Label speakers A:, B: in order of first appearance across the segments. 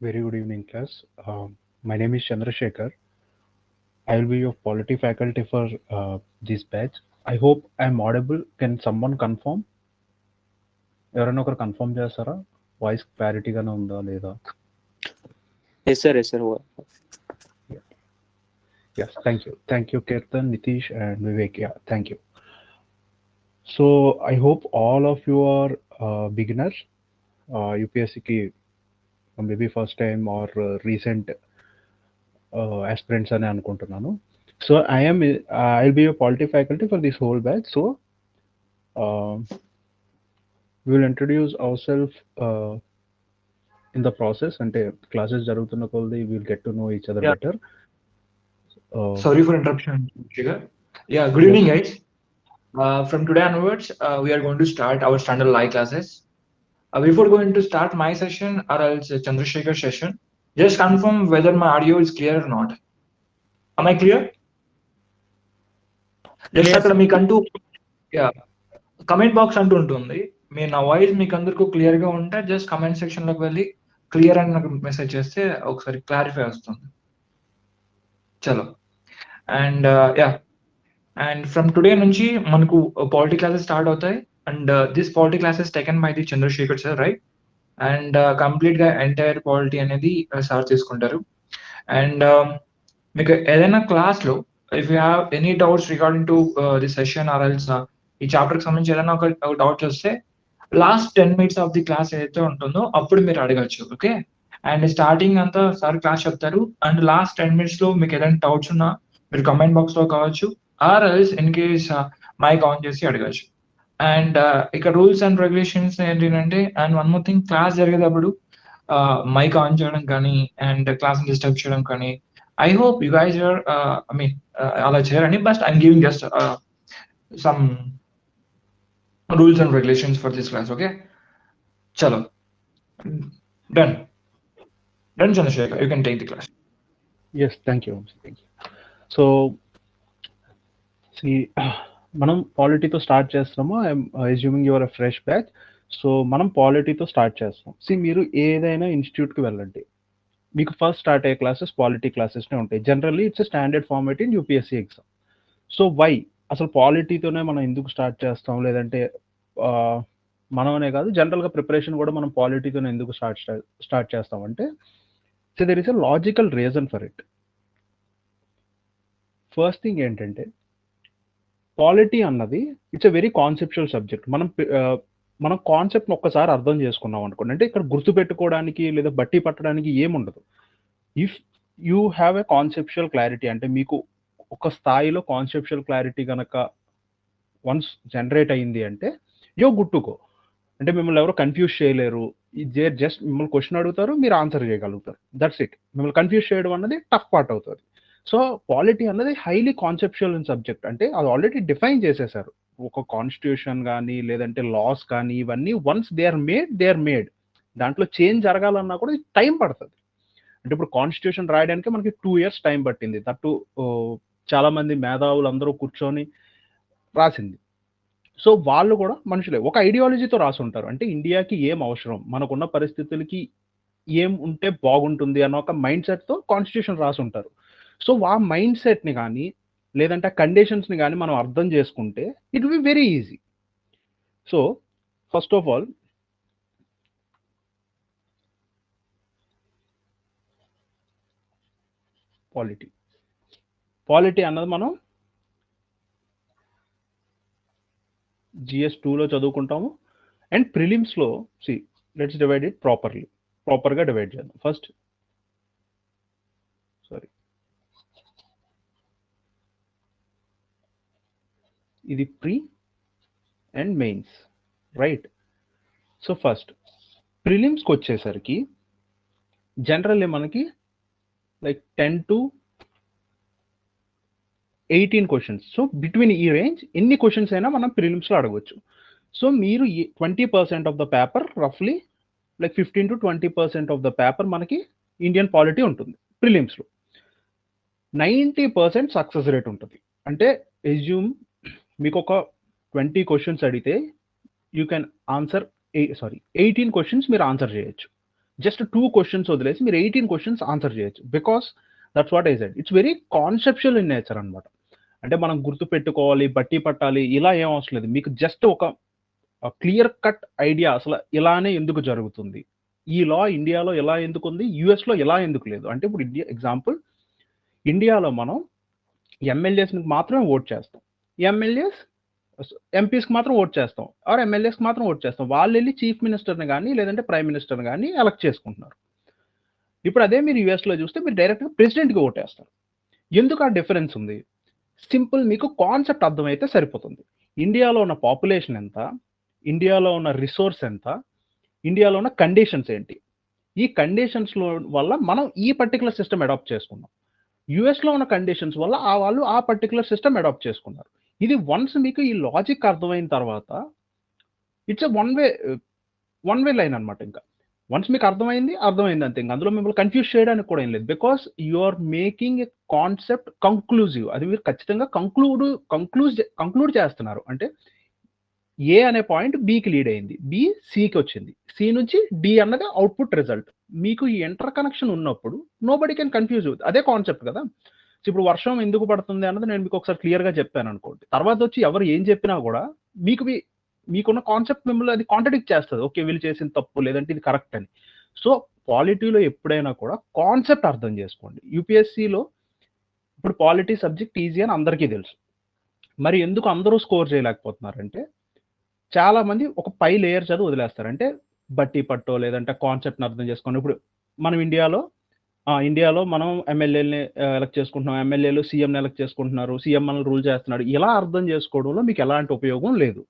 A: Very good evening, class. My name is Chandrasekhar. I will be your polity faculty for this batch. I hope I'm audible. Can someone confirm? ఎవరైనా ఒకరు confirm చేస్తారా? Voice క్లారిటీగానే ఉందా లేదా?
B: Yes, sir. Yes, sir.
A: Yes, thank you. Thank you, Kirtan, Nitish, and Vivek. Yeah, thank you. So I hope all of you are beginners. UPSC ki maybe first time or recent aspirants అని అనుకుంటున్నాను. So I'll be your polity faculty for this whole batch. So we will introduce ourselves in the process. అంటే classes జరుగుతున్న కొద్దీ we'll get to know each other
C: Yeah.
A: better.
C: Sorry for interruption, Shiga. Yeah, good evening, guys. From today onwards, we are going to start our standard live classes. Before going to start my session or else Chandrasekhar session, just confirm whether my audio is clear or not. Am I clear? Just అక్కడ మీకంటూ comment box అంటూ ఉంటుంది. మీ నా voice మీకు అందరికీ clear గా ఉంటే just comment section లోకి వెళ్ళి క్లియర్ అని నాకు మెసేజ్ చేస్తే ఒకసారి క్లారిఫై వస్తుంది. చలో అండ్ అండ్ ఫ్రమ్ టుడే నుంచి మనకు పాలిటీ క్లాసెస్ స్టార్ట్ అవుతాయి. And this polity classes taken by the Chandrashekar sir, right? And complete గా ఎంటైర్ పాలిటీ అనేది సార్ తీసుకుంటారు. అండ్ మీకు ఏదైనా క్లాస్ లో if you have any doubts regarding to the session or else ఈ చాప్టర్ కి సంబంధించి ఏదైనా ఒక డౌట్స్ వస్తే last 10 minutes of the class ఏదైతే ఉంటుందో అప్పుడు మీరు అడగచ్చు. ఓకే, అండ్ స్టార్టింగ్ అంతా సార్ క్లాస్ చెప్తారు అండ్ లాస్ట్ 10 minutes లో మీకు ఏదైనా డౌట్స్ ఉన్నా మీరు కమెంట్ బాక్స్ లో కావచ్చు or else in case mike on చేసి అడగచ్చు. అండ్ ఇక రూల్స్ అండ్ రెగ్యులేషన్స్ ఏంటంటే, and one more thing, class జరిగేటప్పుడు మైక్ ఆన్ చేయడం కానీ అండ్ క్లాస్ డిస్టర్బ్ చేయడం కానీ I hope you guys or I mean అలా చేయరండి. But I'm giving just some rules and regulations for this class. Okay, chalo, done Chandrasekhar, you can take the class.
A: Yes, thank you. So see, మనం పాలిటీతో start చేస్తాము. I'm assuming your a fresh batch. So మనం పాలిటీతో start చేస్తాం. మీరు ఏదైనా ఇన్స్టిట్యూట్కి వెళ్ళండి, మీకు ఫస్ట్ స్టార్ట్ అయ్యే క్లాసెస్ పాలిటీ క్లాసెస్నే ఉంటాయి. Generally it's standard format in UPSC exam. So why అసలు పాలిటీతోనే మనం ఎందుకు స్టార్ట్ చేస్తాం, లేదంటే మనమనే కాదు జనరల్గా ప్రిపరేషన్ కూడా మనం పాలిటీతోనే ఎందుకు స్టార్ట్ చేస్తామంటే, so there is a logical reason for it. First thing ఏంటంటే, పాలిటీ అన్నది it's a very conceptual subject. మనం కాన్సెప్ట్ని ఒక్కసారి అర్థం చేసుకున్నాం అనుకోండి, అంటే ఇక్కడ గుర్తుపెట్టుకోవడానికి లేదా బట్టి పట్టడానికి ఏముండదు. If you have a conceptual clarity, అంటే మీకు ఒక స్థాయిలో కాన్సెప్చువల్ క్లారిటీ కనుక వన్స్ జనరేట్ అయింది అంటే యో గుడ్ టు గో. అంటే మిమ్మల్ని ఎవరు కన్ఫ్యూజ్ చేయలేరు. జస్ట్ మిమ్మల్ని క్వశ్చన్ అడుగుతారు, మీరు ఆన్సర్ చేయగలుగుతారు. That's it. మిమ్మల్ని కన్ఫ్యూజ్ చేయడం అన్నది టఫ్ పార్ట్ అవుతుంది. సో పాలిటీ అన్నది హైలీ కాన్సెప్చువల్ సబ్జెక్ట్. అంటే అది ఆల్రెడీ డిఫైన్ చేసేసారు. ఒక కాన్స్టిట్యూషన్ కానీ లేదంటే లాస్ కానీ ఇవన్నీ వన్స్ దే ఆర్ మేడ్. దాంట్లో చేంజ్ జరగాలన్నా కూడా టైం పడుతుంది. అంటే ఇప్పుడు కాన్స్టిట్యూషన్ రాయడానికి మనకి 2 years టైం పట్టింది. దట్టు చాలా మంది మేధావులు అందరూ కూర్చొని రాసింది. సో వాళ్ళు కూడా మనుషులే, ఒక ఐడియాలజీతో రాసి ఉంటారు. అంటే ఇండియాకి ఏం అవసరం, మనకున్న పరిస్థితులకి ఏం ఉంటే బాగుంటుంది అన్న ఒక మైండ్ సెట్తో కాన్స్టిట్యూషన్ రాసి ఉంటారు. సో ఆ మైండ్ సెట్ని కానీ లేదంటే కండిషన్స్ని కానీ మనం అర్థం చేసుకుంటే it will be very easy. So first of all polity అన్నది మనం GS 2లో చదువుకుంటాము. అండ్ ప్రిలిమ్స్లో లెట్స్ డివైడ్ ఇట్ ప్రాపర్గా డివైడ్ చేద్దాం. ఫస్ట్ ఇది pre and mains, right? So first ప్రిలిమ్స్కి వచ్చేసరికి జనరల్లీ మనకి like 10 to 18 questions. So between ఈ రేంజ్ ఎన్ని క్వశ్చన్స్ అయినా మనం ప్రిలిమ్స్లో అడగవచ్చు. సో మీరు 20% ఆఫ్ ద పేపర్, రఫ్లీ like 15 to 20% of the paper మనకి ఇండియన్ పాలిటీ ఉంటుంది ప్రిలిమ్స్లో. 90% సక్సెస్ రేట్ ఉంటుంది. అంటే ఎజ్యూమ్ మీకు ఒక 20 క్వశ్చన్స్ అడిగితే యూ కెన్ ఆన్సర్ 18 క్వశ్చన్స్ మీరు ఆన్సర్ చేయొచ్చు. జస్ట్ 2 క్వశ్చన్స్ వదిలేసి మీరు 18 క్వశ్చన్స్ ఆన్సర్ చేయొచ్చు. Because that's what I said. It's very conceptual in nature అనమాట. అంటే మనం గుర్తుపెట్టుకోవాలి, బట్టి పట్టాలి ఇలా ఏం అవసరం లేదు. మీకు జస్ట్ ఒక క్లియర్ కట్ ఐడియా అసలు ఇలానే ఎందుకు జరుగుతుంది, ఈ లా ఇండియాలో ఎలా ఎందుకు ఉంది, యుఎస్లో ఎలా ఎందుకు లేదు. అంటే ఇప్పుడు ఎగ్జాంపుల్, ఇండియాలో మనం ఎమ్మెల్యేస్కి మాత్రమే ఓట్ చేస్తాం, ఎంపీస్కి మాత్రం ఓట్ చేస్తాం, ఆర్ ఎమ్మెల్యేస్కి మాత్రం ఓట్ చేస్తాం. వాళ్ళు వెళ్ళి చీఫ్ మినిస్టర్ని కానీ లేదంటే ప్రైమ్ మినిస్టర్ని కానీ ఎలక్ట్ చేసుకుంటున్నారు. ఇప్పుడు అదే మీరు యుఎస్లో చూస్తే మీరు డైరెక్ట్గా ప్రెసిడెంట్కి ఓటేస్తారు. ఎందుకు ఆ డిఫరెన్స్ ఉంది? సింపుల్, మీకు కాన్సెప్ట్ అర్థమైతే సరిపోతుంది. ఇండియాలో ఉన్న పాపులేషన్ ఎంత, ఇండియాలో ఉన్న రిసోర్స్ ఎంత, ఇండియాలో ఉన్న కండిషన్స్ ఏంటి, ఈ కండిషన్స్ వల్ల మనం ఈ పర్టికులర్ సిస్టమ్ అడాప్ట్ చేసుకున్నాం. యుఎస్లో ఉన్న కండిషన్స్ వల్ల వాళ్ళు ఆ పర్టికులర్ సిస్టమ్ అడాప్ట్ చేసుకున్నారు. ఇది వన్స్ మీకు ఈ లాజిక్ అర్థమైన తర్వాత ఇట్స్ వన్ వే లైన్ అనమాట. ఇంకా వన్స్ మీకు అర్థమైంది అంతే. ఇంకా అందులో మిమ్మల్ని కన్ఫ్యూజ్ చేయడానికి కూడా ఏం లేదు. Because you are making a concept conclusive. అది మీరు ఖచ్చితంగా కంక్లూడ్ చేస్తున్నారు. అంటే ఏ అనే పాయింట్ బికి లీడ్ అయింది, బి సికి వచ్చింది, సి నుంచి డి అన్నది అవుట్పుట్ రిజల్ట్. మీకు ఈ ఇంటర్ కనెక్షన్ ఉన్నప్పుడు నో బడీ కెన్ కన్ఫ్యూజ్. అదే కాన్సెప్ట్ కదా. ఇప్పుడు వర్షం ఎందుకు పడుతుంది అన్నది నేను మీకు ఒకసారి క్లియర్గా చెప్పాను అనుకోండి, తర్వాత వచ్చి ఎవరు ఏం చెప్పినా కూడా మీకున్న కాన్సెప్ట్ మిమ్మల్ని అది కాంట్రడిక్ట్ చేస్తుంది. ఓకే, వీళ్ళు చేసిన తప్పు లేదంటే ఇది కరెక్ట్ అని. సో పాలిటీలో ఎప్పుడైనా కూడా కాన్సెప్ట్ అర్థం చేసుకోండి. యూపీఎస్సీలో ఇప్పుడు పాలిటీ సబ్జెక్ట్ ఈజీ అని అందరికీ తెలుసు. మరి ఎందుకు అందరూ స్కోర్ చేయలేకపోతున్నారంటే చాలా మంది ఒక 5 లేయర్స్ చదివి వదిలేస్తారు. అంటే బట్టి పట్టో లేదంటే కాన్సెప్ట్ని అర్థం చేసుకోండి. ఇప్పుడు మనం ఇండియాలో మనం ఎమ్మెల్యేలని ఎలక్ట్ చేసుకుంటున్నాం, ఎమ్మెల్యేలు సీఎంని ఎలక్ట్ చేసుకుంటున్నారు, సీఎం మనల్ని రూల్ చేస్తున్నాడు. ఇలా అర్థం చేసుకోవడంలో మీకు ఎలాంటి ఉపయోగం లేదు.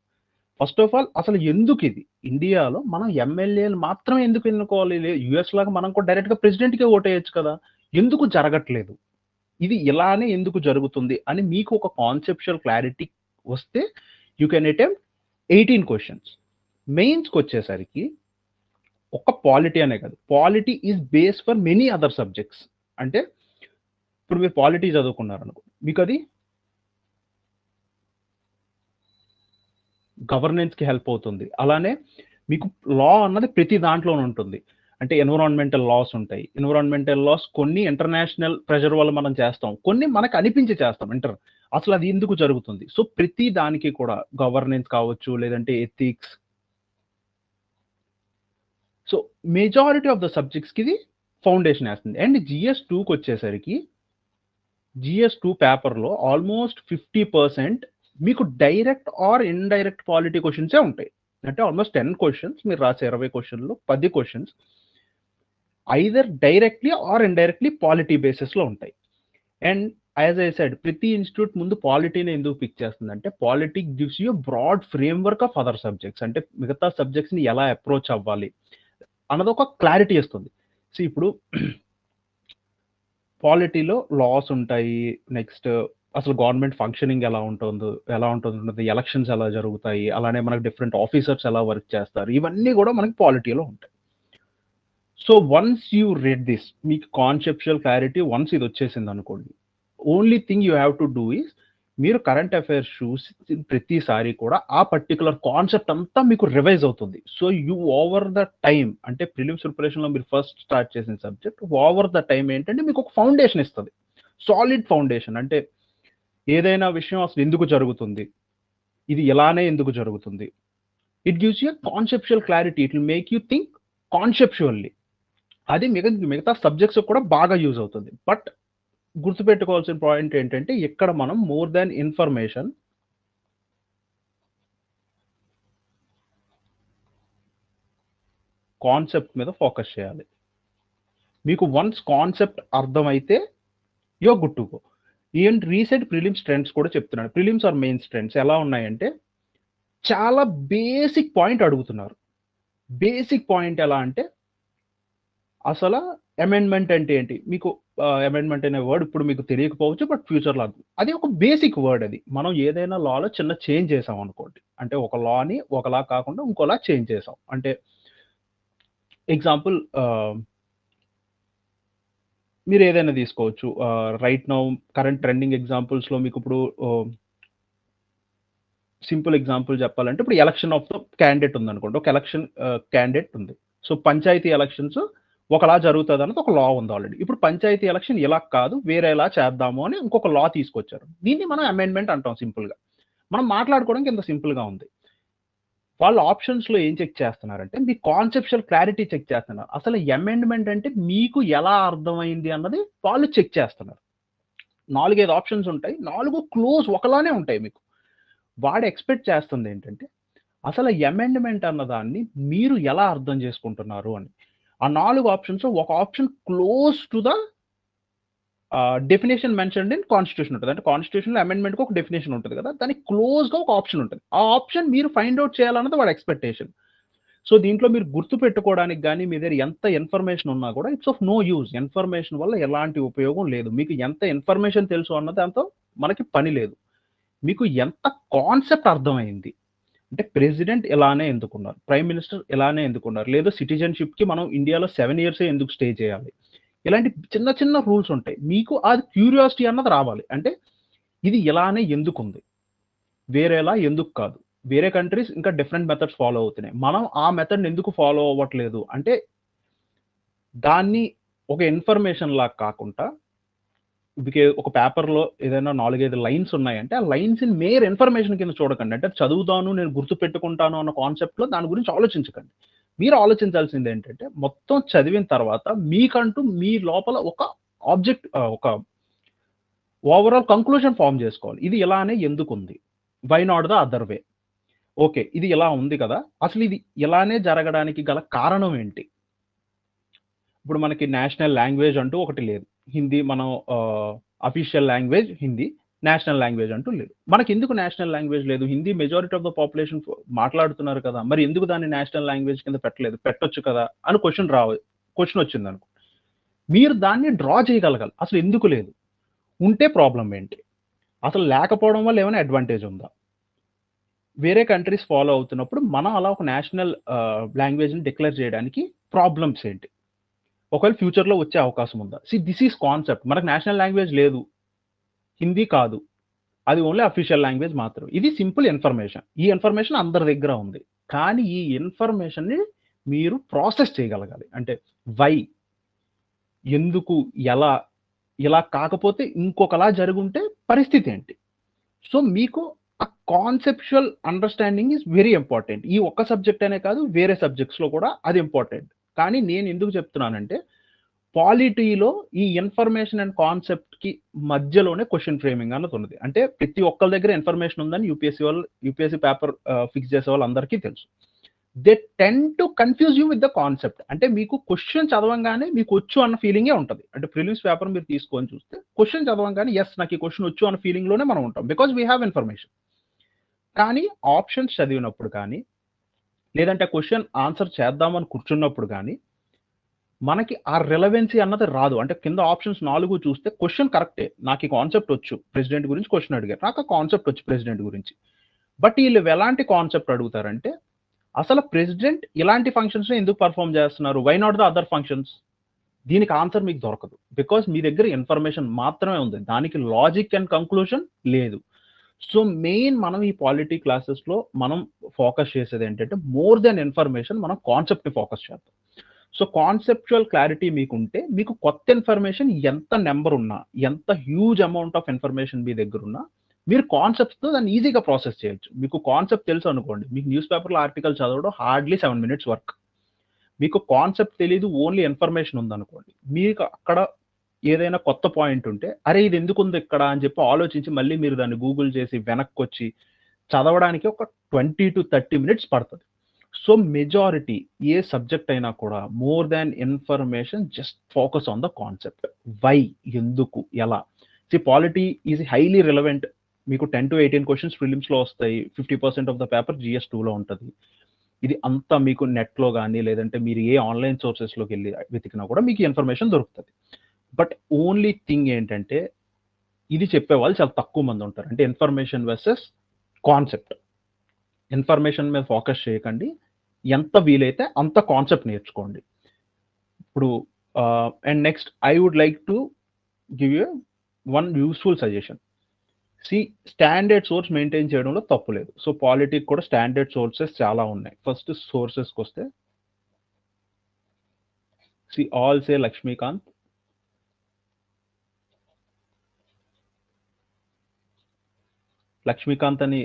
A: ఫస్ట్ ఆఫ్ ఆల్ అసలు ఎందుకు ఇది ఇండియాలో మనం ఎమ్మెల్యేలు మాత్రమే ఎందుకు ఎన్నుకోవాలి? యుఎస్ లాగా మనం కూడా డైరెక్ట్గా ప్రెసిడెంట్కే ఓటేయచ్చు కదా. ఎందుకు జరగట్లేదు, ఇది ఇలానే ఎందుకు జరుగుతుంది అని మీకు ఒక కాన్సెప్చువల్ క్లారిటీ వస్తే యూ కెన్ అటెంప్ట్ 18 క్వశ్చన్స్. మెయిన్స్కి వచ్చేసరికి ఒక పాలిటీ అనే కాదు, polity is base for many other subjects. అంటే ఇప్పుడు మీరు పాలిటీ చదువుకున్నారు అనుకో, మీకు అది గవర్నెన్స్కి హెల్ప్ అవుతుంది. అలానే మీకు లా అన్నది ప్రతి దాంట్లోనే ఉంటుంది. అంటే ఎన్విరాన్మెంటల్ లాస్ ఉంటాయి. ఎన్విరాన్మెంటల్ లాస్ కొన్ని ఇంటర్నేషనల్ ప్రెషర్ వల్ల మనం చేస్తాం, కొన్ని మనకు అనిపించి చేస్తాం. అసలు అది ఎందుకు జరుగుతుంది. సో ప్రతి దానికి కూడా గవర్నెన్స్ కావచ్చు లేదంటే ethics. So majority of the సబ్జెక్ట్స్కి ఇది ఫౌండేషన్ వేస్తుంది. అండ్ GS2కి వచ్చేసరికి GS2 పేపర్లో ఆల్మోస్ట్ 50% మీకు డైరెక్ట్ ఆర్ ఇండైరెక్ట్ పాలిటీ క్వశ్చన్సే ఉంటాయి. అంటే ఆల్మోస్ట్ 10 క్వశ్చన్స్ మీరు రాసే 20 క్వశ్చన్లో 10 questions either directly or indirectly polity బేసిస్లో ఉంటాయి. అండ్ యాజ్ ఐ సెడ్, ప్రతి ఇన్స్టిట్యూట్ ముందు పాలిటీని ఎందుకు పిక్ చేస్తుందంటే polity gives you broad framework of other subjects. అంటే మిగతా సబ్జెక్ట్స్ని ఎలా అప్రోచ్ అవ్వాలి అన్నది ఒక క్లారిటీ ఇస్తుంది. సో ఇప్పుడు పాలిటీలో లాస్ ఉంటాయి, నెక్స్ట్ అసలు గవర్నమెంట్ ఫంక్షనింగ్ ఎలా ఉంటుంది, ఎలక్షన్స్ ఎలా జరుగుతాయి, అలానే మనకు డిఫరెంట్ ఆఫీసర్స్ ఎలా వర్క్ చేస్తారు, ఇవన్నీ కూడా మనకి పాలిటీలో ఉంటాయి. So once you red this, మీకు కాన్సెప్చువల్ క్లారిటీ వన్స్ ఇది వచ్చేసింది అనుకోండి, only thing you have to do is మీరు కరెంట్ అఫైర్స్ చూసి ప్రతిసారి కూడా ఆ పర్టికులర్ కాన్సెప్ట్ అంతా మీకు రివైజ్ అవుతుంది. So you over the time, అంటే ప్రిలిమ్స్ ప్రిపరేషన్లో మీరు ఫస్ట్ స్టార్ట్ చేసిన సబ్జెక్ట్ ఓవర్ ద టైం ఏంటంటే మీకు ఒక ఫౌండేషన్ ఇస్తుంది, సాలిడ్ ఫౌండేషన్. అంటే ఏదైనా విషయం అసలు ఎందుకు జరుగుతుంది, ఇది ఇలానే ఎందుకు జరుగుతుంది, it gives you conceptual clarity, it will make you think conceptually. అది మిగతా సబ్జెక్ట్స్ కూడా బాగా యూజ్ అవుతుంది. బట్ గుర్తుపెట్టుకోవాల్సిన పాయింట్ ఏంటంటే ఇక్కడ మనం మోర్ దాన్ ఇన్ఫర్మేషన్ కాన్సెప్ట్ మీద ఫోకస్ చేయాలి. మీకు వన్స్ కాన్సెప్ట్ అర్థమైతే you're good to go. Even recent prelims trends కూడా చెప్తున్నాడు. ప్రిలిమ్స్ ఆర్ మెయిన్స్ ట్రెండ్స్ ఎలా ఉన్నాయంటే చాలా బేసిక్ పాయింట్ అడుగుతున్నారు. బేసిక్ పాయింట్ ఎలా అంటే అసలు అమెండ్మెంట్ అంటే ఏంటి, మీకు అమెండ్మెంట్ అనే వర్డ్ ఇప్పుడు మీకు తెలియకపోవచ్చు, బట్ ఫ్యూచర్లో అది ఒక బేసిక్ వర్డ్. అది మనం ఏదైనా లాలో చిన్న చేంజ్ చేసాం అనుకోండి, అంటే ఒక లాని ఒకలా కాకుండా ఇంకోలా చేంజ్ చేసాం. అంటే ఎగ్జాంపుల్ మీరు ఏదైనా తీసుకోవచ్చు. రైట్ నౌ కరెంట్ ట్రెండింగ్ ఎగ్జాంపుల్స్లో మీకు ఇప్పుడు సింపుల్ ఎగ్జాంపుల్ చెప్పాలంటే ఇప్పుడు ఎలక్షన్ ఆఫ్ ద క్యాండిడేట్ ఉంది అనుకోండి. ఒక ఎలక్షన్ క్యాండిడేట్ ఉంది, సో పంచాయతీ ఎలక్షన్స్ ఒకలా జరుగుతుంది అన్నది ఒక లా ఉంది ఆల్రెడీ. ఇప్పుడు పంచాయతీ ఎలక్షన్ ఇలా కాదు వేరేలా చేద్దాము అని ఇంకొక లా తీసుకొచ్చారు. దీన్ని మనం అమెండ్మెంట్ అంటాం సింపుల్గా. మనం మాట్లాడుకోవడానికి ఇంత సింపుల్గా ఉంది. వాళ్ళు ఆప్షన్స్లో ఏం చెక్ చేస్తున్నారంటే మీ కాన్సెప్చువల్ క్లారిటీ చెక్ చేస్తున్నారు. అసలు అమెండ్మెంట్ అంటే మీకు ఎలా అర్థమైంది అన్నది వాళ్ళు చెక్ చేస్తున్నారు. 4-5 ఆప్షన్స్ ఉంటాయి, 4 క్లోజ్ ఒకలానే ఉంటాయి మీకు. వాడు ఎక్స్పెక్ట్ చేస్తుంది ఏంటంటే అసలు అమెండ్మెంట్ అన్నదాన్ని మీరు ఎలా అర్థం చేసుకుంటున్నారు అని. ఆ 4 ఆప్షన్స్ ఒక option close to the definition mentioned in constitution ఉంటుంది. అంటే కాన్స్టిట్యూషన్లో అమెండ్మెంట్కి ఒక డెఫినేషన్ ఉంటుంది కదా, దానికి క్లోజ్గా ఒక ఆప్షన్ ఉంటుంది. ఆ ఆప్షన్ మీరు ఫైండ్ అవుట్ చేయాలన్నది వాడు ఎక్స్పెక్టేషన్. సో దీంట్లో మీరు గుర్తు పెట్టుకోవడానికి కానీ మీ దగ్గర ఎంత ఇన్ఫర్మేషన్ ఉన్నా కూడా it's of no use. Information వల్ల ఎలాంటి ఉపయోగం లేదు. మీకు ఎంత ఇన్ఫర్మేషన్ తెలుసు అన్నది దాంతో మనకి పని లేదు. మీకు ఎంత కాన్సెప్ట్ అర్థమైంది అంటే ప్రెసిడెంట్ ఇలానే ఎందుకున్నారు, ప్రైమ్ మినిస్టర్ ఇలానే ఎందుకున్నారు, లేదా సిటిజన్షిప్కి మనం ఇండియాలో 7 ఇయర్సే ఎందుకు స్టే చేయాలి, ఇలాంటి చిన్న చిన్న రూల్స్ ఉంటాయి. మీకు అది క్యూరియాసిటీ అన్నది రావాలి. అంటే ఇది ఇలానే ఎందుకుంది, వేరేలా ఎందుకు కాదు, వేరే కంట్రీస్ ఇంకా డిఫరెంట్ మెథడ్స్ ఫాలో అవుతున్నాయి, మనం ఆ మెథడ్ని ఎందుకు ఫాలో అవ్వట్లేదు అంటే దాన్ని ఒక ఇన్ఫర్మేషన్ లాగా కాకుండా ఒక పేపర్లో ఏదైనా 4-5 లైన్స్ ఉన్నాయంటే ఆ లైన్స్ ఇన్ మేర్ ఇన్ఫర్మేషన్ కింద చూడకండి. అంటే చదువుతాను నేను గుర్తు పెట్టుకుంటాను అన్న కాన్సెప్ట్లో దాని గురించి ఆలోచించకండి. మీరు ఆలోచించాల్సింది ఏంటంటే మొత్తం చదివిన తర్వాత మీకంటూ మీ లోపల ఒక ఆబ్జెక్ట్ ఒక ఓవరాల్ కంక్లూజన్ ఫామ్ చేసుకోవాలి. ఇది ఇలానే ఎందుకు ఉంది, why not the other way. Okay, ఇది ఇలా ఉంది కదా, అసలు ఇది ఇలానే జరగడానికి గల కారణం ఏంటి. ఇప్పుడు మనకి నేషనల్ లాంగ్వేజ్ అంటూ ఒకటి లేదు. హిందీ మనం official language Hindi, national language అంటూ లేదు. మనకి ఎందుకు నేషనల్ లాంగ్వేజ్ లేదు, Hindi majority of the population మాట్లాడుతున్నారు కదా, మరి ఎందుకు దాన్ని నేషనల్ లాంగ్వేజ్ కింద పెట్టలేదు, పెట్టొచ్చు కదా అని క్వశ్చన్ వచ్చింది అనుకో. మీరు దాన్ని డ్రా చేయగలగాలి. అసలు ఎందుకు లేదు, ఉంటే ప్రాబ్లం ఏంటి, అసలు లేకపోవడం వల్ల ఏమైనా అడ్వాంటేజ్ ఉందా, వేరే కంట్రీస్ ఫాలో అవుతున్నప్పుడు మనం అలా ఒక నేషనల్ లాంగ్వేజ్ని డిక్లేర్ చేయడానికి ప్రాబ్లమ్స్ ఏంటి, ఒకవేళ ఫ్యూచర్లో వచ్చే అవకాశం ఉందా. This is concept. మనకు నేషనల్ లాంగ్వేజ్ లేదు, హిందీ కాదు, అది ఓన్లీ అఫీషియల్ లాంగ్వేజ్ మాత్రం. ఇది సింపుల్ ఇన్ఫర్మేషన్. ఈ ఇన్ఫర్మేషన్ అందరి దగ్గర ఉంది, కానీ ఈ ఇన్ఫర్మేషన్ని మీరు ప్రాసెస్ చేయగలగాలి. అంటే వై, ఎందుకు, ఎలా, ఇలా కాకపోతే ఇంకొకలా జరుగుంటే పరిస్థితి ఏంటి. సో మీకు ఆ conceptual understanding is very important. ఈ ఒక్క సబ్జెక్ట్ అనే కాదు, వేరే సబ్జెక్ట్స్లో కూడా అది ఇంపార్టెంట్. కానీ నేను ఎందుకు చెప్తున్నానంటే పాలిటీలో ఈ ఇన్ఫర్మేషన్ అండ్ కాన్సెప్ట్కి మధ్యలోనే క్వశ్చన్ ఫ్రేమింగ్ అన్నది ఉన్నది. అంటే ప్రతి ఒక్కరి దగ్గర ఇన్ఫర్మేషన్ ఉందని యూపీఎస్సీ పేపర్ ఫిక్స్ చేసే వాళ్ళు అందరికీ తెలుసు. They tend to confuse you with the concept. అంటే మీకు క్వశ్చన్ చదవంగానే మీకు వచ్చు అన్న ఫీలింగే ఉంటుంది. అంటే ప్రిలిమ్స్ పేపర్ మీరు తీసుకొని చూస్తే క్వశ్చన్ చదవంగానే ఎస్ నాకు ఈ క్వశ్చన్ వచ్చు అన్న ఫీలింగ్లోనే మనం ఉంటాం, బికాజ్ వీ హ్యావ్ ఇన్ఫర్మేషన్. కానీ ఆప్షన్స్ చదివినప్పుడు కానీ లేదంటే క్వశ్చన్ ఆన్సర్ చేద్దామని కూర్చున్నప్పుడు కానీ మనకి ఆ రిలవెన్సీ అన్నది రాదు. అంటే కింద ఆప్షన్స్ 4 చూస్తే క్వశ్చన్ కరెక్టే, నాకు ఈ కాన్సెప్ట్ వచ్చు, ప్రెసిడెంట్ గురించి క్వశ్చన్ అడిగారు, నాకు ఆ కాన్సెప్ట్ వచ్చు ప్రెసిడెంట్ గురించి. బట్ వీళ్ళు ఎలాంటి కాన్సెప్ట్ అడుగుతారంటే అసలు ప్రెసిడెంట్ ఇలాంటి ఫంక్షన్స్ ఎందుకు పర్ఫామ్ చేస్తున్నారు, why not the other functions. దీనికి ఆన్సర్ మీకు దొరకదు, బికాస్ మీ దగ్గర ఇన్ఫర్మేషన్ మాత్రమే ఉంది, దానికి లాజిక్ అండ్ కంక్లూజన్ లేదు. సో మెయిన్ మనం ఈ పాలిటీ క్లాసెస్లో మనం ఫోకస్ చేసేది ఏంటంటే మోర్ దెన్ ఇన్ఫర్మేషన్ మనం కాన్సెప్ట్ని ఫోకస్ చేద్దాం. సో కాన్సెప్చువల్ క్లారిటీ మీకుంటే మీకు కొత్త ఇన్ఫర్మేషన్ ఎంత నెంబర్ ఉన్నా, ఎంత హ్యూజ్ అమౌంట్ ఆఫ్ ఇన్ఫర్మేషన్ మీ దగ్గర ఉన్నా మీరు కాన్సెప్ట్తో దాన్ని ఈజీగా ప్రాసెస్ చేయొచ్చు. మీకు కాన్సెప్ట్ తెలుసు అనుకోండి, మీకు న్యూస్ పేపర్లో ఆర్టికల్ చదవడం హార్డ్లీ 7 minutes వర్క్. మీకు కాన్సెప్ట్ తెలియదు, ఓన్లీ ఇన్ఫర్మేషన్ ఉందనుకోండి, మీకు అక్కడ ఏదైనా కొత్త పాయింట్ ఉంటే అరే ఇది ఎందుకు ఉంది ఇక్కడ అని చెప్పి ఆలోచించి మళ్ళీ మీరు దాన్ని గూగుల్ చేసి వెనక్కి వచ్చి చదవడానికి ఒక 20 to 30 minutes పడుతుంది. సో మెజారిటీ ఏ సబ్జెక్ట్ అయినా కూడా more than information just focus on the concept. Why, ఎందుకు, ఎలా. Polity is highly relevant. మీకు 10 to 18 క్వశ్చన్స్ ప్రిలిమ్స్లో వస్తాయి, 50% ఆఫ్ ద పేపర్ GS2లో ఉంటుంది. ఇది అంతా మీకు నెట్లో కానీ లేదంటే మీరు ఏ ఆన్లైన్ సోర్సెస్లోకి వెళ్ళి వెతికినా కూడా మీకు ఇన్ఫర్మేషన్ దొరుకుతుంది. బట్ ఓన్లీ థింగ్ ఏంటంటే ఇది చెప్పే వాళ్ళు చాలా తక్కువ మంది ఉంటారు. అంటే ఇన్ఫర్మేషన్ వర్సెస్ కాన్సెప్ట్. ఇన్ఫర్మేషన్ మీద ఫోకస్ చేయకండి, ఎంత వీలైతే అంత కాన్సెప్ట్ నేర్చుకోండి. ఇప్పుడు and next I would like to give you one useful suggestion. Standard source maintain చేయడంలో తప్పు లేదు. సో పాలిటిక్ కూడా స్టాండర్డ్ సోర్సెస్ చాలా ఉన్నాయి. ఫస్ట్ సోర్సెస్కి వస్తే See, all say Lakshmikant. Lakshmikanth అని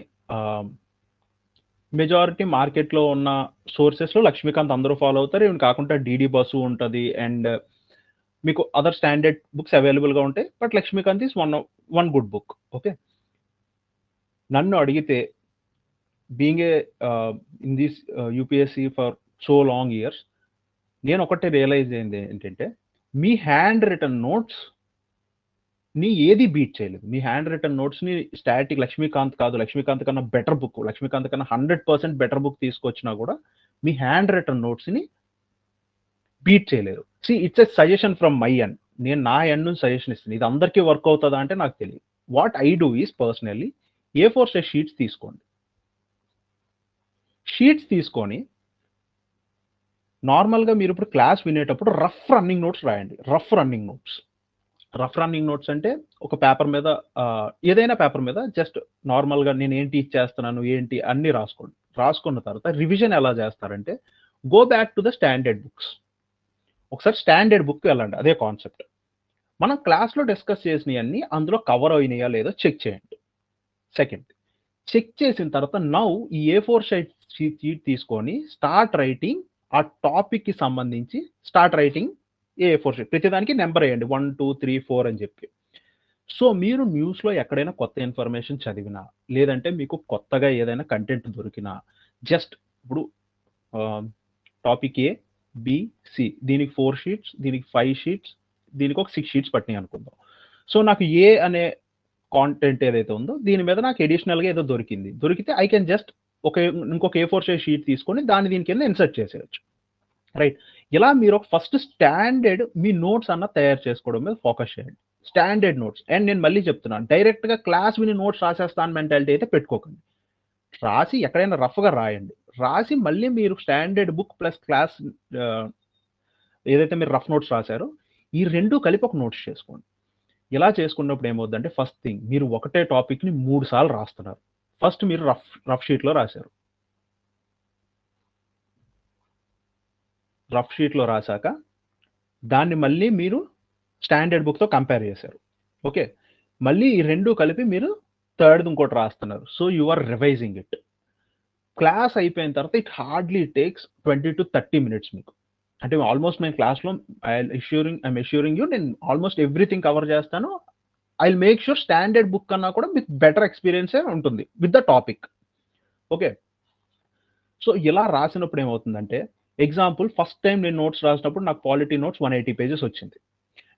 A: మెజారిటీ మార్కెట్లో ఉన్న సోర్సెస్లో లక్ష్మీకాంత్ అందరూ ఫాలో అవుతారు. ఇవి కాకుండా డిడి బసు ఉంటుంది అండ్ మీకు అదర్ స్టాండర్డ్ బుక్స్ అవైలబుల్గా ఉంటాయి. But Laxmikanth is one good book. Okay, నన్ను అడిగితే being a in this UPSC for so long years, నేను ఒకటే రియలైజ్ అయింది ఏంటంటే, మీ హ్యాండ్ రిటన్ నోట్స్ ని ఏది బీట్ చేయలేదు. మీ హ్యాండ్ రిటన్ నోట్స్ ని స్టాటిక్ లక్ష్మీకాంత్ కాదు, లక్ష్మీకాంత్ కన్నా బెటర్ బుక్, లక్ష్మీకాంత్ కన్నా 100% బెటర్ బుక్ తీసుకొచ్చినా కూడా మీ హ్యాండ్ రిటన్ నోట్స్ ని బీట్ చేయలేరు. See, it's a suggestion from my end. నేను నా ఎండ్ నుంచి సజెషన్ ఇస్తాను. ఇది అందరికీ వర్క్ అవుతుందా అంటే నాకు తెలియదు. What I do is personally A4 size sheets తీసుకోండి. షీట్స్ తీసుకొని నార్మల్గా మీరు ఇప్పుడు క్లాస్ వినేటప్పుడు రఫ్ రన్నింగ్ నోట్స్ రాయండి. రఫ్ రన్నింగ్ నోట్స్ అంటే ఒక పేపర్ మీద, ఏదైనా పేపర్ మీద జస్ట్ నార్మల్గా నేను ఏం టీచ్ చేస్తున్నాను ఏంటి అన్ని రాసుకోండి. రాసుకున్న తర్వాత రివిజన్ ఎలా చేస్తారంటే, go back to the standard books. ఒకసారి స్టాండర్డ్ బుక్ వెళ్ళండి. అదే కాన్సెప్ట్. మనం క్లాస్లో డిస్కస్ చేసినవన్నీ అందులో కవర్ అయినాయా లేదో చెక్ చేయండి. సెకండ్, చెక్ చేసిన తర్వాత నౌ ఈ A4 షీట్ తీసుకొని స్టార్ట్ రైటింగ్. ఆ టాపిక్కి సంబంధించి స్టార్ట్ రైటింగ్ A4 షీట్. ప్రతిదానికి నెంబర్ వేయండి, 1 2 3 4 అని చెప్పి. సో మీరు న్యూస్లో ఎక్కడైనా కొత్త ఇన్ఫర్మేషన్ చదివినా, లేదంటే మీకు కొత్తగా ఏదైనా కంటెంట్ దొరికినా, జస్ట్ ఇప్పుడు టాపిక్ A B C, దీనికి 4 షీట్స్, దీనికి 5 షీట్స్, దీనికి ఒక 6 షీట్స్ పట్టినాయి అనుకుందాం. సో నాకు A అనే కాంటెంట్ ఏదైతే ఉందో దీని మీద నాకు అడిషనల్గా ఏదో దొరికితే ఐ కెన్ జస్ట్ ఇంకొక A4 సైజ్ షీట్ తీసుకొని దాన్ని దీని కింద ఇన్సర్ట్ చేసేయచ్చు. రైట్. ఇలా మీరు ఒక ఫస్ట్ స్టాండర్డ్ మీ నోట్స్ అన్న తయారు చేసుకోవడం మీద ఫోకస్ చేయండి. Standard notes. అండ్ నేను మళ్ళీ చెప్తున్నాను, డైరెక్ట్గా క్లాస్ విని నోట్స్ రాసేస్తాను మెంటాలిటీ అయితే పెట్టుకోకండి. రాసి ఎక్కడైనా రఫ్గా రాయండి. రాసి మళ్ళీ మీరు స్టాండర్డ్ బుక్ ప్లస్ క్లాస్ ఏదైతే మీరు రఫ్ నోట్స్ రాశారో ఈ రెండు కలిపి ఒక నోట్స్ చేసుకోండి. ఇలా చేసుకున్నప్పుడు ఏమవుతుందంటే, ఫస్ట్ థింగ్, మీరు ఒకటే టాపిక్ని 3 సార్లు రాస్తున్నారు. ఫస్ట్ మీరు రఫ్ షీట్లో రాశారు. రఫ్ షీట్లో రాశాక దాన్ని మళ్ళీ మీరు స్టాండర్డ్ బుక్తో కంపేర్ చేశారు. ఓకే, మళ్ళీ ఈ రెండు కలిపి మీరు థర్డ్ ఇంకోటి రాస్తున్నారు. So you are revising it. Class అయిపోయిన తర్వాత it hardly takes 20 to 30 minutes మీకు. అంటే ఆల్మోస్ట్ నేను క్లాస్లో ఐఎమ్ అష్యూరింగ్ యూ, నేను ఆల్మోస్ట్ ఎవ్రీథింగ్ కవర్ చేస్తాను. I make sure standard book కన్నా కూడా మీకు బెటర్ ఎక్స్పీరియన్సే ఉంటుంది with the topic. Okay, so ఇలా రాసినప్పుడు ఏమవుతుందంటే, ఎగ్జాంపుల్ ఫస్ట్ టైం నేను నోట్స్ రాసినప్పుడు నాకు పాలిటీ నోట్స్ 180 pages వచ్చింది.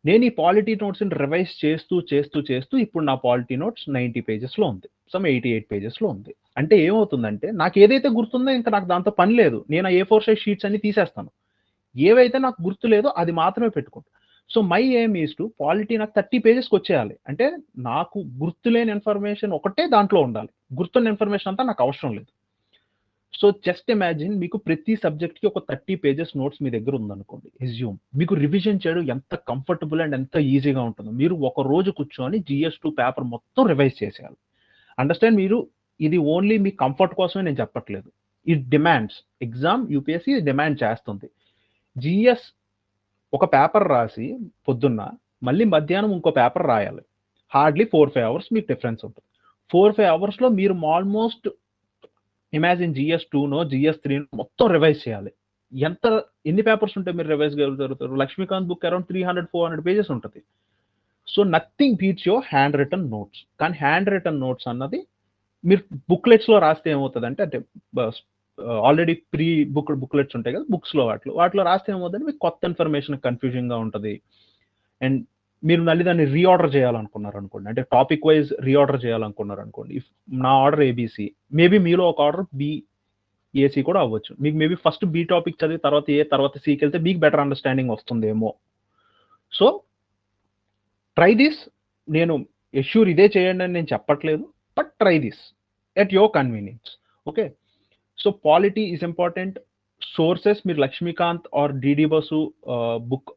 A: నేను ఈ పాలిటీ నోట్స్ని రివైజ్ చేస్తూ ఇప్పుడు నా పాలిటీ నోట్స్ 90 pagesలో ఉంది, సమ్ 88 pagesలో ఉంది. అంటే ఏమవుతుందంటే, నాకు ఏదైతే గుర్తుందో ఇంకా నాకు దాంతో పని లేదు. నేను ఆ A4 సైజ్ షీట్స్ అన్ని తీసేస్తాను. ఏవైతే నాకు గుర్తు లేదో అది మాత్రమే పెట్టుకుంటాను. So my aim is to polity నాకు 30 pagesకి వచ్చేయాలి. అంటే నాకు గుర్తులేని ఇన్ఫర్మేషన్ ఒకటే దాంట్లో ఉండాలి, గుర్తున్న ఇన్ఫర్మేషన్ అంతా నాకు అవసరం లేదు. సో జస్ట్ ఇమాజిన్, మీకు ప్రతి సబ్జెక్ట్కి ఒక 30 pages నోట్స్ మీ దగ్గర ఉందనుకోండి. ఎస్యూమ్ మీకు రివిజన్ చేయడం ఎంత కంఫర్టబుల్ అండ్ ఎంత ఈజీగా ఉంటుందో. మీరు ఒక రోజు కూర్చొని GS2 పేపర్ మొత్తం రివైజ్ చేసేయాలి. అండర్స్టాండ్? మీరు ఇది ఓన్లీ మీ కంఫర్ట్ కోసమే నేను చెప్పట్లేదు. It demands, exam UPSC demand చేస్తుంది. GS ఒక పేపర్ రాసి పొద్దున్న మళ్ళీ మధ్యాహ్నం ఇంకో పేపర్ రాయాలి. హార్డ్లీ 4-5 hours మీకు డిఫరెన్స్ ఉంటుంది. 4-5 hours మీరు ఆల్మోస్ట్ ఇమాజిన్ GS2నో GS3 మొత్తం రివైజ్ చేయాలి. ఎన్ని పేపర్స్ ఉంటే మీరు రివైజ్ జరుగుతారు? లక్ష్మీకాంత్ బుక్ అరౌండ్ 300-400 pages ఉంటుంది. So nothing beats your hand written notes. కానీ హ్యాండ్ రిటన్ నోట్స్ అన్నది మీరు బుక్లెట్స్లో రాస్తే ఏమవుతుందంటే, అంటే ఆల్రెడీ ప్రీ బుక్లెట్స్ ఉంటాయి కదా బుక్స్లో, వాటిలో రాస్తే ఏమవుతుందంటే మీకు కొత్త ఇన్ఫర్మేషన్ కన్ఫ్యూజింగ్గా ఉంటుంది. అండ్ మీరు మళ్ళీ దాన్ని రీఆర్డర్ చేయాలనుకున్నారు అనుకోండి, అంటే టాపిక్ వైజ్ రీఆర్డర్ చేయాలనుకున్నారు అనుకోండి. ఇఫ్ నా ఆర్డర్ ABC, మేబీ మీలో ఒక ఆర్డర్ BAC కూడా అవ్వచ్చు. మీకు మేబీ ఫస్ట్ B టాపిక్ చదివి తర్వాత A తర్వాత Cకి వెళ్తే మీకు బెటర్ అండర్స్టాండింగ్ వస్తుందేమో. So try this. నేను ఎష్యూర్ ఇదే చేయండి అని నేను చెప్పట్లేదు, but try this at your convenience. Okay, so polity is important. Sources మీరు Lakshmikanth or DD Basu book,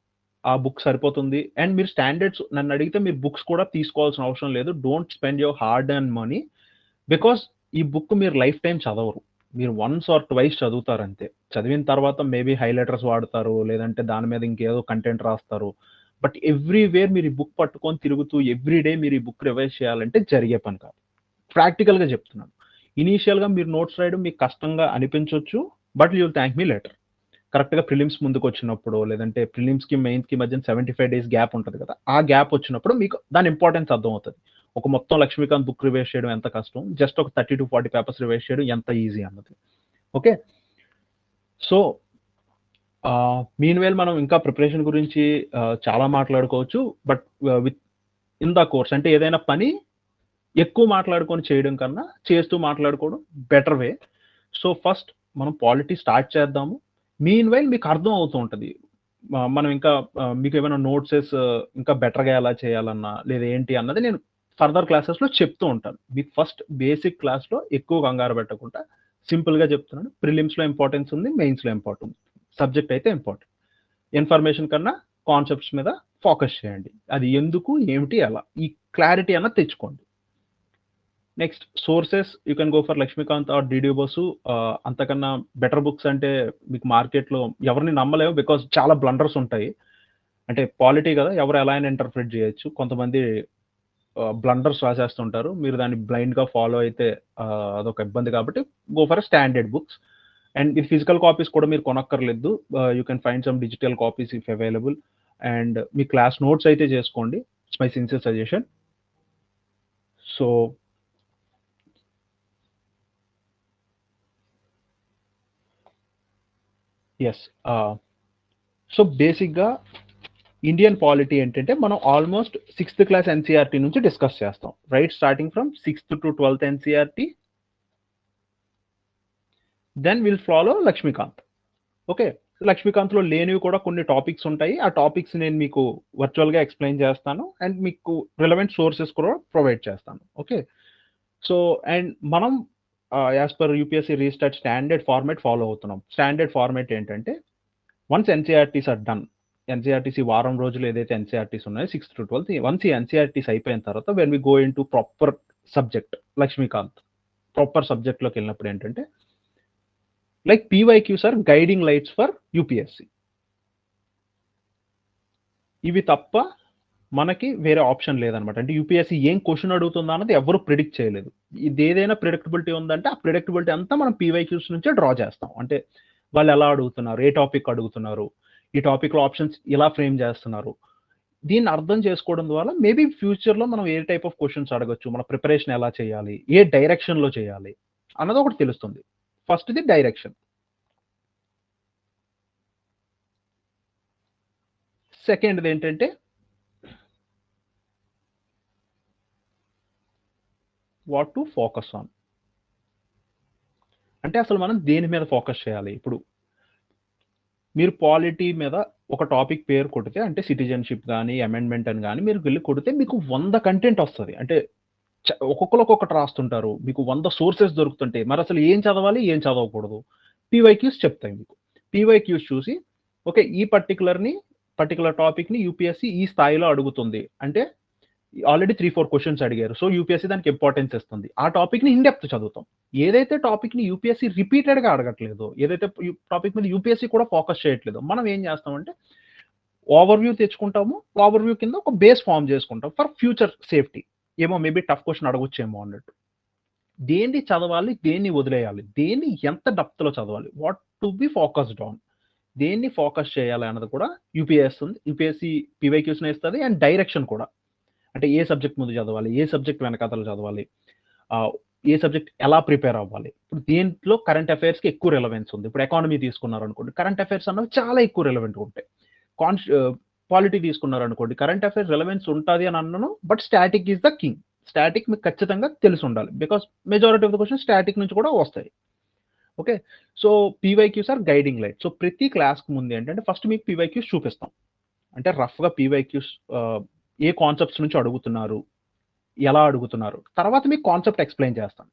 A: ఆ బుక్ సరిపోతుంది. అండ్ మీరు స్టాండర్డ్స్ నన్ను అడిగితే మీరు బుక్స్ కూడా తీసుకోవాల్సిన అవసరం లేదు. Don't spend your hard and money, because ఈ బుక్ మీరు లైఫ్ టైం చదవరు. మీరు వన్స్ ఆర్ ట్వైస్ చదువుతారు అంతే. చదివిన తర్వాత మేబీ హైలైటర్స్ వాడతారు, లేదంటే దాని మీద ఇంకేదో కంటెంట్ రాస్తారు. బట్ ఎవ్రీవేర్ మీరు ఈ బుక్ పట్టుకొని తిరుగుతూ ఎవ్రీడే మీరు ఈ బుక్ రివైజ్ చేయాలంటే జరిగే పని కాదు. ప్రాక్టికల్‌గా చెప్తున్నాను. ఇనీషియల్‌గా మీరు నోట్స్ రాయడం మీకు కష్టంగా అనిపించొచ్చు. But you will thank me later. కరెక్ట్‌గా ప్రిలిమ్స్ ముందుకొచ్చినప్పుడో, లేదంటే ప్రిలిమ్స్‌కి, మెయిన్స్‌కి మధ్యన 75 డేస్ గ్యాప్ ఉంటది కదా! ఆ గ్యాప్ వచ్చినప్పుడు మీకు దాని ఇంపార్టెన్స్ అర్థమవుతది. ఒక మొత్తం 'లక్ష్మీకాంత్' బుక్ రివైజ్ చేయడం ఎంత కష్టం, జస్ట్ ఒక 30-40 పేపర్స్ రివైజ్ చేయడం ఎంత ఈజీ అన్నది. ఓకే. సో, మీన్‌వైల్ మనం ఇంకా ప్రిపరేషన్ గురించి చాలా మాట్లాడుకోవచ్చు. But with in the course అంటే ఏదైనా పని ఎక్కువ మాట్లాడుకొని చేయడం కన్నా, చేస్తూ మాట్లాడుకోవడం బెటర్ వే. సో, ఫస్ట్ మనం పాలిటీ స్టార్ట్ చేద్దాము. మీన్‌వైల్ మీకు అర్థం అవుతూ ఉంటది. మనం ఇంకా మీకేమైనా నోట్సెస్ ఇంకా బెటర్‌గా ఎలా చేయాలన్నా, లేదా ఏంటి అన్నది నేను ఫర్దర్ క్లాసెస్‌లో చెప్తూ ఉంటాను. మీకు ఫస్ట్ బేసిక్ క్లాస్‌లో ఎక్కువ కంగారు పెట్టకుండా సింపుల్‌గా చెప్తున్నాను. ప్రిలిమ్స్‌లో ఇంపార్టెన్స్ ఉంది. మెయిన్స్‌లో ఇంపార్టెన్స్. సబ్జెక్ట్ అయితే ఇంపార్టెంట్. ఇన్ఫర్మేషన్ కన్నా కాన్సెప్ట్స్ మీద ఫోకస్ చేయండి. అది ఎందుకు, ఏమిటి, ఎలా ఈ క్లారిటీ అన్నది తెచ్చుకోండి. Next sources you can go for 'Laxmikanth' or 'D D Basu'. అంతకన్నా బెటర్ బుక్స్ అంటే మీకు మార్కెట్‌లో ఎవరిని నమ్మలేము. బికాజ్ చాలా బ్లండర్స్ ఉంటాయి. అంటే పాలిటీ కదా! ఎవరు ఎలా అయినా ఇంటర్ప్రిట్ చేయొచ్చు. కొంతమంది బ్లండర్స్ రాసేస్తుంటారు. మీరు దాన్ని బ్లైండ్‌గా ఫాలో అయితే అదొక ఇబ్బంది కాబట్టి go for standard books. And ఈ ఫిజికల్ కాపీస్ కూడా మీరు కొనక్కర్లేదు. You can find some digital copies if available. And me class notes అయితే చేసుకోండి. It's my sincere suggestion. So yes. So బేసిక్‌గా ఇండియన్ పాలిటీ ఏంటంటే మనం ఆల్మోస్ట్ 6థ్ క్లాస్ ఎన్‌సీఈఆర్‌టీ నుంచి discuss చేస్తాం. Right? Starting from 6థ్ to 12థ్ NCERT. Then will follow 'Lakshmikanth.' Okay. 'లక్ష్మీకాంత్‌లో' లేనివి కూడా కొన్ని టాపిక్స్ ఉంటాయి. ఆ టాపిక్స్ నేను మీకు వర్చువల్‌గా ఎక్స్‌ప్లెయిన్ చేస్తాను. అండ్ మీకు రిలవెంట్ సోర్సెస్ కూడా ప్రొవైడ్ చేస్తాను. ఓకే. సో, అండ్ మనం as per UPSC restart standard format follow అవుతున్నాం. స్టాండర్డ్ ఫార్మాట్ ఏంటంటే once NCERTs are done. NCERTs వారం రోజులు ఏదైతే ఎన్‌సీఈఆర్‌టీస్ ఉన్నాయో 6థ్ టు 12థ్ వన్స్ ఈ ఎన్‌సీఈఆర్‌టీస్ అయిపోయిన తర్వాత when we go into proper subject 'Lakshmikanth' proper సబ్జెక్ట్‌లోకెళ్ళినప్పుడు ఏంటంటే like PYQs are guiding lights for UPSC. ఇవి తప్ప మనకి వేరే ఆప్షన్ లేదనమాట. అంటే యూపీఎస్సీ ఏం క్వెషన్ అడుగుతుందా అన్నది ఎవ్వరు ప్రిడిక్ట్ చేయలేదు. ఇదేదైనా ప్రిడిక్టబిలిటీ ఉందంటే ఆ ప్రిడిక్టబిలిటీ అంతా మనం పీవైక్యూస్ నుంచే డ్రా చేస్తాం. అంటే వాళ్ళు ఎలా అడుగుతున్నారు? ఏ టాపిక్ అడుగుతున్నారు? ఈ టాపిక్‌లో ఆప్షన్స్ ఇలా ఫ్రేమ్ చేస్తున్నారు. దీన్ని అర్థం చేసుకోవడం ద్వారా మేబీ ఫ్యూచర్‌లో మనం ఏ టైప్ ఆఫ్ క్వెషన్స్ అడగొచ్చు? మన ప్రిపరేషన్ ఎలా చేయాలి? ఏ డైరెక్షన్‌లో చేయాలి? అన్నది ఒకటి తెలుస్తుంది. ఫస్ట్‌ది డైరెక్షన్. సెకండ్‌ది ఏంటంటే వాట్ టు ఫోకస్ ఆన్. అంటే అసలు మనం దేని మీద ఫోకస్ చేయాలి? ఇప్పుడు మీరు పాలిటీ మీద ఒక టాపిక్ పేరు కొడితే అంటే సిటిజన్‌షిప్ గాని, అమెండ్మెంట్ అని గాని మీరు వెళ్లి కొడితే మీకు 100 కంటెంట్ వస్తది. అంటే ఒక్కొక్కళ్ళు ఒక్కొక్కటి రాస్తుంటారు. మీకు 100 సోర్సెస్ దొరుకుతుంటాయి. మరసలు ఏం చదవాలి? ఏం చదవకూడదు? పీవైక్యూస్ చెప్తాయి మీకు. పీవైక్యూస్ చూసి ఓకే. ఈ పర్టిక్యులర్ టాపిక్‌ని యూపీఎస్సీ ఈ స్థాయిలో అడుగుతుంది. అంటే ఆల్రెడీ 3, 4 క్వెషన్స్ అడిగారు. సో, యూపీఎస్సీ దానికి ఇంపార్టెన్స్ ఇస్తుంది. ఆ టాపిక్‌ని ఇన్ డెప్త్ చదువుతాం. ఏదైతే టాపిక్‌ని యూపీఎస్సీ రిపీటెడ్‌గా అడగట్లేదో, ఏదైతే టాపిక్ మీద యూపీఎస్సీ కూడా ఫోకస్ చేయట్లేదో, మనం ఏం చేస్తామంటే ఓవర్‌వ్యూ తెచ్చుకుంటాము. ఓవర్‌వ్యూ కింద ఒక బేస్ ఫార్మ్ చేసుకుంటాం ఫర్ ఫ్యూచర్ సేఫ్టీ. ఏమో మేబీ టఫ్ క్వెషన్ అడగొచ్చేమో అన్నట్టు. దేన్ని చదవాలి? దేన్ని వదిలేయాలి? దేన్ని ఎంత డెప్త్‌లో చదవాలి? What to be focused on. దేన్ని ఫోకస్ చేయాలి అన్నది కూడా యూపీఎస్సీ పీవైక్యూస్‌నే ఇస్తది. అండ్ డైరెక్షన్ కూడా. అంటే ఏ సబ్జెక్ట్ ముందు చదవాలి? ఏ సబ్జెక్ట్ వెనకాతల చదవాలి? ఏ సబ్జెక్ట్ ఎలా ప్రిపేర్ అవ్వాలి? ఇప్పుడు దీంట్లో కరెంట్ అఫైర్స్‌కి ఎక్కువ రిలవెన్స్ ఉంది. ఇప్పుడు ఎకానమీ తీసుకున్నారనుకోండి. కరెంట్ అఫైర్స్ అన్నవి చాలా ఎక్కువ రిలవెంట్‌గా ఉంటాయి. పాలిటీ తీసుకున్నారనుకోండి. కరెంట్ అఫైర్స్ రిలవెన్స్ ఉంటది అని అనను. But static is the king. Static మీకు ఖచ్చితంగా తెలిసుండాలి. Because majority of the questions static నుంచి కూడా వస్తాయి. Okay. So, PYQs are guiding light. So, ప్రతి క్లాస్‌కి ముందు ఏంటంటే ఫస్ట్ మీకు పీవైక్యూస్ చూపిస్తాం. అంటే రఫ్‌గా పీవైక్యూస్ ఏ కాన్సెప్ట్స్ నుంచి అడుగుతున్నారు? ఎలా అడుగుతున్నారు? తర్వాత మీకు కాన్సెప్ట్ ఎక్స్‌ప్లెయిన్ చేస్తాను.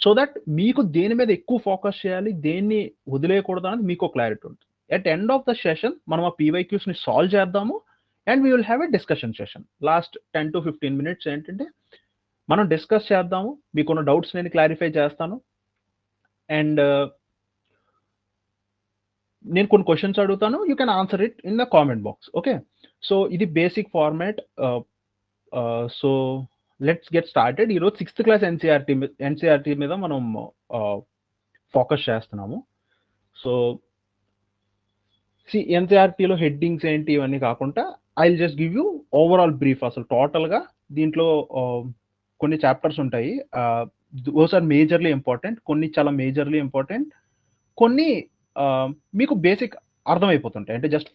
A: సో థట్ మీకు దేని మీద ఎక్కువ ఫోకస్ చేయాలి, దేన్ని వదిలేయకూడదు అనేది మీకో క్లారిటీ ఉంటుంది. At end of the session మనం ఆ పీవైక్యూస్‌ని సాల్వ్ చేద్దాము. And we will have a discussion session. Last 10-15 minutes ఏంటంటే మనం డిస్కస్ చేద్దాము. మీకున్న డౌట్స్ నేను క్లారిఫై చేస్తాను. అండ్ నేను కొన్ని క్వశ్చన్స్ అడుగుతాను, you can answer it in the comment box. Okay, so ఇది basic format. So let's get started. ఈరోజు 6th క్లాస్ ఎన్సీఆర్టీ మీద మనం ఫోకస్ చేస్తున్నాము. సో ఎన్సీఆర్టీలో హెడ్డింగ్స్ ఏంటి ఇవన్నీ కాకుండా I will just give you overall brief. అసలు టోటల్గా దీంట్లో కొన్ని చాప్టర్స్ ఉంటాయి. దోస్ ఆర్ మేజర్లీ ఇంపార్టెంట్, కొన్ని చాలా మేజర్లీ ఇంపార్టెంట్, కొన్ని మీకు బేసిక్ అర్థమైపోతుంటాయి. అంటే జస్ట్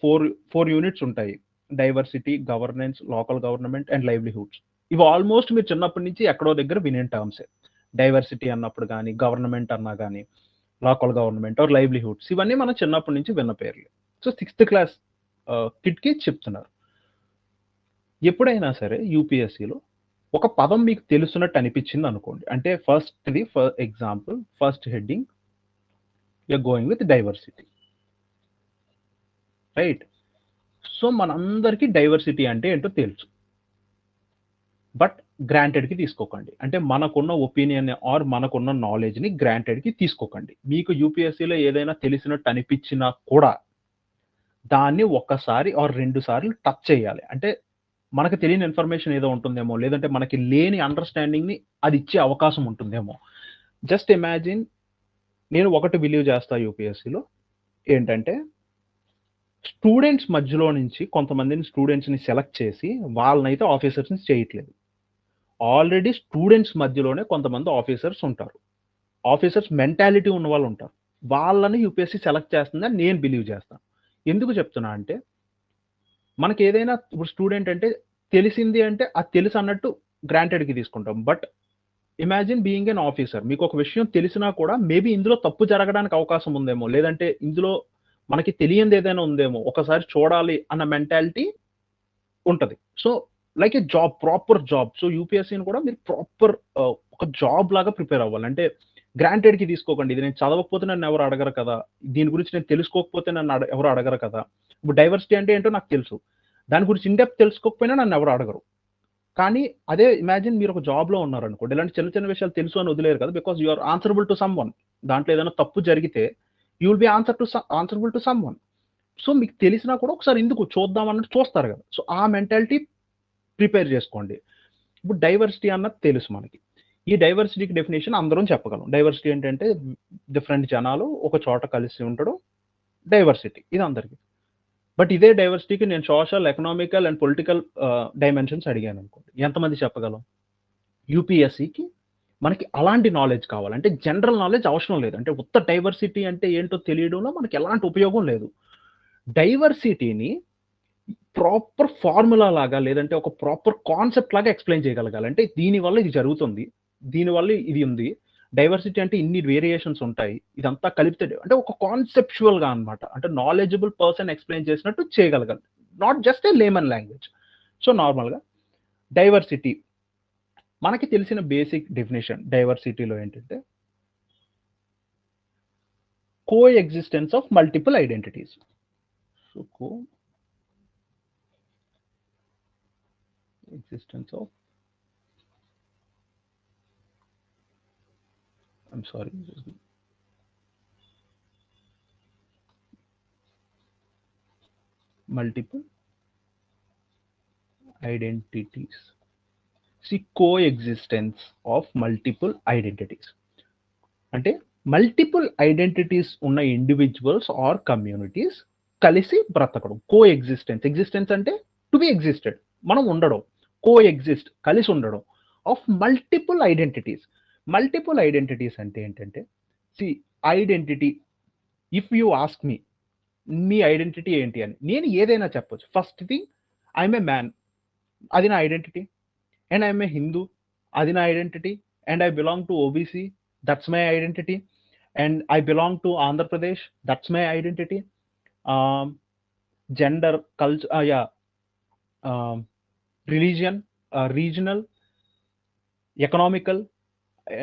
A: ఫోర్ యూనిట్స్ ఉంటాయి. Diversity, governance, local government and livelihoods. ఇవి ఆల్మోస్ట్ మీరు చిన్నప్పటి నుంచి ఎక్కడో దగ్గర వినే టర్మ్సే. డైవర్సిటీ అన్నప్పుడు కానీ, గవర్నమెంట్ అన్నా కానీ, లోకల్ గవర్నమెంట్ ఆర్ లైవ్లీహుడ్స్, ఇవన్నీ మనం చిన్నప్పటి నుంచి విన్న పేర్లు. సో 6th క్లాస్ కిడ్కి చెప్తున్నారు. ఎప్పుడైనా సరే యూపీఎస్సీలో ఒక పదం మీకు తెలుసున్నట్టు అనిపించింది అనుకోండి, అంటే for example first heading you're going with diversity, right? So మనందరికీ డైవర్సిటీ అంటే ఏంటో తెలుసు, బట్ గ్రాంటెడ్కి తీసుకోకండి. అంటే మనకున్న ఒపీనియన్ ఆర్ మనకున్న నాలెడ్జ్ని గ్రాంటెడ్కి తీసుకోకండి. మీకు యూపీఎస్సీలో ఏదైనా తెలిసినట్టు అనిపించినా కూడా దాన్ని ఒక్కసారి ఆర్ 2 సార్లు టచ్ చేయాలి. అంటే మనకు తెలియని ఇన్ఫర్మేషన్ ఏదో ఉంటుందేమో, లేదంటే మనకి లేని అండర్స్టాండింగ్ని అది ఇచ్చే అవకాశం ఉంటుందేమో. జస్ట్ ఇమాజిన్, నేను ఒకటి బిలీవ్ చేస్తా యూపీఎస్సీలో ఏంటంటే, స్టూడెంట్స్ మధ్యలో నుంచి కొంతమందిని స్టూడెంట్స్ని సెలెక్ట్ చేసి వాళ్ళనైతే ఆఫీసర్స్ని చేయట్లేదు. ఆల్రెడీ స్టూడెంట్స్ మధ్యలోనే కొంతమంది ఆఫీసర్స్ ఉంటారు, ఆఫీసర్స్ మెంటాలిటీ ఉన్న వాళ్ళు ఉంటారు. వాళ్ళని యూపీఎస్సీ సెలెక్ట్ చేస్తుందని నేను బిలీవ్ చేస్తాను. ఎందుకు చెప్తున్నా అంటే, మనకి ఏదైనా ఇప్పుడు స్టూడెంట్ అంటే తెలిసింది అంటే అది తెలుసు అన్నట్టు గ్రాంటెడ్కి తీసుకుంటాం. But imagine being an officer, మీకు ఒక విషయం తెలిసినా కూడా మేబీ ఇందులో తప్పు జరగడానికి అవకాశం ఉందేమో, లేదంటే ఇందులో మనకి తెలియంది ఏదైనా ఉందేమో, ఒకసారి చూడాలి అన్న మెంటాలిటీ ఉంటుంది. So like a job, proper job. So యూపీఎస్సీని కూడా మీరు ప్రాపర్ ఒక జాబ్ లాగా ప్రిపేర్ అవ్వాలి. అంటే గ్రాంటెడ్కి తీసుకోకండి. ఇది నేను చదవకపోతే నన్ను ఎవరు అడగరు కదా, దీని గురించి నేను తెలుసుకోకపోతే నన్ను ఎవరు అడగరు కదా. ఇప్పుడు డైవర్సిటీ అంటే ఏంటో నాకు తెలుసు, దాని గురించి ఇన్డెప్త్ తెలుసుకోకపోయినా నన్ను ఎవరు అడగరు. కానీ అదే ఇమాజిన్ మీరు ఒక జాబ్లో ఉన్నారనుకోండి, ఇలాంటి చిన్న చిన్న విషయాలు తెలుసు అని వదిలేరు కదా, because you are answerable to someone. దాంట్లో ఏదైనా తప్పు జరిగితే you will be answerable to someone. So మీకు తెలిసినా కూడా ఒకసారి ఎందుకు చూద్దాం అన్నట్టు చూస్తారు కదా. సో ఆ మెంటాలిటీ ప్రిపేర్ చేసుకోండి. ఇప్పుడు డైవర్సిటీ అన్నది తెలుసు మనకి. ఈ డైవర్సిటీకి డెఫినేషన్ అందరం చెప్పగలం. డైవర్సిటీ ఏంటంటే డిఫరెంట్ జనాలు ఒక చోట కలిసి ఉండడం డైవర్సిటీ, ఇది అందరికీ. బట్ ఇదే డైవర్సిటీకి నేను social, economical and political dimensions అడిగాను అనుకోండి, ఎంతమంది చెప్పగలం? యూపీఎస్సీకి మనకి అలాంటి నాలెడ్జ్ కావాలంటే జనరల్ నాలెడ్జ్ అవసరం లేదు. అంటే ఉత్త డైవర్సిటీ అంటే ఏంటో తెలియడంలో మనకి ఎలాంటి ఉపయోగం లేదు. డైవర్సిటీని ప్రాపర్ ఫార్ములా లాగా, లేదంటే ఒక ప్రాపర్ కాన్సెప్ట్ లాగా ఎక్స్ప్లెయిన్ చేయగలగాలి. అంటే దీనివల్ల ఇది జరుగుతుంది, దీనివల్ల ఇది ఉంది, డైవర్సిటీ అంటే ఇన్ని వేరియేషన్స్ ఉంటాయి, ఇదంతా కలిపితే అంటే ఒక కాన్సెప్చువల్గా అనమాట. అంటే నాలెడ్జబుల్ పర్సన్ ఎక్స్ప్లెయిన్ చేసినట్టు చేయగలగాలి, not just a layman language. So నార్మల్గా డైవర్సిటీ మనకి తెలిసిన బేసిక్ డెఫినేషన్ డైవర్సిటీలో ఏంటంటే coexistence of multiple identities. So co existence of, I'm sorry, multiple identities. See, coexistence of multiple identities అంటే మల్టిపుల్ ఐడెంటిటీస్ ఉన్న individuals or communities కలిసి బ్రతకడం. Coexistence అంటే టు బి ఎగ్జిస్టెడ్, మనం ఉండడం, కో ఎగ్జిస్ట్ కలిసి ఉండడం of multiple identities. Multiple identities అంటే ఏంటంటే, see identity, if you ask me identity ఏంటి అని, నేను ఏదైనా చెప్పొచ్చు. First thing, I'm a man, అది నా ఐడెంటిటీ. అండ్ ఐఎమ్ ఏ హిందూ, అది నా ఐడెంటిటీ. And I belong to OBC, that's my identity. And I belong to Andhra Pradesh, that's my identity. Gender, culture, religion, regional, economical,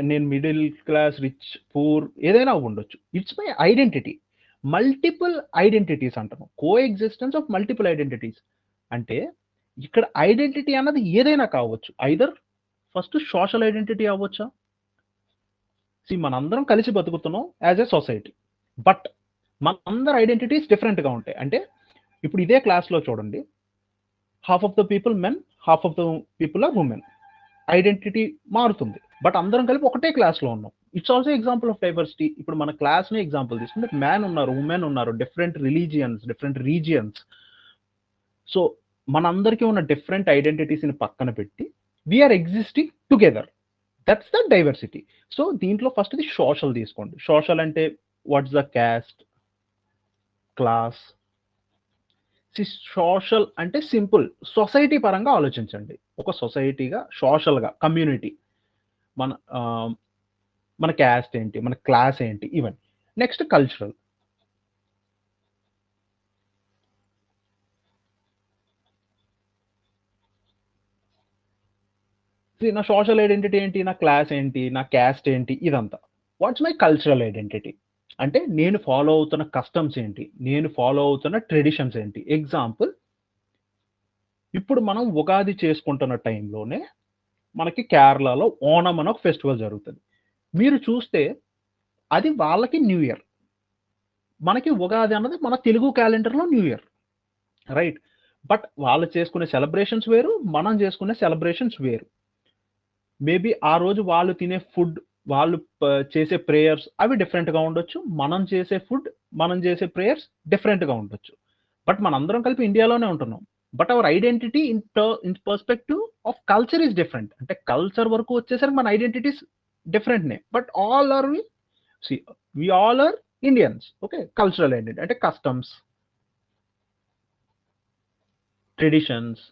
A: నేను మిడిల్ క్లాస్, రిచ్, పూర్, ఏదైనా ఉండొచ్చు. It's my identity. Multiple identities అంటాను. Coexistence of multiple identities అంటే ఇక్కడ identity అన్నది ఏదైనా కావచ్చు. Either first social identity అవ్వచ్చా, మనందరం కలిసి బతుకుతున్నాం యాజ్ ఎ సొసైటీ, బట్ మనందరి ఐడెంటిటీస్ డిఫరెంట్గా ఉంటాయి. అంటే ఇప్పుడు ఇదే క్లాస్లో చూడండి, half of the people men, half of the people are women. Identity మారుతుంది, బట్ అందరం కలిపి ఒకటే క్లాస్లో ఉన్నాం. It's also example of diversity. ఇప్పుడు మన క్లాస్ని ఎగ్జాంపుల్ తీసుకుంటే మ్యాన్ ఉన్నారు, ఉమెన్ ఉన్నారు, different religions, different regions. So మనందరికీ ఉన్న డిఫరెంట్ ఐడెంటిటీస్ని పక్కన పెట్టి we're existing together. That's the diversity. So దీంట్లో ఫస్ట్ ఇది సోషల్ తీసుకోండి. సోషల్ అంటే what's the caste, class. Social అంటే సింపుల్, సొసైటీ పరంగా ఆలోచించండి. ఒక సొసైటీగా, సోషల్గా, కమ్యూనిటీ, మన క్యాస్ట్ ఏంటి, మన క్లాస్ ఏంటి, ఇవన్నీ. Next cultural. నా సోషల్ ఐడెంటిటీ ఏంటి, నా క్లాస్ ఏంటి, నా క్యాస్ట్ ఏంటి, ఇదంతా. వాట్స్ మై కల్చరల్ ఐడెంటిటీ అంటే నేను ఫాలో అవుతున్న కస్టమ్స్ ఏంటి, నేను ఫాలో అవుతున్న ట్రెడిషన్స్ ఏంటి. ఎగ్జాంపుల్, ఇప్పుడు మనం ఉగాది చేసుకుంటున్న టైంలోనే మనకి కేరళలో ఓణం అని ఒక ఫెస్టివల్ జరుగుతుంది. మీరు చూస్తే అది వాళ్ళకి న్యూ ఇయర్, మనకి ఉగాది అన్నది మన తెలుగు క్యాలెండర్లో న్యూ ఇయర్, రైట్? బట్ వాళ్ళు చేసుకునే సెలబ్రేషన్స్ వేరు, మనం చేసుకునే సెలబ్రేషన్స్ వేరు. మేబీ ఆ రోజు వాళ్ళు తినే ఫుడ్, వాళ్ళు చేసే ప్రేయర్స్ అవి డిఫరెంట్గా ఉండొచ్చు. మనం చేసే ఫుడ్, మనం చేసే ప్రేయర్స్ డిఫరెంట్గా ఉండొచ్చు. బట్ మనందరం కలిపి ఇండియాలోనే ఉంటున్నాం. But our identity in perspective of culture is different. అంటే కల్చర్ వరకు వచ్చేసరికి మన ఐడెంటిటీస్ డిఫరెంట్నే, but all are we all are Indians. Okay, cultural identity అంటే కస్టమ్స్, ట్రెడిషన్స్.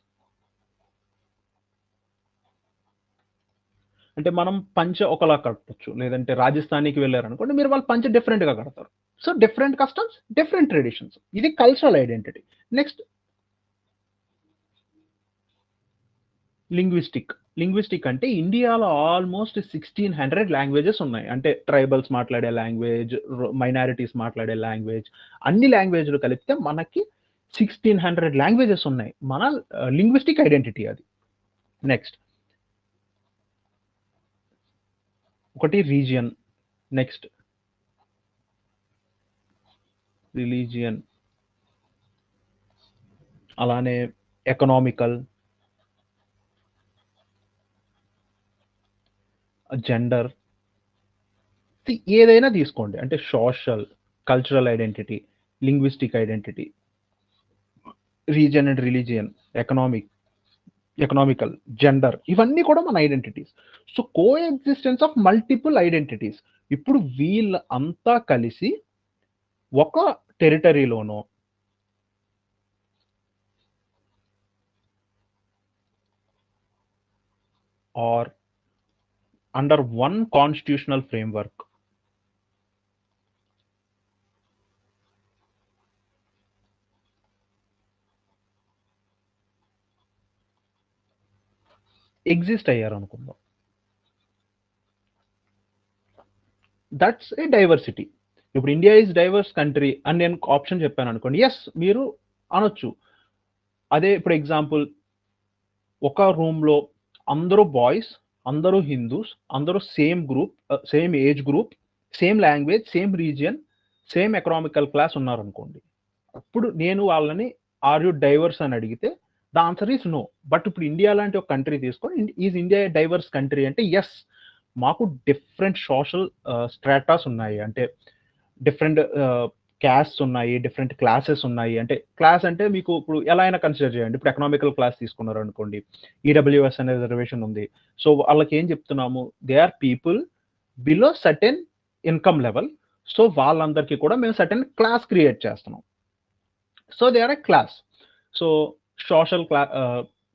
A: అంటే మనం పంచ ఒకలా కట్టచ్చు, లేదంటే రాజస్థానీకి వెళ్ళారనుకోండి, మీరు వాళ్ళు పంచ డిఫరెంట్గా కడతారు. So different customs, different traditions, ఇది కల్చరల్ ఐడెంటిటీ. నెక్స్ట్ లింగ్విస్టిక్ అంటే ఇండియాలో ఆల్మోస్ట్ 1600 లాంగ్వేజెస్ ఉన్నాయి. అంటే ట్రైబల్స్ మాట్లాడే లాంగ్వేజ్, మైనారిటీస్ మాట్లాడే లాంగ్వేజ్, అన్ని లాంగ్వేజ్లు కలిపితే మనకి 1600 లాంగ్వేజెస్ ఉన్నాయి. మన లింగ్విస్టిక్ ఐడెంటిటీ అది. నెక్స్ట్ ఒకటి రీజియన్, నెక్స్ట్ రిలీజియన్, అలానే ఎకనామికల్, జెండర్. ఏదైనా తీసుకోండి, అంటే social, cultural identity, linguistic identity, region and religion, economical, gender, ఇవన్నీ కూడా మన identities. So coexistence of multiple identities. ఇప్పుడు వీళ్ళ అంతా కలిసి ఒక టెరిటరీలోనో or under one constitutional framework exist అయ్యారు అనుకుందాం. That's a diversity. ఇప్పుడు ఇండియా ఈజ్ డైవర్స్ కంట్రీ అని నేను ఆప్షన్ చెప్పాను అనుకోండి, ఎస్ మీరు అనొచ్చు. అదే ఇప్పుడు ఎగ్జాంపుల్, ఒక రూమ్లో అందరూ బాయ్స్, అందరూ హిందూస్, అందరూ same group, same age group, same language, same region, same economical class ఉన్నారనుకోండి. అప్పుడు నేను వాళ్ళని ఆర్ యూ డైవర్స్ అని అడిగితే the answer is no. But ఇప్పుడు ఇండియా లాంటి ఒక కంట్రీ తీసుకొని, ఈజ్ ఇండియా డైవర్స్ కంట్రీ అంటే ఎస్, మాకు డిఫరెంట్ సోషల్ స్ట్రాటాస్ ఉన్నాయి. అంటే డిఫరెంట్ క్యాస్ట్ ఉన్నాయి, డిఫరెంట్ క్లాసెస్ ఉన్నాయి. అంటే క్లాస్ అంటే మీకు ఇప్పుడు ఎలా అయినా కన్సిడర్ చేయండి. ఇప్పుడు ఎకనామికల్ క్లాస్ తీసుకున్నారు అనుకోండి, ఈడబ్ల్యూఎస్ అనే రిజర్వేషన్ ఉంది. సో వాళ్ళకి ఏం చెప్తున్నాము, they are people below certain income level. So వాళ్ళందరికీ కూడా మేము సర్టెన్ క్లాస్ క్రియేట్ చేస్తున్నాం. So they are a class. So social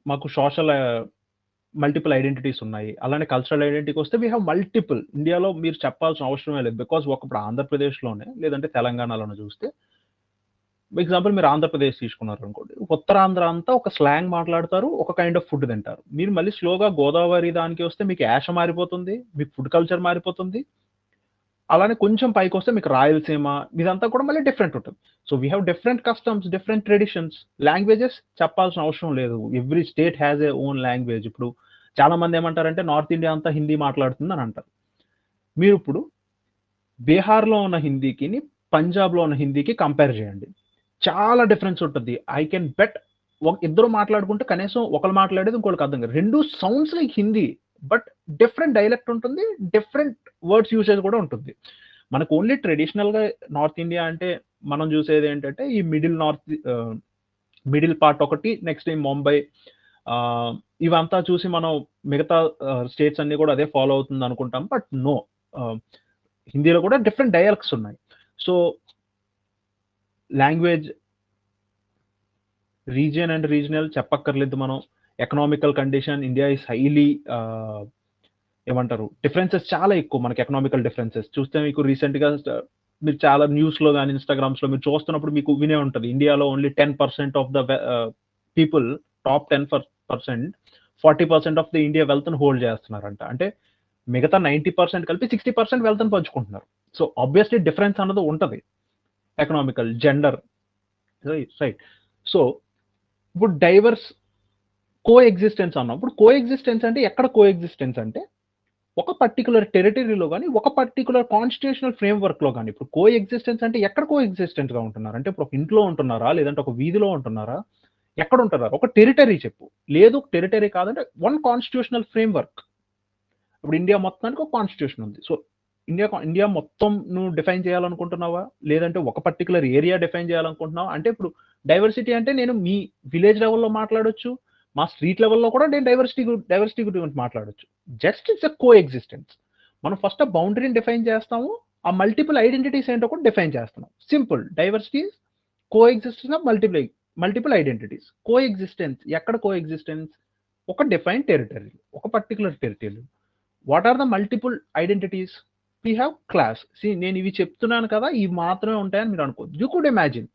A: మాకు సోషల్ మల్టిపుల్ ఐడెంటిటీస్ ఉన్నాయి. అలానే కల్చరల్ ఐడెంటిటీకి వస్తే వీ హ్యావ్ మల్టిపుల్. ఇండియాలో మీరు చెప్పాల్సిన అవసరమే లేదు, బికాజ్ ఒకప్పుడు ఆంధ్రప్రదేశ్లోనే లేదంటే తెలంగాణలోనే చూస్తే, ఎగ్జాంపుల్ మీరు ఆంధ్రప్రదేశ్ తీసుకున్నారు అనుకోండి, ఉత్తరాంధ్ర అంతా ఒక స్లాంగ్ మాట్లాడతారు, ఒక కైండ్ ఆఫ్ ఫుడ్ తింటారు. మీరు మళ్ళీ స్లోగా గోదావరి దానికి వస్తే మీకు యాస మారిపోతుంది, మీకు ఫుడ్ కల్చర్ మారిపోతుంది. అలానే కొంచెం పైకి వస్తే మీకు రాయలసీమ, ఇదంతా కూడా మళ్ళీ డిఫరెంట్ ఉంటుంది. So we have different customs, different traditions. Languages చెప్పాల్సిన అవసరం లేదు, every state has a own language. ఇప్పుడు చాలా మంది ఏమంటారంటే నార్త్ ఇండియా అంతా హిందీ మాట్లాడుతుంది అని అంటారు. మీరు ఇప్పుడు బీహార్లో ఉన్న హిందీకి పంజాబ్లో ఉన్న హిందీకి కంపేర్ చేయండి, చాలా డిఫరెన్స్ ఉంటుంది. ఐ కెన్ బెట్ ఇద్దరు మాట్లాడుకుంటే కనీసం ఒకరు మాట్లాడేది ఇంకోళ్ళకి అర్థం కాదు. రెండు sounds like Hindi, but different dialect ఉంటుంది, డిఫరెంట్ వర్డ్స్ యూసేజ్ కూడా ఉంటుంది. మనకు ఓన్లీ ట్రెడిషనల్గా నార్త్ ఇండియా అంటే మనం చూసేది ఏంటంటే ఈ మిడిల్ పార్ట్ ఒకటి, నెక్స్ట్ ఈ ముంబై, ఇవంతా చూసి మనం మిగతా స్టేట్స్ అన్ని కూడా అదే ఫాలో అవుతుంది అనుకుంటాం. బట్ నో, హిందీలో కూడా డిఫరెంట్ డైలెక్ట్స్ ఉన్నాయి. So language region and regional చెప్పక్కర్లేదు మనం. Economical condition, India is highly ఏమంటారు డిఫరెన్సెస్ చాలా ఎక్కువ మనకి. ఎకనామికల్ డిఫరెన్సెస్ చూస్తే మీకు రీసెంట్గా మీరు చాలా న్యూస్లో కానీ ఇన్స్టాగ్రామ్స్లో మీరు చూస్తున్నప్పుడు మీకు వినే ఉంటుంది, ఇండియాలో only 10% of the people, top 10%, 40% of the India వెల్త్ని హోల్డ్ చేస్తున్నారంట. అంటే మిగతా 90% కలిపి 60% వెల్త్ని పంచుకుంటున్నారు. సో ఆబ్వియస్లీ డిఫరెన్స్ అన్నది ఉంటుంది, ఎకనామికల్, జెండర్, రైట్. సో ఇప్పుడు డైవర్స్ కో ఎగ్జిస్టెన్స్ అన్నప్పుడు, కో ఎగ్జిస్టెన్స్ అంటే ఎక్కడ కో ఎగ్జిస్టెన్స్ అంటే ఒక పర్టికులర్ టెరిటరీలో కానీ ఒక పర్టికులర్ కాన్స్టిట్యూషనల్ ఫ్రేమ్వర్క్లో కానీ. ఇప్పుడు కో ఎగ్జిస్టెన్స్ అంటే ఎక్కడ కో ఎగ్జిస్టెంట్గా ఉంటున్నారు అంటే ఇప్పుడు ఒక ఇంట్లో ఉంటున్నారా, లేదంటే ఒక వీధిలో ఉంటున్నారా, ఎక్కడ ఉంటున్నారు? ఒక టెరిటరీ చెప్పు. లేదు టెరిటరీ కాదంటే వన్ కాన్స్టిట్యూషనల్ ఫ్రేమ్వర్క్. ఇప్పుడు ఇండియా మొత్తానికి ఒక కాన్స్టిట్యూషన్ ఉంది. సో ఇండియా మొత్తం నువ్వు డిఫైన్ చేయాలనుకుంటున్నావా, లేదంటే ఒక పర్టికులర్ ఏరియా డిఫైన్ చేయాలనుకుంటున్నావా? అంటే ఇప్పుడు డైవర్సిటీ అంటే నేను మీ విలేజ్ లెవెల్లో మాట్లాడొచ్చు, మా స్ట్రీట్ లెవెల్లో కూడా నేను డైవర్సిటీ గురించి మాట్లాడొచ్చు. Just it's a co existence. మనం ఫస్ట్ ఆ బౌండరీని డిఫైన్ చేస్తాము, ఆ మల్టిపుల్ ఐడెంటిటీస్ ఏంటో కూడా డిఫైన్ చేస్తున్నాం. Simple. Diversity coexistence of multiple identities. Coexistence ఎక్కడ? కో ఎగ్జిస్టెన్స్ ఒక డిఫైన్ టెరిటరీ, ఒక particular territory. What are the multiple identities? We have class. నేను ఇవి చెప్తున్నాను కదా, ఇవి మాత్రమే ఉంటాయని మీరు అనుకోవద్దు. యూ కుడ్ ఇమాజిన్,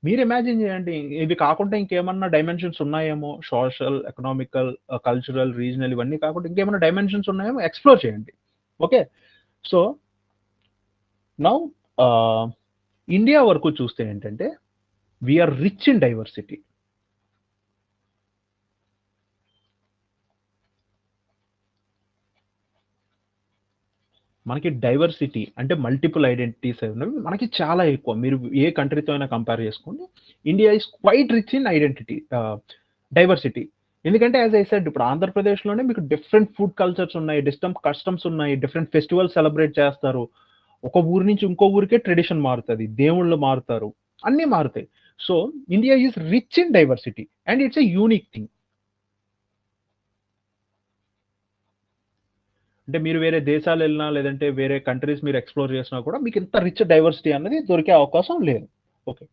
A: మీరు ఇమాజిన్ చేయండి, ఇవి కాకుండా ఇంకేమన్నా డైమెన్షన్స్ ఉన్నాయేమో, సోషల్, ఎకనామికల్, కల్చరల్, రీజనల్, ఇవన్నీ కాకుండా ఇంకేమైనా డైమెన్షన్స్ ఉన్నాయేమో ఎక్స్ప్లోర్ చేయండి. ఓకే. సో నౌ ఇండియా వరకు చూస్తే ఏంటంటే వీఆర్ రిచ్ ఇన్ డైవర్సిటీ. మనకి డైవర్సిటీ అంటే మల్టిపుల్ ఐడెంటిటీస్ అనేవి మనకి చాలా ఎక్కువ. మీరు ఏ కంట్రీతో అయినా కంపేర్ చేసుకోండి, India is quite rich in diversity. ఎందుకంటే యాజ్ ఐ సెడ్, ఇప్పుడు ఆంధ్రప్రదేశ్లోనే మీకు డిఫరెంట్ ఫుడ్ కల్చర్స్ ఉన్నాయి, డిఫరెంట్ కస్టమ్స్ ఉన్నాయి, డిఫరెంట్ ఫెస్టివల్స్ సెలబ్రేట్ చేస్తారు. ఒక ఊరి నుంచి ఇంకో ఊరికే ట్రెడిషన్ మారుతుంది, దేవుళ్ళు మారుతారు, అన్నీ మారుతాయి. So India is rich in diversity and it's a unique thing. అంటే మీరు వేరే దేశాలు వెళ్ళినా, లేదంటే వేరే కంట్రీస్ మీరు ఎక్స్ప్లోర్ చేసినా కూడా మీకు ఇంత రిచ్ డైవర్సిటీ అనేది దొరికే అవకాశం లేదు. ఓకే.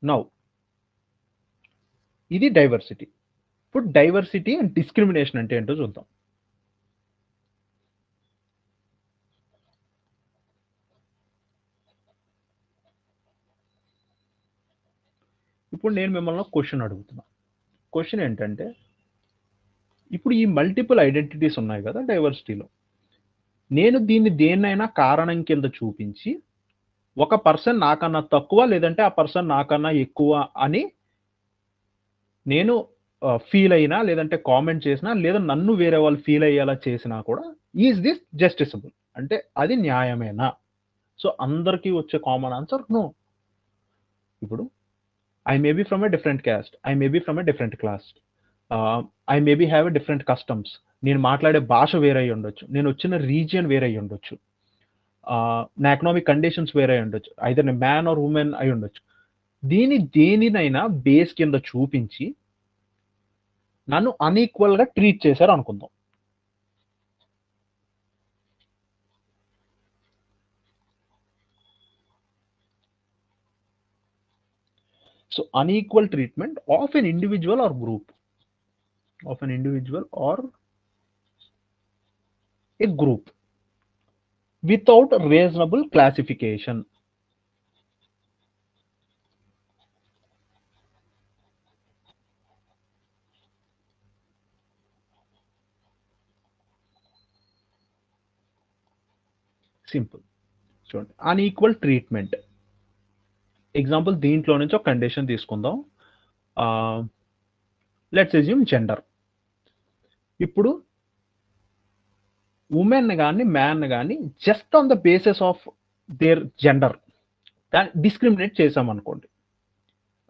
A: నౌ ఇది డైవర్సిటీ. ఇప్పుడు డైవర్సిటీ అండ్ డిస్క్రిమినేషన్ అంటే ఏంటో చూద్దాం. ఇప్పుడు నేను మిమ్మల్ని క్వశ్చన్ అడుగుతున్నా. క్వశ్చన్ ఏంటంటే, ఇప్పుడు ఈ మల్టిపుల్ ఐడెంటిటీస్ ఉన్నాయి కదా డైవర్సిటీలో, నేను దీన్ని దేన్నైనా కారణం కింద చూపించి ఒక పర్సన్ నాకన్నా తక్కువ, లేదంటే ఆ పర్సన్ నాకన్నా ఎక్కువ అని నేను ఫీల్ అయినా, లేదంటే కామెంట్ చేసినా, లేదా నన్ను వేరే వాళ్ళు ఫీల్ అయ్యేలా చేసినా కూడా ఈజ్ దిస్ జస్టిసబుల్? అంటే అది న్యాయమేనా? సో అందరికీ వచ్చే కామన్ ఆన్సర్ నో. ఇప్పుడు I may be from a different caste, I may be from a different class, I may be have a different customs, నేను మాట్లాడే భాష వేరే అయి ఉండొచ్చు, నేను వచ్చిన రీజియన్ వేరే అయి ఉండొచ్చు, నా ఎకనామిక్ కండిషన్స్ వేరే అయి ఉండొచ్చు, ఐదర్ నేను మ్యాన్ ఆర్ ఉమెన్ అయి ఉండొచ్చు. దేనినైనా బేస్ కింద చూపించి నన్ను అన్ఈక్వల్గా ట్రీట్ చేశారు అనుకుందాం. So unequal treatment of an individual or group, of an individual or a group without reasonable classification. Simple. చూడండి, అన్ఈక్వల్ ట్రీట్మెంట్ ఎగ్జాంపుల్ దీంట్లో నుంచి ఒక కండిషన్ తీసుకుందాం. Let's assume gender. ఇప్పుడు ఉమెన్ కానీ మ్యాన్ కానీ just on the basis of their gender discriminate చేసామనుకోండి,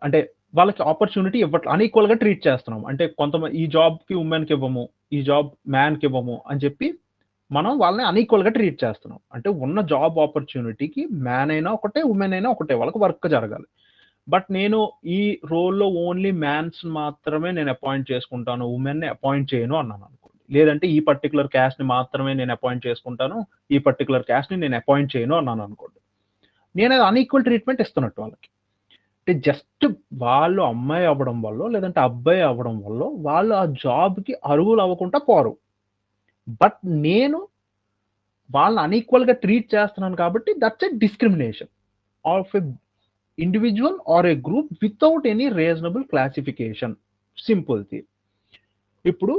A: అంటే వాళ్ళకి ఆపర్చునిటీ అన్ఈక్వల్గా ట్రీట్ చేస్తున్నాం. అంటే కొంతమంది ఈ జాబ్కి ఉమెన్కి ఇవ్వము, ఈ జాబ్ మ్యాన్కి ఇవ్వము అని చెప్పి మనం వాళ్ళని అన్ఈక్వల్గా ట్రీట్ చేస్తున్నాం. అంటే ఉన్న జాబ్ ఆపర్చునిటీకి మ్యాన్ అయినా ఒకటే, ఉమెన్ అయినా ఒకటే, వాళ్ళకి వర్క్ జరగాలి. బట్ నేను ఈ రోల్లో ఓన్లీ మ్యాన్స్ మాత్రమే నేను అపాయింట్ చేసుకుంటాను, ఉమెన్ని అపాయింట్ చేయను అన్నాను అనుకోండి. లేదంటే ఈ పర్టికులర్ క్యాస్ట్ని మాత్రమే నేను అపాయింట్ చేసుకుంటాను, ఈ పర్టికులర్ క్యాస్ట్ని నేను అపాయింట్ చేయను అన్నాను అనుకోండి. నేను అది అన్ఈక్వల్ ట్రీట్మెంట్ ఇస్తున్నట్టు వాళ్ళకి. అంటే జస్ట్ వాళ్ళు అమ్మాయి అవ్వడం వల్ల లేదంటే అబ్బాయి అవ్వడం వల్ల వాళ్ళు ఆ జాబ్కి అర్హులు అవ్వకుండా పోరు. బట్ నేను వాళ్ళని అన్ఈక్వల్గా ట్రీట్ చేస్తున్నాను కాబట్టి that's a discrimination of a individual or a group without any reasonable classification. Simple thing. ఇప్పుడు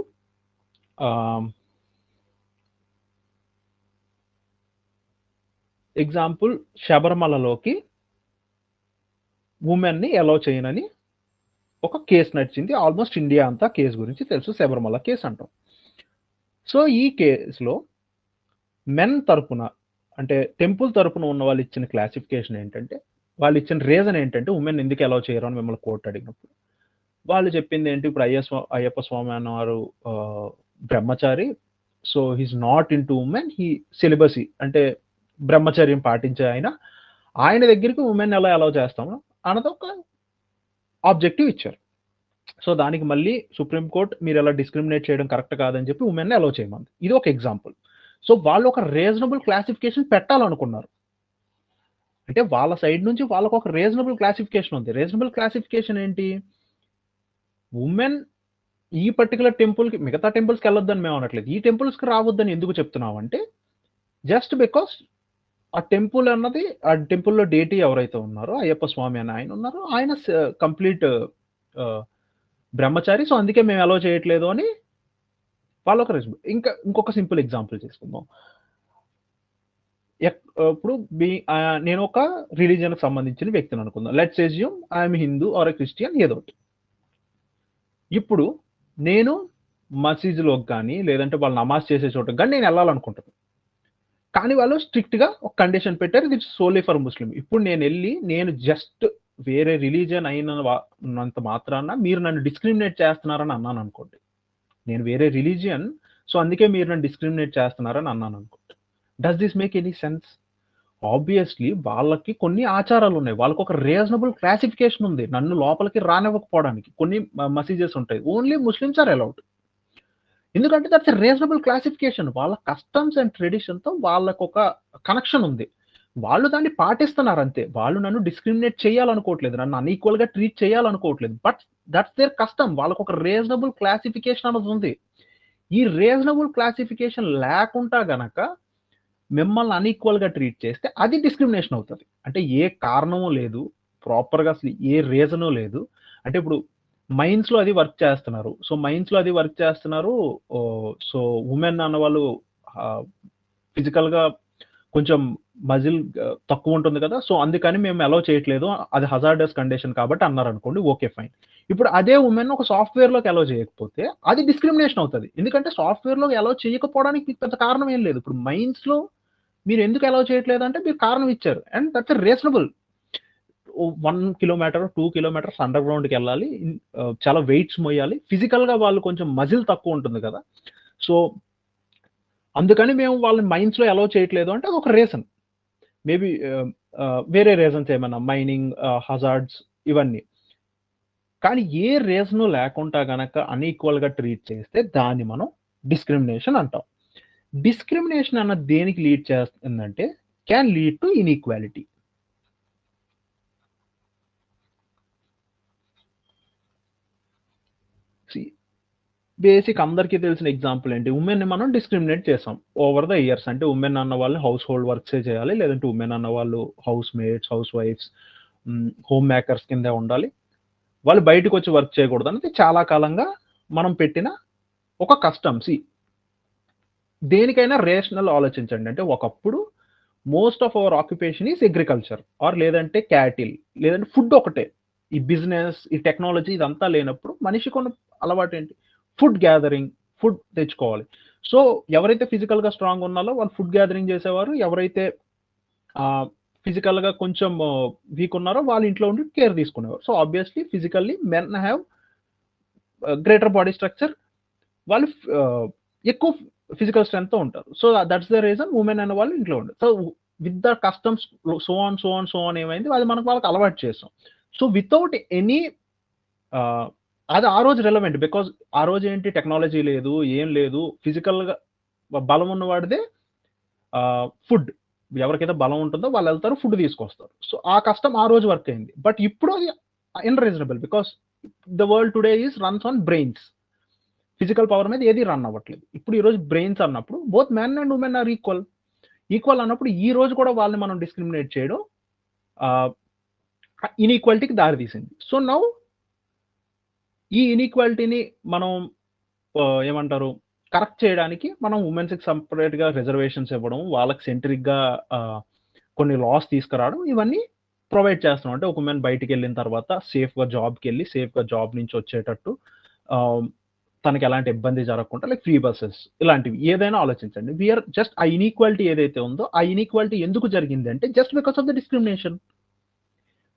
A: ఎగ్జాంపుల్, శబరిమలలోకి ఉమెన్ని అలౌ చేయనని ఒక కేసు నడిచింది. ఆల్మోస్ట్ ఇండియా అంతా కేసు గురించి తెలుసు, శబరిమల కేసు అంటాం. సో ఈ కేసులో మెన్ తరపున, అంటే టెంపుల్ తరపున ఉన్న వాళ్ళు ఇచ్చిన క్లాసిఫికేషన్ ఏంటంటే, వాళ్ళు ఇచ్చిన రీజన్ ఏంటంటే ఉమెన్ ఎందుకు అలౌ చేయరు అని మిమ్మల్ని కోర్టు అడిగినప్పుడు వాళ్ళు చెప్పింది ఏంటి, ఇప్పుడు అయ్యప్ప స్వామి అన్నవారు బ్రహ్మచారి, so he's not into women, he celibacy, అంటే బ్రహ్మచర్యం పాటించే ఆయన దగ్గరికి ఉమెన్ ఎలా అలౌ చేస్తాము అన్నది ఒక ఆబ్జెక్టివ్ ఇచ్చారు. సో దానికి మళ్ళీ సుప్రీంకోర్టు మీరు ఎలా డిస్క్రిమినేట్ చేయడం కరెక్ట్ కాదని చెప్పి ఉమెన్ని అలౌ చేయమంది. ఇది ఒక ఎగ్జాంపుల్. సో వాళ్ళు ఒక రీజనబుల్ క్లాసిఫికేషన్ పెట్టాలనుకున్నారు. అంటే వాళ్ళ సైడ్ నుంచి వాళ్ళకు ఒక రీజనబుల్ క్లాసిఫికేషన్ ఉంది. రీజనబుల్ క్లాసిఫికేషన్ ఏంటి, ఉమెన్ ఈ పర్టికులర్ టెంపుల్కి, మిగతా టెంపుల్స్కి వెళ్ళొద్దని మేము అనట్లేదు, ఈ టెంపుల్స్కి రావద్దని ఎందుకు చెప్తున్నాం అంటే, జస్ట్ బికాస్ ఆ టెంపుల్ అన్నది, ఆ టెంపుల్లో డేటీ ఎవరైతే ఉన్నారో అయ్యప్ప స్వామి అని ఆయన ఉన్నారు, ఆయన కంప్లీట్ బ్రహ్మచారి, సో అందుకే మేము అలౌ చేయట్లేదు అని వాళ్ళొక రీజన్. ఇంకొక సింపుల్ ఎగ్జాంపుల్ చేసుకుందాం. ఇప్పుడు నేను ఒక రిలీజియన్కి సంబంధించిన వ్యక్తిని అనుకుందాం. Let's assume I'm Hindu or a Christian, ఏదో ఒకటి. ఇప్పుడు నేను మసీదులోకి కానీ లేదంటే వాళ్ళు నమాజ్ చేసే చోటకి కానీ నేను వెళ్ళాలనుకుంటాను. కానీ వాళ్ళు స్ట్రిక్ట్గా ఒక కండిషన్ పెట్టారు, ఇది సోలీ ఫర్ ముస్లిం. ఇప్పుడు నేను జస్ట్ వేరే రిలీజియన్ అయినంత మాత్రాన మీరు నన్ను డిస్క్రిమినేట్ చేస్తున్నారని అన్నాను అనుకోండి. నేను వేరే రిలీజియన్, సో అందుకే మీరు నన్ను డిస్క్రిమినేట్ చేస్తున్నారని అన్నాను అనుకోండి. Does this make any sense? Obviously వాళ్ళకి కొన్ని ఆచారాలు ఉన్నాయి, వాళ్ళకి ఒక రీజనబుల్ క్లాసిఫికేషన్ ఉంది. నన్ను లోపలికి రానివ్వకపోవడానికి కొన్ని మసీజెస్ ఉంటాయి, ఓన్లీ ముస్లిమ్స్ ఆర్ అలౌడ్. ఎందుకంటే దట్స్ ఎ రీజనబుల్ క్లాసిఫికేషన్. వాళ్ళ కస్టమ్స్ అండ్ ట్రెడిషన్తో వాళ్ళకు ఒక కనెక్షన్ ఉంది, వాళ్ళు దాన్ని పాటిస్తున్నారు అంతే. వాళ్ళు నన్ను డిస్క్రిమినేట్ చేయాలనుకోవట్లేదు, నన్ను అన్ఈక్వల్గా ట్రీట్ చేయాలనుకోవట్లేదు. But that's their custom. వాళ్ళకు ఒక రీజనబుల్ క్లాసిఫికేషన్ అనేది ఉంది. ఈ రీజనబుల్ క్లాసిఫికేషన్ లేకుండా గనక మిమ్మల్ని అన్ఈక్వల్గా ట్రీట్ చేస్తే అది డిస్క్రిమినేషన్ అవుతుంది. అంటే ఏ కారణము లేదు, ప్రాపర్గా అసలు ఏ రీజను లేదు. అంటే ఇప్పుడు మైన్స్లో అది వర్క్ చేస్తున్నారు, సో ఉమెన్ అన్న వాళ్ళు ఫిజికల్గా కొంచెం మజిల్ తక్కువ ఉంటుంది కదా, సో అందుకని మేము అలౌ చేయట్లేదు, అది హజార్డస్ కండిషన్ కాబట్టి అన్నారు అనుకోండి, ఓకే ఫైన్. ఇప్పుడు అదే ఉమెన్ ఒక సాఫ్ట్వేర్లోకి అలౌ చేయకపోతే అది డిస్క్రిమినేషన్ అవుతుంది. ఎందుకంటే సాఫ్ట్వేర్లోకి అలౌ చేయకపోవడానికి పెద్ద కారణం ఏం లేదు. ఇప్పుడు మైన్స్లో మీరు ఎందుకు అలౌ చేయట్లేదు అంటే మీరు కారణం ఇచ్చారు, and that's reasonable. 1 kilometre 2 kilometres under గ్రౌండ్కి వెళ్ళాలి, చాలా వెయిట్స్ మోయాలి, ఫిజికల్గా వాళ్ళు కొంచెం మజిల్ తక్కువ ఉంటుంది కదా, సో అందుకని మేము వాళ్ళని మైన్స్లో అలౌ చేయట్లేదు అంటే అది ఒక రీజన్. మేబీ వేరే రీజన్స్ ఏమన్నా మైనింగ్, హజార్డ్స్, ఇవన్నీ. కానీ ఏ రీజను లేకుండా గనక అన్ఈక్వల్గా ట్రీట్ చేస్తే దాన్ని మనం డిస్క్రిమినేషన్ అంటాం. డిస్క్రిమినేషన్ అన్నది దేనికి లీడ్ చేస్తుందంటే, can lead to inequality. Basic అందరికీ తెలిసిన ఎగ్జాంపుల్ ఏంటి, ఉమెన్ని మనం డిస్క్రిమినేట్ చేసాం ఓవర్ ద ఇయర్స్. అంటే ఉమెన్ అన్న వాళ్ళు హౌస్ హోల్డ్ వర్క్సే చేయాలి, లేదంటే ఉమెన్ అన్న వాళ్ళు హౌస్ మేట్స్, హౌస్ వైఫ్స్, హోమ్ మేకర్స్ కింద ఉండాలి, వాళ్ళు బయటకు వచ్చి వర్క్ చేయకూడదు అనేది చాలా కాలంగా మనం పెట్టిన ఒక కస్టమ్స్. దేనికైనా రేషనల్ ఆలోచించండి. అంటే ఒకప్పుడు most of our occupation is agriculture are లేదంటే క్యాటిల్, లేదంటే ఫుడ్ ఒకటే. ఈ బిజినెస్, ఈ టెక్నాలజీ ఇదంతా లేనప్పుడు మనిషికి ఉన్న అలవాటు ఏంటి, ఫుడ్ గ్యాదరింగ్, ఫుడ్ తెచ్చుకోవాలి. సో ఎవరైతే ఫిజికల్గా స్ట్రాంగ్ ఉన్నారో వాళ్ళు ఫుడ్ గ్యాదరింగ్ చేసేవారు, ఎవరైతే ఫిజికల్గా కొంచెం వీక్ ఉన్నారో వాళ్ళు ఇంట్లో ఉండి కేర్ తీసుకునేవారు. So obviously physically men have greater body structure, వాళ్ళు ఎక్కువ ఫిజికల్ స్ట్రెంగ్త్తో ఉంటారు. So that's the reason women అనే వాళ్ళు ఇంట్లో ఉండరు. So with the customs so on ఏమైంది, అది మనకు వాళ్ళకి అలవాటు చేస్తాం. సో వితౌట్ ఎనీ అది ఆ రోజు రెలవెంట్, బికాజ్ ఆ రోజు ఏంటి టెక్నాలజీ లేదు, ఏం లేదు, ఫిజికల్గా బలం ఉన్నవాడిదే ఫుడ్, ఎవరికైతే బలం ఉంటుందో వాళ్ళు వెళ్తారు ఫుడ్ తీసుకొస్తారు. సో ఆ కష్టం ఆ రోజు వర్క్ అయింది. బట్ ఇప్పుడు అది unreasonable, because the world today is runs on brains. Physical power మీద ఏది రన్ అవ్వట్లేదు. ఇప్పుడు ఈ రోజు బ్రెయిన్స్ అన్నప్పుడు both men and women are equal అన్నప్పుడు ఈ రోజు కూడా వాళ్ళని మనం డిస్క్రిమినేట్ చేయడం ఇన్ఈక్వాలిటీకి దారితీసింది. సో నౌ ఈ ఇన్ఈక్వాలిటీని మనం ఏమంటారు కరెక్ట్ చేయడానికి మనం ఉమెన్స్కి సపరేట్గా రిజర్వేషన్స్ ఇవ్వడం, వాళ్ళకి సెంట్రిక్గా కొన్ని లాస్ తీసుకురావడం, ఇవన్నీ ప్రొవైడ్ చేస్తున్నాం. అంటే ఒక ఉమెన్ బయటికి వెళ్ళిన తర్వాత సేఫ్గా జాబ్కి వెళ్ళి సేఫ్గా జాబ్ నుంచి వచ్చేటట్టు తనకి ఎలాంటి ఇబ్బంది జరగకుండా లైక్ ఫ్రీ బస్సెస్ ఇలాంటివి ఏదైనా ఆలోచించండి. వీఆర్ జస్ట్ ఆ ఇన్ఈక్వాలిటీ ఏదైతే ఉందో ఆ ఇన్ఈక్వాలిటీ ఎందుకు జరిగింది అంటే just because of the discrimination.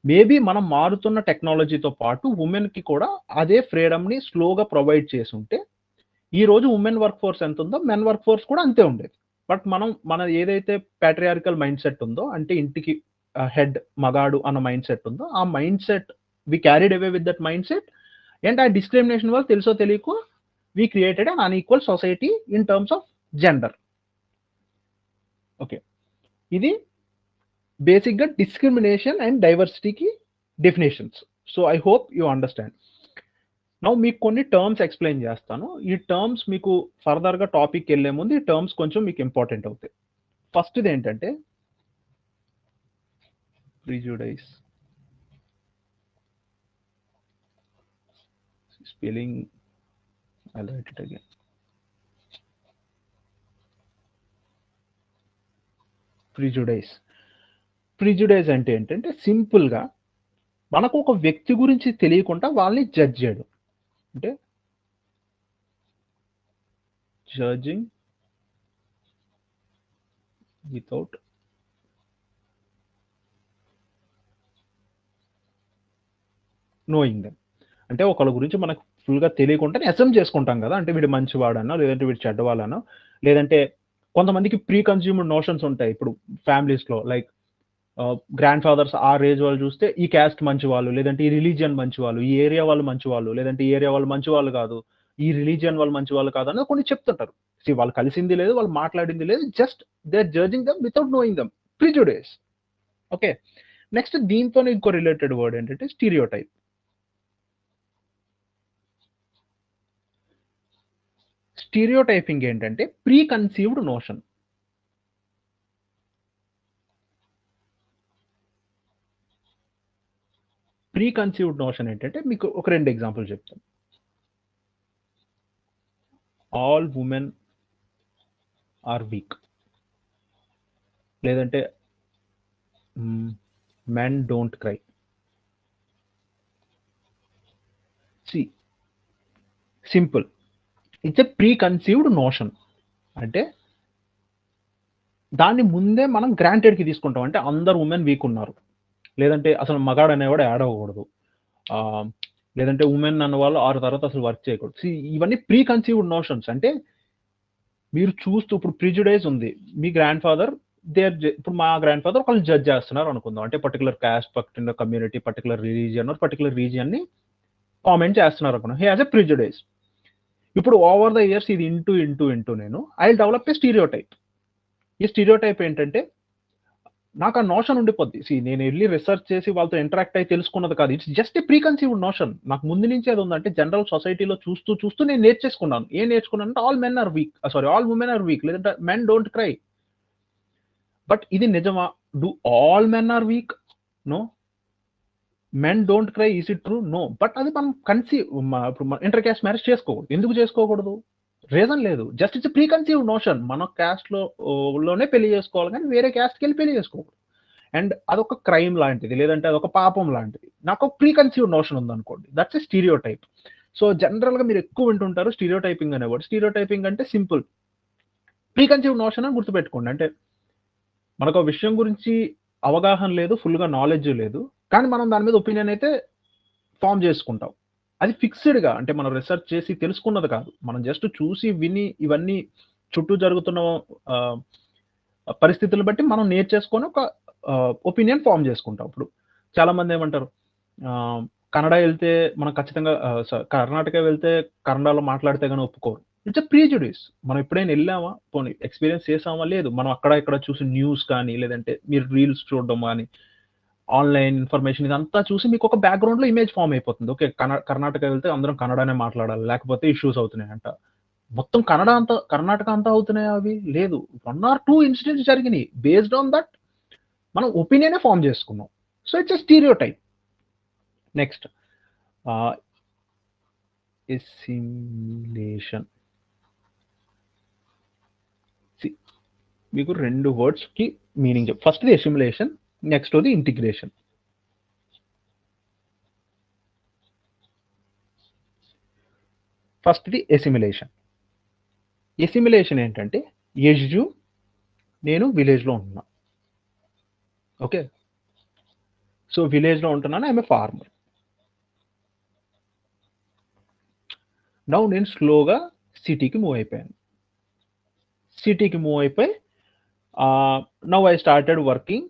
A: Maybe మనం మారుతున్న టెక్నాలజీతో పాటు ఉమెన్కి కూడా అదే ఫ్రీడమ్ని స్లోగా ప్రొవైడ్ చేసి ఉంటే ఈ రోజు ఉమెన్ వర్క్ ఫోర్స్ ఎంత ఉందో మెన్ వర్క్ ఫోర్స్ కూడా అంతే ఉండేది. బట్ మన ఏదైతే ప్యాట్రియార్కల్ మైండ్ సెట్ ఉందో, అంటే ఇంటికి హెడ్ మగాడు అన్న మైండ్ సెట్ ఉందో, ఆ mindset we carried away with that mindset. And ఆ డిస్క్రిమినేషన్ వల్ల తెలుసో తెలియకో we created an unequal society in terms of gender. Okay, ఇది బేసిక్గా డిస్క్రిమినేషన్ అండ్ డైవర్సిటీకి definitions. So I hope you understand. Now మీకు కొన్ని టర్మ్స్ ఎక్స్ప్లెయిన్ చేస్తాను. ఈ టర్మ్స్ మీకు ఫర్దర్గా టాపిక్ వెళ్ళే ముందు ఈ టర్మ్స్ కొంచెం మీకు ఇంపార్టెంట్ అవుతాయి. ఫస్ట్ది ఏంటంటే prejudice. Spelling I'll write it again. Prejudice అంటే ఏంటంటే సింపుల్గా మనకు ఒక వ్యక్తి గురించి తెలియకుండా వాళ్ళని జడ్జ్ చేయడం. అంటే జడ్జింగ్ వితౌట్ నోయింగ్ దెమ్. అంటే ఒకళ్ళ గురించి మనకు ఫుల్గా తెలియకుండా అసెమ్ చేసుకుంటాం కదా, అంటే వీడు మంచివాడనో లేదంటే వీడు చెడ్డవాళ్ళనో, లేదంటే కొంతమందికి ప్రీ కన్స్యూమ్డ్ నోషన్స్ ఉంటాయి. ఇప్పుడు ఫ్యామిలీస్లో లైక్ గ్రాండ్ ఫాదర్స్ ఆ ఏజ్ వాళ్ళు చూస్తే ఈ క్యాస్ట్ మంచి వాళ్ళు, లేదంటే ఈ రిలీజియన్ మంచి వాళ్ళు, ఈ ఏరియా వాళ్ళు మంచి వాళ్ళు, లేదంటే ఈ ఏరియా వాళ్ళు మంచి వాళ్ళు కాదు, ఈ రిలీజియన్ వాళ్ళు మంచి వాళ్ళు కాదు అని కొన్ని చెప్తుంటారు. వాళ్ళు కలిసింది లేదు, వాళ్ళు మాట్లాడింది లేదు, just they are judging them without knowing them. Prejudice. Okay, next దీంతో ఇంకో రిలేటెడ్ వర్డ్ ఏంటంటే స్టీరియోటైప్. స్టీరియోటైపింగ్ ఏంటంటే preconceived notion. Preconceived notion ఏంటంటే మీకు ఒక 2 ఎగ్జాంపుల్ చెప్తాను. ఆల్ ఉమెన్ ఆర్ వీక్, లేదంటే men don't cry. Simple, it's a preconceived notion. అంటే దాన్ని ముందే మనం గ్రాంటెడ్కి తీసుకుంటాం. అంటే అందరు ఉమెన్ వీక్ ఉన్నారు, లేదంటే అసలు మగాడు అనేవాడు యాడ్ అవ్వకూడదు, లేదంటే ఉమెన్ అన్న వాళ్ళు 6 తర్వాత అసలు వర్క్ చేయకూడదు. ఇవన్నీ ప్రీ కన్సీవ్డ్ నోషన్స్. అంటే మీరు చూస్తూ ఇప్పుడు ప్రిజుడైజ్ ఉంది, మీ గ్రాండ్ ఫాదర్ ఇప్పుడు మా గ్రాండ్ ఫాదర్ ఒకళ్ళు జడ్జ్ చేస్తున్నారు అనుకుందాం, అంటే particular caste, particular community, particular religion, particular రీజియన్ని కామెంట్ చేస్తున్నారు అనుకున్నాం. He has a prejudice. ఇప్పుడు ఓవర్ ద ఇయర్స్ ఇది ఇంటూ నేను I will develop a stereotype. ఈ స్టీరియోటైప్ ఏంటంటే నాకు ఆ నోషన్ ఉండిపోద్ది. నేను వెళ్ళి రీసెర్చ్ చేసి వాళ్ళతో ఇంటరాక్ట్ అయ్యి తెలుసుకున్నది కాదు, it's just a pre conceived notion. నాకు ముందు నుంచి అది ఉందంటే జనరల్ సొసైటీలో చూస్తూ నేను నేర్చేసుకున్నాను. ఏం నేర్చుకున్నాను అంటే all men are weak, all women are weak, లేదంటే మెన్ డోంట్ క్రై. బట్ ఇది నిజమా? Do all men are weak? No. Men don't cry, is it true? No. But అది మనం ఇప్పుడు ఇంటర్ క్యాస్ట్ మ్యారేజ్ చేసుకోకూడదు. ఎందుకు చేసుకోకూడదు? రీజన్ లేదు, just it's pre conceived notion. మన క్యాస్ట్లోనే పెళ్లి చేసుకోవాలి, కానీ వేరే క్యాస్ట్కి వెళ్ళి పెళ్లి చేసుకోకూడదు. అండ్ అదొక క్రైమ్ లాంటిది, లేదంటే అదొక పాపం లాంటిది. నాకు ఒక ప్రీ కన్సీవ్డ్ నోషన్ ఉందనుకోండి, దట్స్ ఎ స్టీరియోటైప్. సో జనరల్గా మీరు ఎక్కువ వింటుంటారు స్టీరియోటైపింగ్ అనేవాడు. స్టీరియోటైపింగ్ అంటే సింపుల్, ప్రీకన్సీవ్ నోషన్ అని గుర్తుపెట్టుకోండి. అంటే మనకు ఆ విషయం గురించి అవగాహన లేదు, ఫుల్‌గా నాలెడ్జ్ లేదు. కానీ మనం దాని మీద ఒపీనియన్ అయితే ఫార్మ్ చేసుకుంటాం. అది ఫిక్స్‌డ్‌గా అంటే మనం రిసర్చ్ చేసి తెలుసుకున్నది కాదు. మనం జస్ట్ చూసి, విని ఇవన్నీ చుట్టూ జరుగుతున్న ఆహ్, పరిస్థితులను బట్టి మనం నేర్చేసుకొని ఒక ఒపీనియన్ ఫార్మ్ చేసుకుంటాం. ఇప్పుడు చాలామంది ఏమంటారు ఆహ్, కన్నడ ఎళ్తే మనం ఖచ్చితంగా కర్ణాటక వెళ్తే కన్నడలో మాట్లాడితే గాని ఒప్పుకోరు. It's a prejudice. మనం ఎప్పుడైనా ఎళ్ళామా? పోనీ ఎక్స్‌పీరియన్స్ చేసామా? లేదు. మనం అక్కడ ఇక్కడ చూసి న్యూస్ కానీ, లేదంటే మీరు రీల్స్ చూడడం గాని, ఆన్‌లైన్ ఇన్ఫర్మేషన్ ఇదంతా చూసి మీకొక బ్యాక్‌గ్రౌండ్‌లో ఇమేజ్ ఫార్మ్ అయిపోతుంది. ఓకే. కర్ణాటక వెళ్తే అందరం కన్నడనే మాట్లాడాలి. లేకపోతే ఇష్యూస్ అవుతున్నాయంట. మొత్తం కర్ణాటక అంతా అవుతున్నాయా అవి? లేదు. 1 ఆర్ 2 ఇన్సిడెంట్స్ జరిగినియి. బేస్డ్ ఆన్ దట్ మనం ఒపీనియనే ఫార్మ్ చేసుకున్నాం. So, it's a stereotype. Next ah, assimilation. See మీకు 2 వర్డ్స్‌కి మీనింగ్ ఫస్ట్‌ది అసిమిలేషన్, నెక్స్ట్‌ది ఇంటిగ్రేషన్. ఫస్ట్‌ది అసిమిలేషన్. అసిమిలేషన్ ఏంటంటే నేను విలేజ్‌లో ఉంటున్నా. ఓకే. సో, విలేజ్‌లో ఉంటున్నాను. I'm a farmer. నౌ నేను స్లోగా సిటీకి మూవ్ అయిపోయాను. సిటీకి మూవ్ అయిపోయి నౌ ఐ స్టార్టెడ్ వర్కింగ్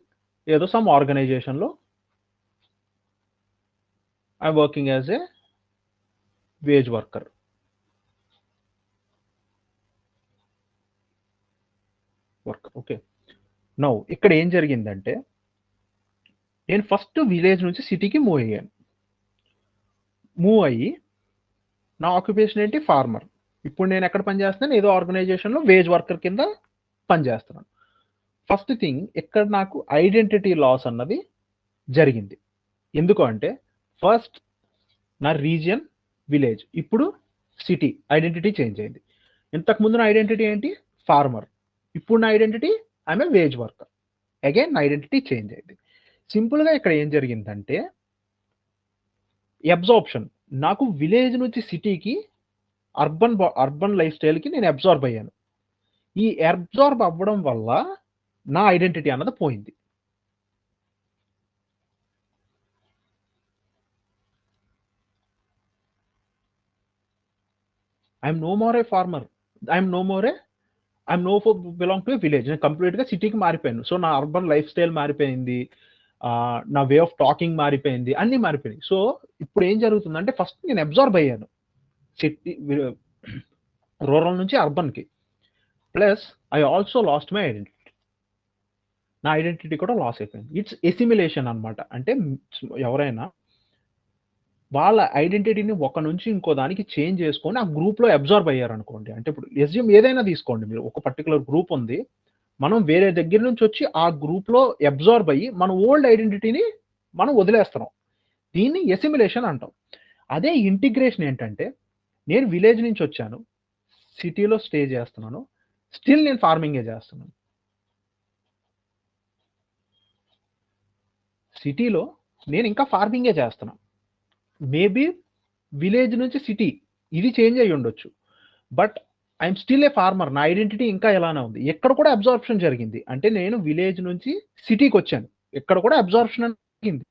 A: ఏదో సమ్ ఆర్గనైజేషన్‌లో I'm working as a wage worker. Okay. Now ఇక్కడ ఏం జరిగిందంటే నేను ఫస్ట్ విలేజ్ నుంచి సిటీకి మూవ్ అయ్యాను. మూవ్ అయ్యి నా ఆక్యుపేషన్ ఏంటి? ఫార్మర్. ఇప్పుడు నేను ఎక్కడ పని చేస్తున్నాను? ఏదో ఆర్గనైజేషన్‌లో వేజ్ వర్కర్ కింద పని చేస్తున్నాను. ఫస్ట్ థింగ్ ఇక్కడ నాకు ఐడెంటిటీ లాస్ అన్నది జరిగింది. ఎందుకు అంటే ఫస్ట్ నా రీజియన్ విలేజ్. ఇప్పుడు సిటీ ఐడెంటిటీ చేంజ్ అయింది. ఇంతకుముందు నా ఐడెంటిటీ ఏంటి? ఫార్మర్. ఇప్పుడు నా identity I'm a wage worker. Again నా ఐడెంటిటీ చేంజ్ అయింది. సింపుల్‌గా ఇక్కడ ఏం జరిగిందంటే అబ్సార్ప్షన్. నాకు విలేజ్ నుంచి సిటీకి అర్బన్ లైఫ్ స్టైల్‌కి నేను అబ్సార్బ్ అయ్యాను. ఈ అబ్సార్బ్ అవ్వడం వల్ల నా ఐడెంటిటీ అన్నది పోయింది. I'm no more a farmer. I'm no more a I'm no for belong to a village. నేను కంప్లీట్‌గా సిటీకి మారిపోయాను. సో, నా అర్బన్ లైఫ్ స్టైల్ మారిపోయింది. నా వే ఆఫ్ టాకింగ్ మారిపోయింది. అన్నీ మారిపోయినాయి. సో, ఇప్పుడు ఏం జరుగుతుందంటే ఫస్ట్ నేను అబ్సార్బ్ అయ్యాను. సిటీ రూరల్ నుంచి అర్బన్‌కి. Plus I also lost my identity. నా ఐడెంటిటీ కూడా లాస్ అయిపోయింది. ఇట్స్ అసిమిలేషన్ అన్నమాట. అంటే ఎవరైనా వాళ్ళ ఐడెంటిటీని ఒక నుంచి ఇంకో దానికి చేంజ్ చేసుకొని ఆ గ్రూప్‌లో అబ్సార్బ్ అయ్యారనుకోండి. అంటే ఇప్పుడు అస్యూమ్ ఏదైనా తీసుకోండి మీరు. ఒక పర్టిక్యులర్ గ్రూప్ ఉంది. మనం వేరే దగ్గర నుంచి వచ్చి ఆ గ్రూప్‌లో అబ్సార్బ్ అయ్యి మన ఓల్డ్ ఐడెంటిటీని మనం వదిలేస్తున్నాం. దీన్ని అసిమిలేషన్ అంటాం. అదే ఇంటిగ్రేషన్ ఏంటంటే నేను విలేజ్ నుంచి వచ్చాను. సిటీలో స్టే చేస్తున్నాను. స్టిల్ నేను ఫార్మింగే చేస్తున్నాను. సిటీలో నేను ఇంకా ఫార్మింగే చేస్తున్నా. మేబీ విలేజ్ నుంచి సిటీ ఇది చేంజ్ అయ్యి ఉండొచ్చు. But I'm still a farmer. నా ఐడెంటిటీ ఇంకా ఇలానే ఉంది. ఇక్కడ కూడా అబ్సార్ప్షన్ జరిగింది. అంటే నేను విలేజ్ నుంచి సిటీకొచ్చాను. ఇక్కడ కూడా అబ్సార్ప్షన్ జరిగింది.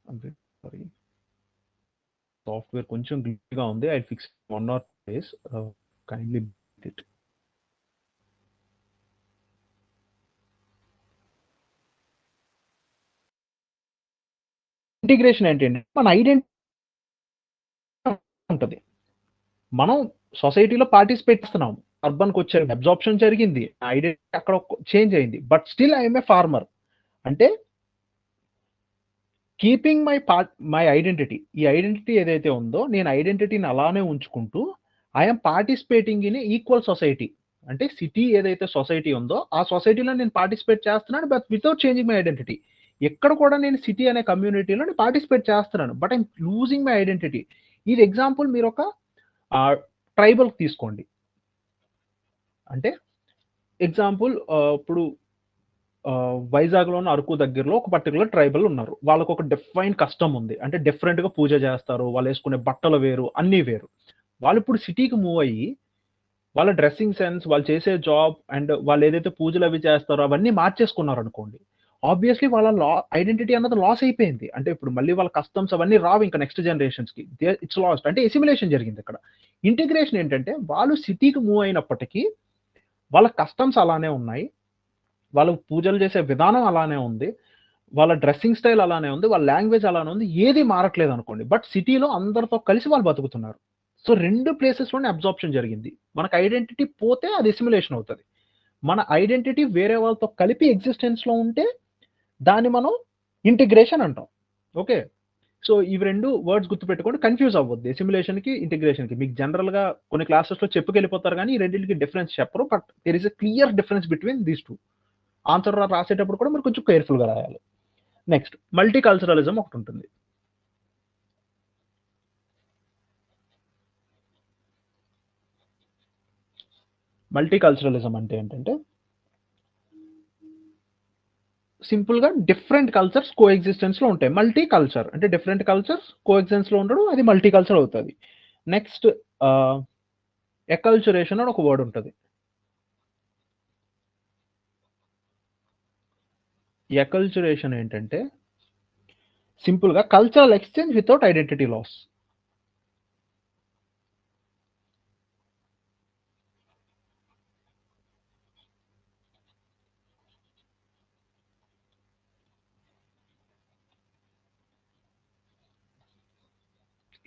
A: అంతే. సారీ. సాఫ్ట్‌వేర్ కొంచెం గ్లిచ్‌గా ఉంది. I fix 1 or 2 days. Kindly it. Integration ఏంటంటే మన ఐడెంటిటీ ఉంటది. మనం సొసైటీలో పార్టిసిపేట్ చేస్తున్నాం. అర్బన్‌కొచ్చారు. అబ్సార్ప్షన్ జరిగింది. ఐడెంటిటీ అక్కడ చేంజ్ అయింది. But still I am a farmer. అంటే కీపింగ్ మై ఐడెంటిటీ. ఈ ఐడెంటిటీ ఏదైతే ఉందో నేను ఐడెంటిటీని అలానే ఉంచుకుంటూ I am participating in a equal society. అంటే సిటీ ఏదైతే సొసైటీ ఉందో ఆ సొసైటీలో నేను పార్టిసిపేట్ చేస్తున్నాను. But without changing my identity. ఎక్కడ కూడా నేను సిటీ అనే కమ్యూనిటీలో నేను పార్టిసిపేట్ చేస్తున్నాను. But I'm losing my identity. ఇది ఎగ్జాంపుల్ మీరొక ట్రైబల్ తీసుకోండి. అంటే ఎగ్జాంపుల్ ఇప్పుడు వైజాగ్లోని అరకు దగ్గరలో ఒక పర్టికులర్ ట్రైబల్ ఉన్నారు. వాళ్ళకు ఒక డిఫైన్ కస్టమ్ ఉంది. అంటే డిఫరెంట్‌గా పూజ చేస్తారు. వాళ్ళు వేసుకునే బట్టలు వేరు, అన్నీ వేరు. వాళ్ళు ఇప్పుడు సిటీకి మూవ్ అయ్యి వాళ్ళ డ్రెస్సింగ్ సెన్స్, వాళ్ళు చేసే జాబ్ అండ్ వాళ్ళు ఏదైతే పూజలు అవి చేస్తారో అవన్నీ మార్చేసుకున్నారనుకోండి. ఆబ్వియస్‌లీ వాళ్ళ ఐడెంటిటీ అన్నది లాస్ అయిపోయింది. అంటే ఇప్పుడు మళ్ళీ వాళ్ళ కస్టమ్స్ అవన్నీ రావు ఇంకా నెక్స్ట్ జనరేషన్స్‌కి. It's lost. అంటే అసిమిలేషన్ జరిగింది ఇక్కడ. ఇంటిగ్రేషన్ ఏంటంటే వాళ్ళు సిటీకి మూవ్ అయినప్పటికీ వాళ్ళ కస్టమ్స్ అలానే ఉన్నాయి. వాళ్ళు పూజలు చేసే విధానం అలానే ఉంది. వాళ్ళ డ్రెస్సింగ్ స్టైల్ అలానే ఉంది. వాళ్ళ లాంగ్వేజ్ అలానే ఉంది. ఏది మారట్లేదు అనుకోండి. బట్ సిటీలో అందరితో కలిసి వాళ్ళు బతుకుతున్నారు. సో 2 ప్లేసెస్‌లోనే అబ్సార్ప్షన్ జరిగింది. మనకు ఐడెంటిటీ పోతే అది అసిమిలేషన్ అవుతది. మన ఐడెంటిటీ వేరే వాళ్ళతో కలిపి ఎగ్జిస్టెన్స్‌లో ఉంటే దాన్ని మనం ఇంటిగ్రేషన్ అంటాం. ఓకే. సో ఇవి 2 వర్డ్స్ గుర్తుపెట్టుకోండి. కన్‌ఫ్యూజ్ అవ్వొద్దు. అసిమిలేషన్‌కి, ఇంటిగ్రేషన్‌కి. మీకు జనరల్‌గా కొన్ని క్లాసెస్‌లో చెప్పుకెళ్ళిపోతారు గానీ, ఈ రెండిటికి డిఫరెన్స్ చెప్పరు. But there is a clear difference between these 2. Answer రాసేటప్పుడు కూడా మీరు కొంచెం కేర్‌ఫుల్‌గా రాయాలి. నెక్స్ట్ మల్టీ కల్చరలిజం ఒకటుంటుంది. మల్టీ కల్చరలిజం అంటే ఏంటంటే సింపుల్‌గా డిఫరెంట్ కల్చర్స్ కోఎగ్జిస్టెన్స్‌లో ఉంటాయి. మల్టీ కల్చర్ అంటే డిఫరెంట్ కల్చర్స్ కోఎగ్జిస్టెన్స్‌లో ఉండడం అది మల్టీ కల్చర్ అవుతది. నెక్స్ట్ ఎకల్చురేషన్ అని ఒక వర్డ్ ఉంటది. ఎకల్చురేషన్ ఏంటంటే సింపుల్‌గా cultural exchange without identity loss.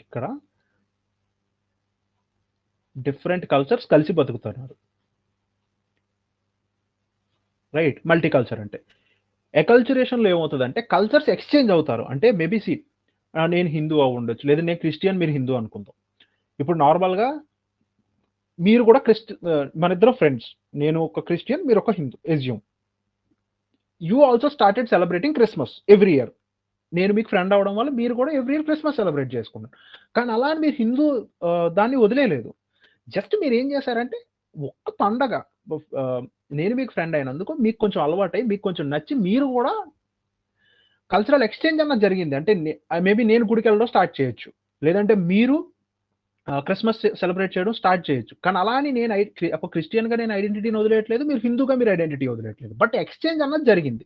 A: ఇక్కడ డిఫరెంట్ కల్చర్స్ కలిసి బతుకుతున్నారు. రైట్. మల్టీ కల్చర్ అంటే. ఎకల్చురేషన్‌లో ఏమవుతదంటే కల్చర్స్ ఎక్స్‌చేంజ్ అవుతారు. అంటే మేబీ నేను హిందూ అవ్వుండొచ్చు. లేదా నేను క్రిస్టియన్, మీరు హిందూ అనుకుందాం. ఇప్పుడు నార్మల్‌గా మీరు కూడా మనిద్దరం ఫ్రెండ్స్. నేను ఒక క్రిస్టియన్, మీరు ఒక Hindu assume. You also started celebrating Christmas every year. నేను మీకు ఫ్రెండ్ అవ్వడం వల్ల మీరు కూడా ఎవ్రీ ఇయర్ క్రిస్మస్ సెలబ్రేట్ చేసుకున్నారు. కానీ అలా అని మీరు హిందూ దాన్ని వదిలేయలేదు. జస్ట్ మీరేం చేశారంటే ఒక్క పండగ నేను మీకు ఫ్రెండ్ అయినందుకు మీకు కొంచెం అలవాటై, మీకు కొంచెం నచ్చి మీరు కూడా కల్చరల్ ఎక్స్‌చేంజ్ అన్నది జరిగింది. అంటే మేబీ నేను గుడికెళ్ళడం స్టార్ట్ చేయొచ్చు. లేదంటే మీరు క్రిస్మస్ సెలబ్రేట్ చేయడం స్టార్ట్ చేయొచ్చు. కానీ అలా అని నేను ఒక క్రిస్టియన్‌గా నేను ఐడెంటిటీని వదిలేయట్లేదు. మీరు హిందూగా మీరు ఐడెంటిటీ వదిలేయట్లేదు. బట్ ఎక్స్‌చేంజ్ అన్నది జరిగింది.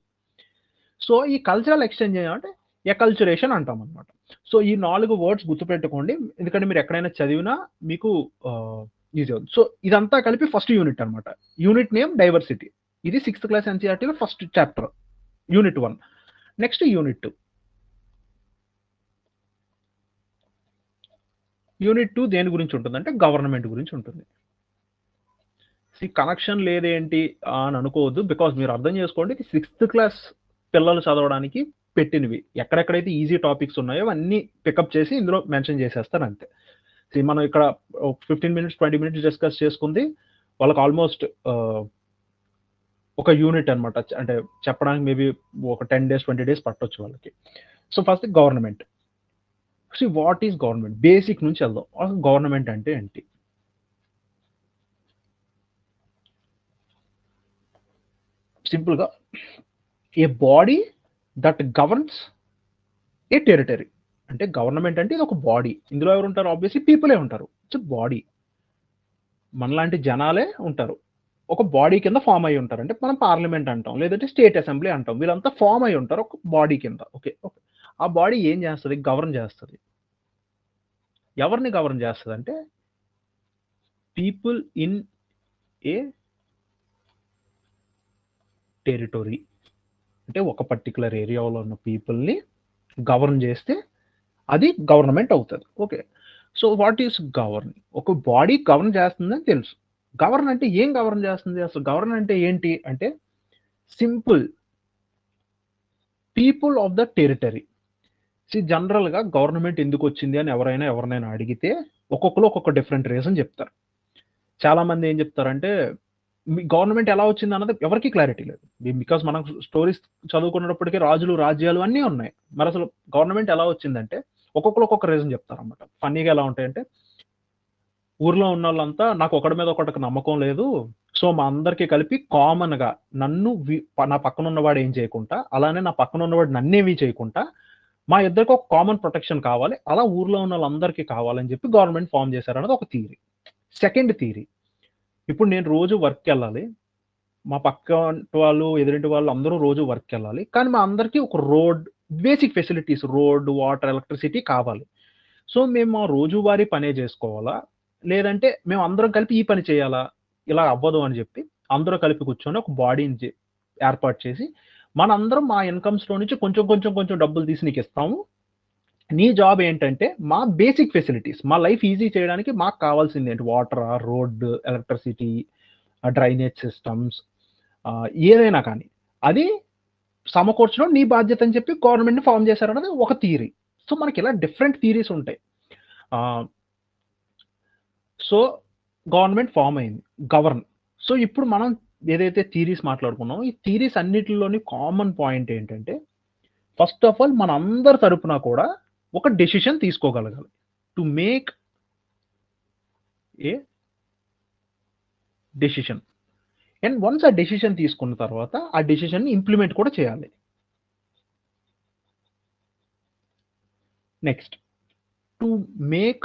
A: సో ఈ కల్చరల్ ఎక్స్‌చేంజ్ ఏమంటే ఎకల్చురేషన్ అంటామనమాట. సో ఈ 4 వర్డ్స్ గుర్తుపెట్టుకోండి. ఎందుకంటే మీరు ఎక్కడైనా చదివినా మీకు ఈజీ అవుతుంది. సో ఇదంతా కలిపి ఫస్ట్ యూనిట్ అనమాట. Unit name diversity. ఇది 6th క్లాస్ ఎన్‌సీఈఆర్టీలో first chapter. Unit 1. Next unit 2. Unit 2 దేని గురించి ఉంటుందంటే గవర్నమెంట్ గురించి ఉంటుంది. కనెక్షన్ లేదేంటి అని అనుకోవద్దు. బికాజ్ మీరు అర్థం చేసుకోండి ఇది 6th క్లాస్ పిల్లలు చదవడానికి పెట్టినవి. ఎక్కడెక్కడైతే ఈజీ టాపిక్స్ ఉన్నాయో అవన్నీ పికప్ చేసి ఇందులో మెన్షన్ చేసేస్తారు అంతే. మనం ఇక్కడ 15 మినిట్స్ 20 మినిట్స్ డిస్కస్ చేసుకుంది వాళ్ళకి ఆల్మోస్ట్ ఒక యూనిట్ అనమాట. అంటే చెప్పడానికి మేబీ ఒక 10 డేస్ 20 డేస్ పట్టొచ్చు వాళ్ళకి. So first government. What is government? Basic నుంచి వెళ్దాం. అసలు గవర్నమెంట్ అంటే ఏంటి? సింపుల్‌గా a body that governs a territory. అంటే గవర్నమెంట్ అంటే ఇది ఒక బాడీ. ఇందులో ఎవరు ఉంటారు? ఆబ్వియస్లీ పీపులే ఉంటారు. It's body. మనలాంటి జనాలే ఉంటారు. ఒక బాడీ కింద ఫార్మ్ అయ్యి ఉంటారు. అంటే మనం పార్లమెంట్ అంటాం. లేదంటే స్టేట్ అసెంబ్లీ అంటాం. వీళ్ళంతా ఫార్మ్ అయ్యి ఉంటారు ఒక బాడీ కింద. ఓకే. ఆ బాడీ ఏం చేస్తది? గవర్న్ చేస్తది. ఎవరిని గవర్న్ చేస్తదంటే పీపుల్ ఇన్ ఏ టెరిటరీ. అంటే ఒక పర్టిక్యులర్ ఏరియాలో ఉన్న పీపుల్‌ని గవర్న్ చేస్తే అది గవర్నమెంట్ అవుతది. Okay. So what is govern? ఒక బాడీ గవర్న్ చేస్తుందని తెలుసు. గవర్న్ అంటే ఏం గవర్న్ చేస్తుంది? అసలు గవర్న్ అంటే ఏంటి? అంటే simple. People of the territory. జనరల్‌గా గవర్నమెంట్ ఎందుకొచ్చింది అని ఎవరినైనా అడిగితే ఒక్కొక్కళ్ళు ఒక్కొక్క డిఫరెంట్ రీజన్ చెప్తారు. చాలామంది ఏం చెప్తారంటే గవర్నమెంట్ ఎలా వచ్చిందన్నది ఎవరికీ క్లారిటీ లేదు. బికాజ్ మనం స్టోరీస్ చదువుకున్నప్పటికీ రాజులు, రాజ్యాలు అన్నీ ఉన్నాయి. మరసలు గవర్నమెంట్ ఎలా వచ్చిందంటే ఒక్కొక్కళ్ళు ఒక్కొక్క రీజన్ చెప్తారన్నమాట. ఫన్నీగా ఎలా ఉంటాయంటే ఊర్లో ఉన్నోళ్ళంతా నాకు ఒకడి మీద ఒకడికి నమ్మకం లేదు. సో మా అందరికీ కలిపి కామన్గా నన్ను నా పక్కన ఉన్నవాడు ఏం చేయకుండా, అలానే నా పక్కన ఉన్నవాడు నన్నేమీ చేయకుండా, మా ఇద్దరికి ఒక కామన్ ప్రొటెక్షన్ కావాలి, అలా ఊర్లో ఉన్న వాళ్ళందరికీ కావాలని చెప్పి గవర్నమెంట్ ఫామ్ చేశారన్నది ఒక థియరీ. సెకండ్ థియరీ, ఇప్పుడు నేను రోజు వర్క్కి వెళ్ళాలి, మా పక్క వాళ్ళు ఎదురింటి వాళ్ళు అందరూ రోజు వర్క్కి వెళ్ళాలి, కానీ మా అందరికీ ఒక road basic facilities, road, water, electricity కావాలి. సో మేము మా రోజువారీ పనే చేసుకోవాలా, లేదంటే మేము అందరం కలిపి ఈ పని చేయాలా, ఇలా అవ్వదు అని చెప్పి అందరూ కలిపి కూర్చొని ఒక బాడీని ఏర్పాటు చేసి, మనందరం మా ఇన్కమ్స్లో నుంచి కొంచెం కొంచెం కొంచెం డబ్బులు తీసి నీకు ఇస్తాము, నీ జాబ్ ఏంటంటే మా బేసిక్ ఫెసిలిటీస్, మా లైఫ్ ఈజీ చేయడానికి మాకు కావాల్సింది ఏంటి, water, road, electricity, drainage systems, ఏదైనా కానీ అది సమకూర్చడం నీ బాధ్యత అని చెప్పి గవర్నమెంట్ని ఫామ్ చేశారన్నది ఒక థియరీ. సో మనకి ఇలా డిఫరెంట్ థియరీస్ ఉంటాయి. సో గవర్నమెంట్ ఫామ్ అయింది, గవర్న్. సో ఇప్పుడు మనం ఏదైతే థియరీస్ మాట్లాడుకున్నామో ఈ థియరీస్ అన్నిటిలోని కామన్ పాయింట్ ఏంటంటే, ఫస్ట్ ఆఫ్ ఆల్ మన అందరి తరపున కూడా ఒక డెసిషన్ తీసుకోగలగాలి, to make a decision. And once ఆ డెసిషన్ తీసుకున్న తర్వాత ఆ డెసిషన్ ఇంప్లిమెంట్ కూడా చేయాలి. నెక్స్ట్, టు మేక్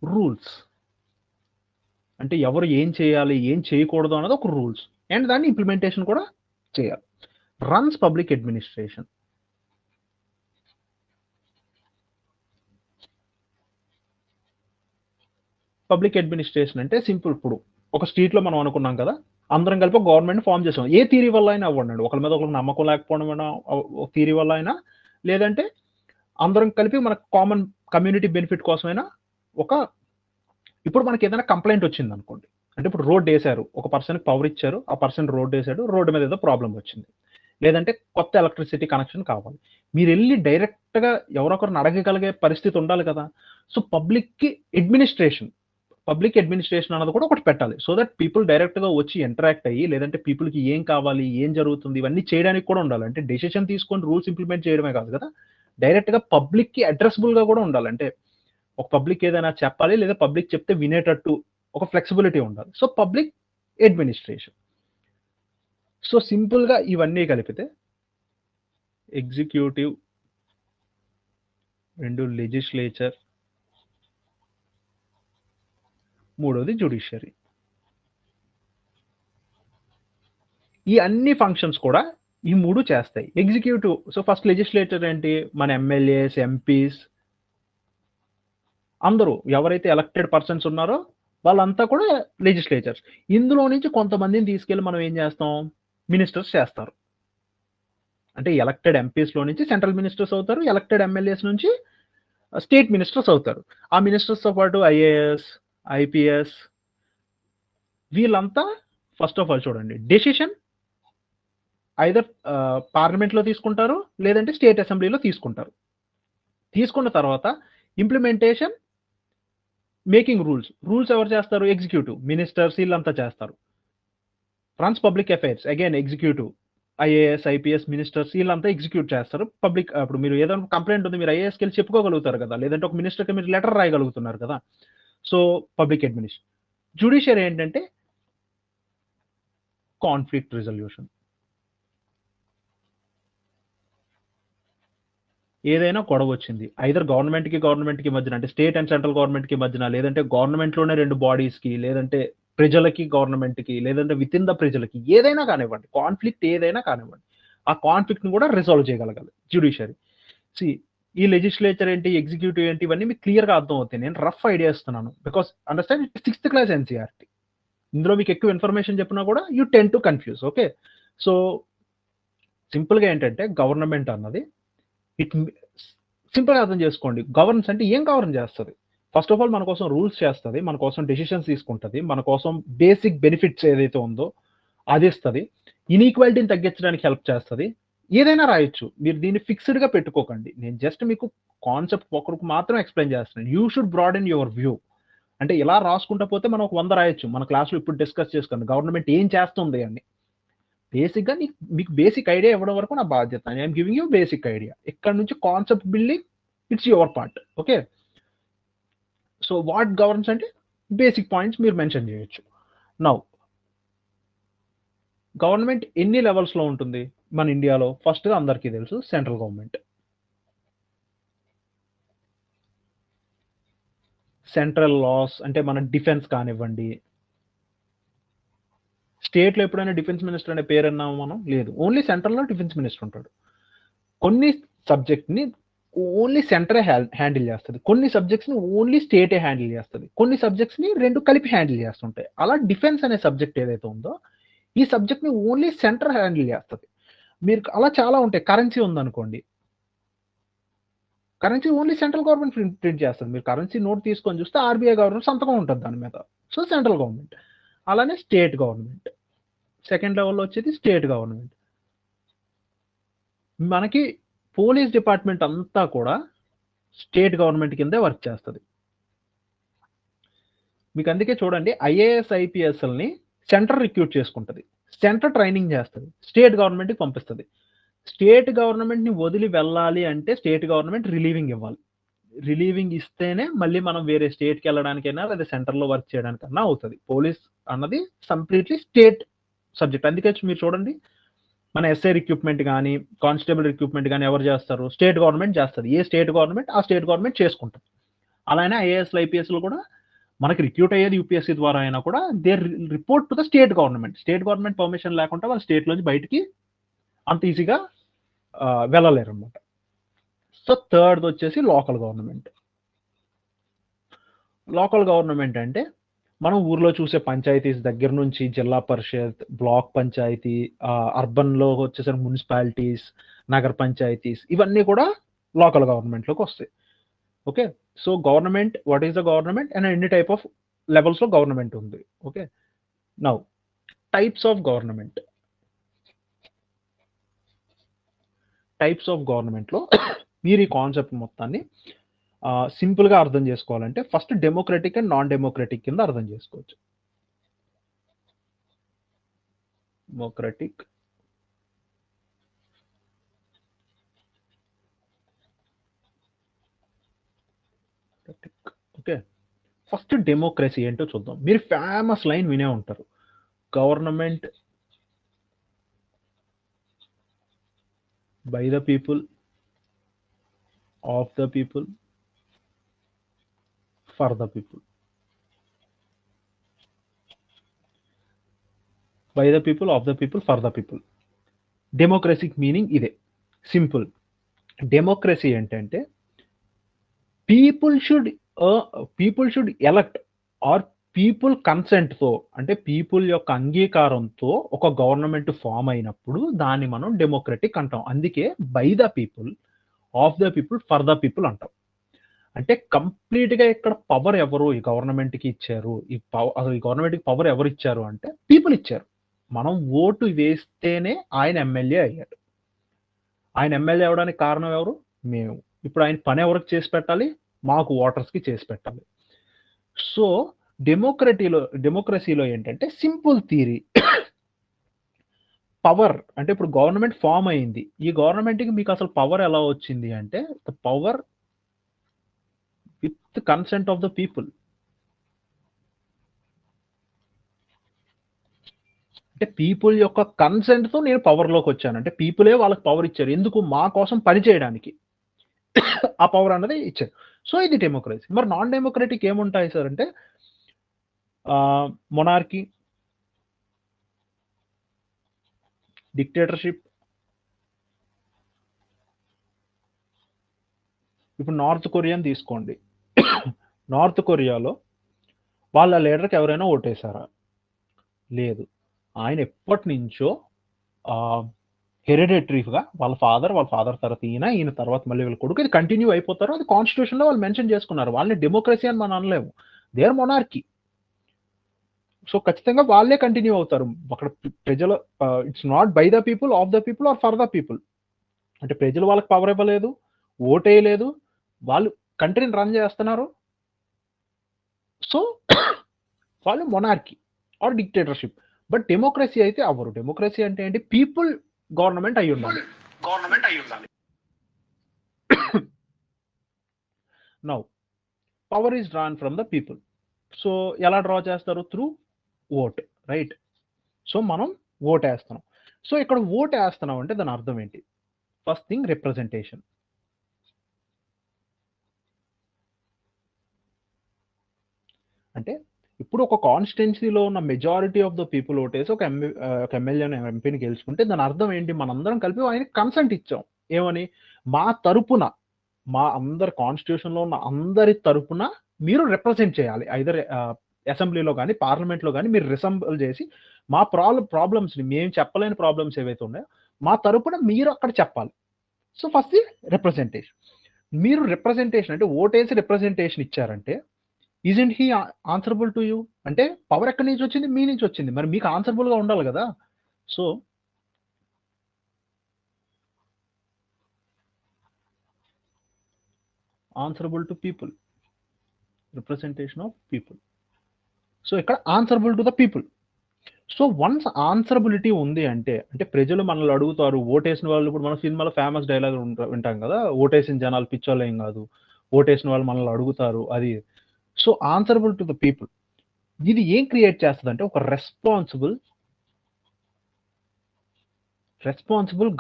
A: రూల్స్, అంటే ఎవరు ఏం చేయాలి ఏం చేయకూడదు అన్నది ఒక రూల్స్, అండ్ దాన్ని ఇంప్లిమెంటేషన్ కూడా చేయాలి. Runs public administration. Public administration అంటే సింపుల్, ఇప్పుడు ఒక స్ట్రీట్లో మనం అనుకున్నాం కదా, అందరం కలిపి గవర్నమెంట్ ఫామ్ చేసాం, ఏ థియరీ వల్ల అయినా అవ్వండి, ఒకరి మీద ఒకరికి నమ్మకం లేకపోవడం థియరీ వల్ల అయినా, లేదంటే అందరం కలిపి మన కామన్ కమ్యూనిటీ బెనిఫిట్ కోసమైనా. ఇప్పుడు మనకి ఏదైనా కంప్లైంట్ వచ్చింది అనుకోండి, అంటే ఇప్పుడు రోడ్ వేశారు, ఒక పర్సన్కి పవర్ ఇచ్చారు, ఆ పర్సన్ రోడ్ వేసాడు, రోడ్డు మీద ఏదో ప్రాబ్లం వచ్చింది, లేదంటే కొత్త ఎలక్ట్రిసిటీ కనెక్షన్ కావాలి, మీరు వెళ్ళి డైరెక్ట్గా ఎవరొకరిని అడగగలిగే పరిస్థితి ఉండాలి కదా. సో పబ్లిక్ అడ్మినిస్ట్రేషన్ అన్నది కూడా ఒకటి పెట్టాలి, సో దట్ పీపుల్ డైరెక్ట్గా వచ్చి ఇంటరాక్ట్ అయ్యి, లేదంటే పీపుల్కి ఏం కావాలి ఏం జరుగుతుంది ఇవన్నీ చేయడానికి కూడా ఉండాలి. అంటే డెసిషన్ తీసుకొని రూల్స్ ఇంప్లిమెంట్ చేయడమే కాదు కదా, డైరెక్ట్గా పబ్లిక్కి అడ్రసబుల్గా కూడా ఉండాలి. అంటే ఒక పబ్లిక్ ఏదైనా చెప్పాలి, లేదా పబ్లిక్ చెప్తే వినేటట్టు ఒక ఫ్లెక్సిబిలిటీ ఉండాలి. So public administration. సో సింపుల్గా ఇవన్నీ కలిపితే ఎగ్జిక్యూటివ్, 2 లెజిస్లేచర్, 3వది జ్యుడిషియరీ. ఈ అన్ని ఫంక్షన్స్ కూడా ఈ 3 చేస్తాయి. ఎగ్జిక్యూటివ్, సో ఫస్ట్ లెజిస్లేచర్ ఏంటి, మన ఎమ్మెల్యేస్, ఎంపీస్ అందరూ ఎవరైతే ఎలక్టెడ్ పర్సన్స్ ఉన్నారో వాళ్ళంతా కూడా లెజిస్లేచర్స్. ఇందులో నుంచి కొంతమందిని తీసుకెళ్ళి మనం ఏం చేస్తాం, మినిస్టర్స్ చేస్తారు. అంటే ఎలక్టెడ్ ఎంపీస్లో నుంచి సెంట్రల్ మినిస్టర్స్ అవుతారు, ఎలక్టెడ్ ఎమ్మెల్యేస్ నుంచి స్టేట్ మినిస్టర్స్ అవుతారు. ఆ మినిస్టర్స్తో పాటు ఐఏఎస్, ఐపీఎస్, వీళ్ళంతా ఫస్ట్ ఆఫ్ ఆల్ చూడండి, డెసిషన్ ఐదర్ పార్లమెంట్లో తీసుకుంటారు, లేదంటే స్టేట్ అసెంబ్లీలో తీసుకుంటారు. తీసుకున్న తర్వాత ఇంప్లిమెంటేషన్, మేకింగ్ రూల్స్ ఎవరు చేస్తారు, ఎగ్జిక్యూటివ్, మినిస్టర్స్ వీళ్ళంతా చేస్తారు. Runs public affairs, again executive, IAS, IPS, ministers వీళ్ళంతా ఎగ్జిక్యూట్ చేస్తారు. పబ్లిక్, ఇప్పుడు మీరు ఏదైనా కంప్లైంట్ ఉంది, మీరు ఐఏఎస్కి వెళ్ళి చెప్పుకోగలుగుతారు కదా, లేదంటే ఒక మినిస్టర్కి మీరు లెటర్ రాయగలుగుతున్నారు కదా. So public administration. జ్యుడిషియరీ ఏంటంటే కాన్ఫ్లిక్ట్ రిజల్యూషన్. ఏదైనా గొడవ వచ్చింది, ఐదర్ గవర్నమెంట్కి మధ్యన, అంటే స్టేట్ అండ్ సెంట్రల్ గవర్నమెంట్కి మధ్యన, లేదంటే గవర్నమెంట్లోనే 2 బాడీస్కి, లేదంటే ప్రజలకి గవర్నమెంట్కి, లేదంటే విత్ ఇన్ ద ప్రజలకి, ఏదైనా కానివ్వండి, కాన్ఫ్లిక్ట్ ఏదైనా కానివ్వండి, ఆ కాన్ఫ్లిక్ట్ని కూడా రిజాల్వ్ చేయగలగాలి జ్యుడిషియరీ. ఈ లెజిస్లేచర్ ఏంటి, ఎగ్జిక్యూటివ్ ఏంటి, ఇవన్నీ మీకు క్లియర్గా అర్థం అవుతాయి. నేను రఫ్ ఐడియా ఇస్తున్నాను, because understand 6th class NCERT. ఇందులో మీకు ఎక్కువ ఇన్ఫర్మేషన్ చెప్పినా కూడా you ten to confuse. Okay, so సింపుల్గా ఏంటంటే గవర్నమెంట్ అన్నది సింపుల్గా అర్థం చేసుకోండి. గవర్నెన్స్ అంటే ఏం గవర్న్ చేస్తుంది, ఫస్ట్ ఆఫ్ ఆల్ మన కోసం రూల్స్ చేస్తుంది, మన కోసం డెసిషన్స్ తీసుకుంటుంది, మన కోసం బేసిక్ బెనిఫిట్స్ ఏదైతే ఉందో అది ఇస్తుంది, ఇన్ఈక్వాలిటీని తగ్గించడానికి హెల్ప్ చేస్తుంది. ఏదైనా రాయొచ్చు, మీరు దీన్ని ఫిక్స్డ్గా పెట్టుకోకండి. నేను జస్ట్ మీకు కాన్సెప్ట్ ఒకరికి మాత్రం ఎక్స్ప్లెయిన్ చేస్తున్నాను. You should broaden your view. అంటే ఇలా రాసుకుంటా పోతే మనం ఒక 100 రాయొచ్చు. మన క్లాస్లో ఇప్పుడు డిస్కస్ చేసుకోండి గవర్నమెంట్ ఏం చేస్తుంది అని. బేసిక్గా మీకు బేసిక్ ఐడియా ఇవ్వడం వరకు నా బాధ్యత. I'm giving you basic idea. ఇక్కడ నుంచి concept building it's your part. Okay, so what governance అంటే బేసిక్ పాయింట్స్ మీరు మెన్షన్ చేయొచ్చు. నౌ గవర్నమెంట్ ఎన్ని లెవెల్స్లో ఉంటుంది మన ఇండియాలో? ఫస్ట్ అందరికీ తెలుసు, సెంట్రల్ గవర్నమెంట్. సెంట్రల్ లాస్ అంటే మన డిఫెన్స్ కానివ్వండి, స్టేట్లో ఎప్పుడైనా డిఫెన్స్ మినిస్టర్ అనే పేరు అన్నాము మనం? లేదు. ఓన్లీ సెంట్రల్లో డిఫెన్స్ మినిస్టర్ ఉంటాడు. కొన్ని సబ్జెక్ట్ని ఓన్లీ సెంటరే హ్యాండిల్ చేస్తుంది, కొన్ని సబ్జెక్ట్స్ని ఓన్లీ స్టేటే హ్యాండిల్ చేస్తుంది, కొన్ని సబ్జెక్ట్స్ని రెండు కలిపి హ్యాండిల్ చేస్తుంటాయి. అలా డిఫెన్స్ అనే సబ్జెక్ట్ ఏదైతే ఉందో ఈ సబ్జెక్ట్ని ఓన్లీ సెంటర్ హ్యాండిల్ చేస్తుంది. మీరు అలా చాలా ఉంటాయి. కరెన్సీ ఉందనుకోండి, currency only central government print చేస్తుంది. మీరు కరెన్సీ నోట్ తీసుకొని చూస్తే ఆర్బీఐ గవర్నమెంట్ సంతకం ఉంటుంది దాని మీద. So central government. అలానే స్టేట్ గవర్నమెంట్, సెకండ్ లెవెల్లో వచ్చేది స్టేట్ గవర్నమెంట్. మనకి పోలీస్ డిపార్ట్మెంట్ అంతా కూడా స్టేట్ గవర్నమెంట్ కిందే వర్క్ చేస్తుంది. మీకు అందుకే చూడండి, ఐఏఎస్ ఐపీఎస్ఎల్ని సెంటర్ రిక్రూట్ చేసుకుంటుంది, సెంటర్ ట్రైనింగ్ చేస్తుంది, స్టేట్ గవర్నమెంట్కి పంపిస్తుంది. స్టేట్ గవర్నమెంట్ని వదిలి వెళ్ళాలి అంటే స్టేట్ గవర్నమెంట్ రిలీవింగ్ ఇవ్వాలి. రిలీవింగ్ ఇస్తేనే మళ్ళీ మనం వేరే స్టేట్కి వెళ్ళడానికైనా లేదా సెంటర్లో వర్క్ చేయడానికైనా అవుతుంది. పోలీస్ అన్నది కంప్లీట్లీ స్టేట్ సబ్జెక్ట్. అందుకే మీరు చూడండి, మన ఎస్ఐ రిక్రూట్మెంట్ కానీ కానిస్టేబుల్ రిక్రూట్మెంట్ కానీ ఎవరు చేస్తారు? స్టేట్ గవర్నమెంట్ చేస్తుంది. ఏ స్టేట్ గవర్నమెంట్ ఆ స్టేట్ గవర్నమెంట్ చేసుకుంటుంది. అలానే ఐఏఎస్లు ఐపీఎస్లు కూడా మనకి రిక్రూట్ అయ్యేది యూపీఎస్సీ ద్వారా అయినా కూడా they report to the state government. State government permission లేకుండా వాళ్ళు స్టేట్లోంచి బయటికి అంత ఈజీగా వెళ్ళలేరు అనమాట. సో థర్డ్ వచ్చేసి లోకల్ గవర్నమెంట్. లోకల్ గవర్నమెంట్ అంటే మనం ఊర్లో చూసే పంచాయతీస్ దగ్గర నుంచి జిల్లా పరిషత్, బ్లాక్ పంచాయతీ, అర్బన్లో వచ్చేసరికి మున్సిపాలిటీస్, నగర పంచాయతీస్, ఇవన్నీ కూడా లోకల్ గవర్నమెంట్లోకి వస్తాయి. Okay, so government, what is the government and ఎన్ని టైప్ ఆఫ్ లెవెల్స్లో గవర్నమెంట్ ఉంది. Okay, now types of government. Types of గవర్నమెంట్లో మీరు ఈ కాన్సెప్ట్ మొత్తాన్ని సింపుల్గా అర్థం చేసుకోవాలంటే first democratic and non democratic కింద అర్థం చేసుకోవచ్చు. Democratic, okay. ఫస్ట్ డెమోక్రసీ ఏంటో చూద్దాం. మీరు ఫేమస్ లైన్ వినే ఉంటారు, government by the people, of the people, for the people. By the people, of the people, for the people. డెమోక్రసీకి మీనింగ్ ఇదే, సింపుల్. డెమోక్రసీ ఏంటంటే people should elect or people కన్సెంట్తో, అంటే పీపుల్ యొక్క అంగీకారంతో ఒక గవర్నమెంట్ ఫామ్ అయినప్పుడు దాన్ని మనం డెమోక్రటిక్ అంటాం. అందుకే by the people, of the people, for the people అంటాం. అంటే కంప్లీట్గా ఇక్కడ పవర్ ఎవరు ఈ గవర్నమెంట్కి ఇచ్చారు? అసలు ఈ గవర్నమెంట్కి పవర్ ఎవరు ఇచ్చారు అంటే పీపుల్ ఇచ్చారు. మనం ఓటు వేస్తేనే ఆయన ఎమ్మెల్యే అయ్యాడు. ఆయన ఎమ్మెల్యే అవడానికి కారణం ఎవరు? మేము. ఇప్పుడు ఆయన పని ఎవరికి చేసి పెట్టాలి? మాకు ఓటర్స్కి చేసి పెట్టాలి. సో డెమోక్రసీలో ఏంటంటే సింపుల్ థియరీ, పవర్ అంటే ఇప్పుడు గవర్నమెంట్ ఫామ్ అయింది, ఈ గవర్నమెంట్కి మీకు అసలు పవర్ ఎలా వచ్చింది అంటే the power with consent of the people. అంటే పీపుల్ యొక్క కన్సెంట్తో నేను పవర్లోకి వచ్చాను, అంటే పీపులే వాళ్ళకి పవర్ ఇచ్చారు. ఎందుకు? మా కోసం పని చేయడానికి ఆ పవర్ అన్నది ఇచ్చారు. సో ఇది డెమోక్రసీ. మరి నాన్ డెమోక్రటిక్ ఏముంటాయి సార్ అంటే మొనార్కీ, డిక్టేటర్షిప్. ఇప్పుడు నార్త్ కొరియాని తీసుకోండి. నార్త్ కొరియాలో వాళ్ళ లీడర్కి ఎవరైనా ఓటేశారా? లేదు. ఆయన ఎప్పటి నుంచో హెరిడేటరీగా వాళ్ళ ఫాదర్ తర్వాత ఈయన తర్వాత మళ్ళీ వీళ్ళ కొడుకు, ఇది కంటిన్యూ అయిపోతారు. అది కాన్స్టిట్యూషన్లో వాళ్ళు మెన్షన్ చేసుకున్నారు. వాళ్ళని డెమోక్రసీ అని మనం అనలేము, దే ఆర్ మొనార్కీ. సో ఖచ్చితంగా వాళ్ళే కంటిన్యూ అవుతారు. అక్కడ ప్రజలు, it's not by the people, of the people or for the people. అంటే ప్రజలు వాళ్ళకి పవర్ ఇవ్వలేదు, ఓటేయలేదు, వాళ్ళు కంట్రీని రన్ చేస్తున్నారు. సో వాళ్ళు monarchy or dictatorship. But democracy అయితే అవ్వరు. డెమోక్రసీ అంటే ఏంటి? పీపుల్ గవర్నమెంట్ అయి ఉండాలి. Now power is drawn from the people. So ఎలా డ్రా చేస్తారు? Through vote. రైట్? సో మనం ఓటేస్తున్నాం. సో ఇక్కడ ఓటేస్తున్నాం అంటే దాని అర్థం ఏంటి? First thing representation. అంటే ఇప్పుడు ఒక కాన్స్టిట్యున్సీలో ఉన్న మెజారిటీ ఆఫ్ ద పీపుల్ ఓటేసి ఒక ఎమ్మెల్యేని ఎంపీని గెలుచుకుంటే దాని అర్థం ఏంటి? మనందరం కలిపి ఆయనకి కన్సెంట్ ఇచ్చాం. ఏమని? మా తరపున, మా అందరి కాన్స్టిట్యూషన్‌లో ఉన్న అందరి తరపున మీరు రిప్రజెంట్ చేయాలి. ఐదర్ అసెంబ్లీలో గాని, పార్లమెంట్‌లో గాని మీరు రిసెంబుల్ చేసి మా ప్రాబ్లమ్స్‌ని, మేము చెప్పలేని ప్రాబ్లమ్స్ ఏవైతే ఉన్నాయో మా తరపున మీరు అక్కడ చెప్పాలి. So first representation. మీరు రిప్రజెంటేషన్ అంటే ఓటేసి రిప్రజెంటేషన్ ఇచ్చారంటే isn't he answerable to you? అంటే పవర్ ఎక్కడి నుంచి వచ్చింది? మీ నుంచి వచ్చింది. మరి మీకు ఆన్సరబుల్‌గా ఉండాలి గదా! So answerable to people. Representation of people. So ఇక్కడ answerable to the people. So once answerability ఉంది అంటే, అంటే ప్రజలు మనల్ని అడుగుతారు. ఓటేసిన వాళ్ళు ఇప్పుడు మన సినిమాలో ఫేమస్ డైలాగ్ వింటాం గదా! ఓటేసిన జనాలు పిచ్చోళ్ళేం గాదు. ఓటేసిన వాళ్ళు మనల్ని అడుగుతారు అది. So answerable to the people. ఇది ఏం క్రియేట్ చేస్తదంటే ఒక రెస్పాన్సిబుల్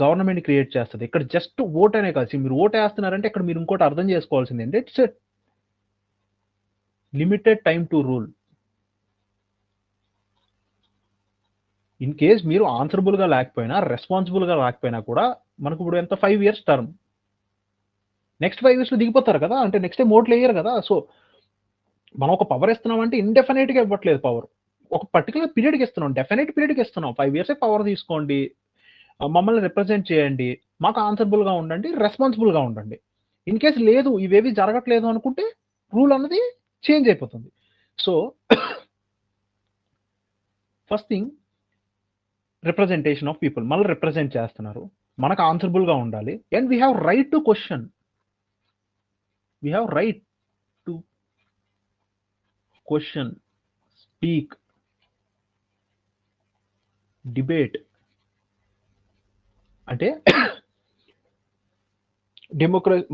A: గవర్నమెంట్ క్రియేట్ చేస్తది. ఇక్కడ జస్ట్ ఓట్ అనే కాదు. మీరు ఓటేస్తున్నారంటే ఇక్కడ మీరు ఇంకోటి అర్థం చేసుకోవాల్సింది ఏంటంటే it's a limited time to rule. In case మీరు ఆన్సరబుల్‌గా లేకపోయినా, రెస్పాన్సిబుల్‌గా లేకపోయినా కూడా మనకు ఇప్పుడు ఎంత 5 ఇయర్స్ టర్మ్. నెక్స్ట్ 5 ఇయర్స్‌లో దిగిపోతారు కదా! అంటే నెక్స్ట్ టైమ్ ఓట్లేయరు గదా! సో మనం ఒక పవర్ ఇస్తున్నామంటే ఇండెఫినెట్‌గా ఇవ్వట్లేదు పవర్. ఒక పర్టిక్యులర్ పీరియడ్‌కి ఇస్తున్నాం. డెఫినెట్ పీరియడ్‌కి ఇస్తున్నాం. 5 ఇయర్సే పవర్ తీసుకోండి. మమ్మల్ని రిప్రజెంట్ చేయండి. మాకు ఆన్సరబుల్‌గా ఉండండి. రెస్పాన్సిబుల్‌గా ఉండండి. ఇన్ కేస్ లేదు ఇవేవి జరగట్లేదు అనుకుంటే రూల్ అన్నది చేంజ్ అయిపోతుంది. So first thing representation of people. మనల్ని రిప్రజెంట్ చేస్తున్నారు. మనకు ఆన్సరబుల్‌గా ఉండాలి. And we have right to question. We have right to question, speak, debate. అంటే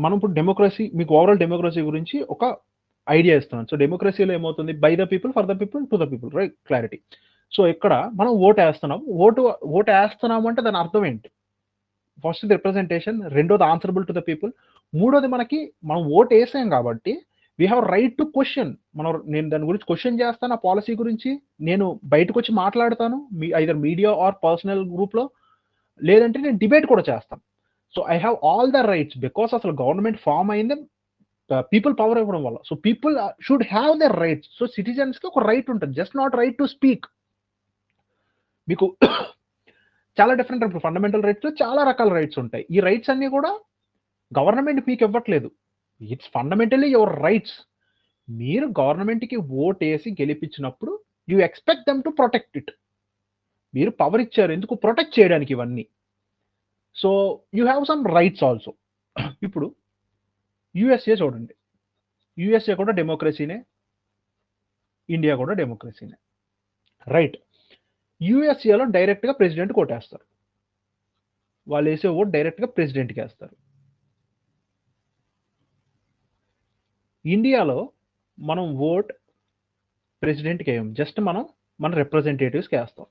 A: మనం ఇప్పుడు డెమోక్రసీ మీకు ఓవరాల్ డెమోక్రసీ గురించి ఒక ఐడియా ఇస్తున్నాను. సో డెమోక్రసీలో ఏమవుతుంది? By the people, for the people, to the people. Right? Clarity. So ఇక్కడ మనం ఓటేస్తున్నాం. ఓటేస్తున్నాము అంటే దాని అర్థం ఏంటి? ఫస్ట్ రిప్రజెంటేషన్, రెండోది ఆన్సరబుల్ టు ద పీపుల్, మూడోది మనం ఓటేసాం కాబట్టి we have right to question. నేను దాని గురించి క్వెషన్ చేస్తాను. ఆ పాలసీ గురించి నేను బయటకొచ్చి మాట్లాడతాను. ఐదర్ మీడియా ఆర్ పర్సనల్ గ్రూప్‌లో. లేదంటే నేను డిబేట్ కూడా చేస్తాను. So I have all the rights because అసలు గవర్నమెంట్ ఫార్మ్ అయింది పీపుల్ పవర్ ఇవ్వడం వల్ల. So people should have their rights. So సిటిజన్స్‌కి ఒక రైట్ ఉంటుంది. Just not right to speak. మీకు చాలా డిఫరెంట్ ఇప్పుడు ఫండమెంటల్ రైట్స్‌లో చాలా రకాల రైట్స్ ఉంటాయి. ఈ రైట్స్ అన్నీ కూడా గవర్నమెంట్ మీకు ఇవ్వట్లేదు. It's fundamentally your rights. మీరు గవర్నమెంట్‌కి ఓటేసి గెలిపించినప్పుడు you expect them to protect it. మీరు పవర్ ఇచ్చారు. ఎందుకు? ప్రొటెక్ట్ చేయడానికి ఇవన్నీ. So you have some rights also. ఇప్పుడు యూఎస్ఏ చూడండి. యూఎస్ఏ కూడా డెమోక్రసీనే. ఇండియా కూడా డెమోక్రసీనే. రైట్? యూఎస్ఏలో డైరెక్ట్‌గా ప్రెసిడెంట్‌కి ఓటేస్తారు. వాళ్ళు వేసే ఓట్ డైరెక్ట్‌గా ప్రెసిడెంట్‌కి వేస్తారు. ఇండియాలో మనం ఓట్ ప్రెసిడెంట్‌కి వేయం. జస్ట్ మన రిప్రజెంటేటివ్స్‌కి వేస్తాం.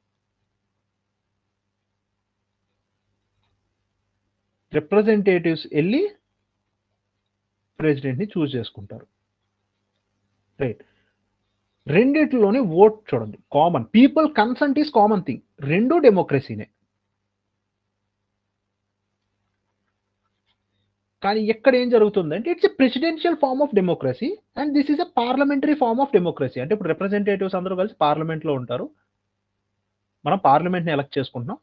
A: రిప్రజెంటేటివ్స్ ఎళ్లి ప్రెసిడెంట్‌ని చూజ్ చేసుకుంటారు. రైట్? రెండిట్లోని ఓట్ చూడండి common. People consent is common thing. రెండు డెమోక్రసీనే. కానీ ఇక్కడ ఏం జరుగుతుందంటే it's a presidential form of democracy and this is a parliamentary form of democracy. అంటే ఇప్పుడు రిప్రజెంటేటివ్స్ అందరూ కలిసి పార్లమెంట్‌లో ఉంటారు. మనం పార్లమెంట్‌ని ఎలక్ట్ చేసుకుంటున్నాం.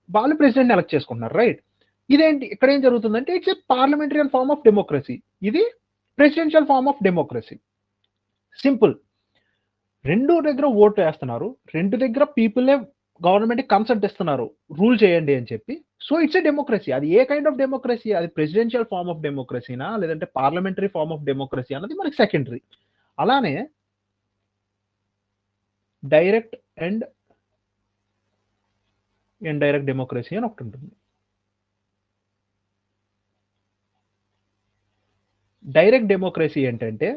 A: వాళ్ళు ప్రెసిడెంట్‌ని ఎలక్ట్ చేసుకుంటున్నారు. రైట్? ఇదేంటి? ఇక్కడ ఏం జరుగుతుందంటే it's a parliamentarian form of democracy. ఇది presidential form of democracy. Simple. రెండు దగ్గర ఓటు వేస్తున్నారు. రెండు దగ్గర పీపులే గవర్నమెంట్‌కి కన్సెంట్ ఇస్తున్నారు. రూల్ చేయండి అని చెప్పి. So it's a democracy. అది ఏ కైండ్ ఆఫ్ డెమోక్రసీ? అది ప్రెసిడెన్షియల్ ఫార్మ్ ఆఫ్ డెమోక్రసీనా? లేదంటే పార్లమెంటరీ ఫార్మ్ ఆఫ్ డెమోక్రసీ అన్నది మనకి సెకండరీ. అలానే డైరెక్ట్ అండ్ ఇండైరెక్ట్ డెమోక్రసీ అని ఒకటి ఉంటుంది. డైరెక్ట్ డెమోక్రసీ ఏంటంటే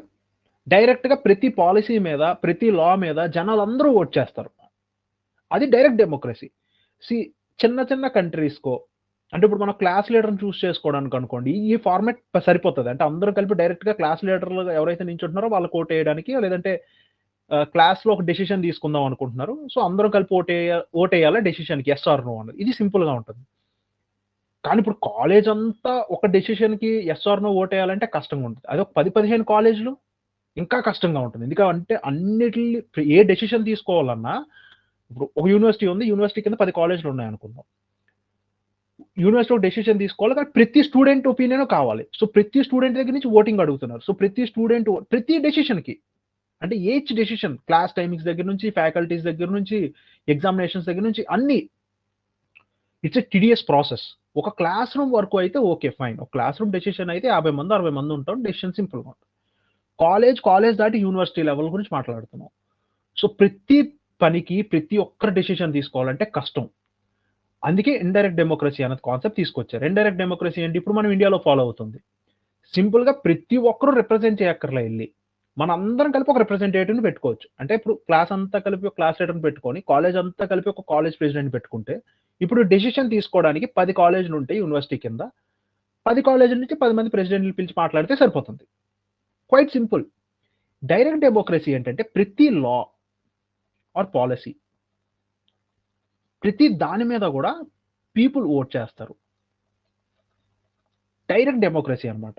A: డైరెక్ట్‌గా ప్రతి పాలసీ మీద, ప్రతి లా మీద జనాలందరూ ఓట్ చేస్తారు. అది డైరెక్ట్ డెమోక్రసీ. చిన్న చిన్న కంట్రీస్‌కో అంటే ఇప్పుడు మనం క్లాస్ లీడర్‌ని చూస్ చేసుకోవడానికి అనుకోండి, ఈ ఫార్మాట్ సరిపోతది. అంటే అందరూ కలిపి డైరెక్ట్‌గా క్లాస్ లీడర్‌లు ఎవరైతే నించుంటున్నారో వాళ్ళకి ఓటేయడానికి, లేదంటే క్లాస్‌లో ఒక డెసిషన్ తీసుకుందాం అనుకుంటున్నారు. సో, అందరం కలిపి ఓటేయాలా డెసిషన్‌కి యెస్ ఆర్ నో అన్నది. ఇది సింపుల్‌గా ఉంటది. కానీ ఇప్పుడు కాలేజ్ అంతా ఒక డెసిషన్‌కి యెస్ ఆర్ నో ఓటేయాలంటే కష్టంగా ఉంటది. అదే ఒక 10, 15 కాలేజ్‌లు ఇంకా కష్టంగా ఉంటుంది. ఎందుకంటే అన్నిటిని ఏ డెసిషన్ తీసుకోవాలన్నా ఇప్పుడు ఒక యూనివర్సిటీ ఉంది. యూనివర్సిటీ కింద 10 కాలేజ్‌లు ఉన్నాయనుకుందాం. యూనివర్సిటీ ఒక డెసిషన్ తీసుకోవాలి. కానీ ప్రతి స్టూడెంట్ ఒపీనియన్ కావాలి. సో, ప్రతి స్టూడెంట్ దగ్గర నుంచి ఓటింగ్ అడుగుతున్నారు. సో, ప్రతి స్టూడెంట్ ప్రతి డెసిషన్‌కి అంటే ఈచ్ డెసిషన్ క్లాస్ టైమింగ్స్ దగ్గర నుంచి, ఫ్యాకల్టీస్ దగ్గర నుంచి, ఎగ్జామినేషన్స్ దగ్గర నుంచి అన్నీ. It's a tedious process. ఒక క్లాస్ రూమ్ వరకు అయితే ఓకే. ఫైన్. ఒక క్లాస్ రూమ్ డెసిషన్ అయితే 50 మంది, 60 మంది ఉంటాం. డెసిషన్ సింపుల్‌గా ఉంటుంది. కాలేజ్ దాటి యూనివర్సిటీ లెవెల్ గురించి మాట్లాడుతున్నాం. సో, ప్రతి పనికి ప్రతి ఒక్కరు డెసిషన్ తీసుకోవాలంటే కష్టం. అందుకే ఇండైరెక్ట్ డెమోక్రసీ అనే కాన్సెప్ట్ తీసుకొచ్చారు. ఇండైరెక్ట్ డెమోక్రసీ ఏంటి? ఇప్పుడు మనం ఇండియాలో ఫాలో అవుతుంది. సింపుల్‌గా ప్రతి ఒక్కరు రిప్రజెంట్ చేయక్కర్లే ఎళ్లి. మనందరం కలిపి ఒక రిప్రజెంటేటివ్‌ని పెట్టుకోవచ్చు. అంటే ఇప్పుడు క్లాస్ అంతా కలిపి ఒక క్లాస్ లీడర్‌ని పెట్టుకొని, కాలేజ్ అంతా కలిపి ఒక కాలేజ్ ప్రెసిడెంట్‌ని పెట్టుకుంటే, ఇప్పుడు డెసిషన్ తీసుకోవడానికి 10 కాలేజ్‌లుంటాయి యూనివర్సిటీ కింద. 10 కాలేజ్‌ల నుంచి 10 మంది ప్రెసిడెంట్‌లని పిలిచి మాట్లాడితే సరిపోతుంది. Quite simple. డైరెక్ట్ డెమోక్రసీ ఏంటంటే ప్రతి లా ఆర్ పాలిసీ ప్రతి దాని మీద గూడా పీపుల్ ఓట్ చేస్తారు. డైరెక్ట్ డెమోక్రసీ అన్నమాట.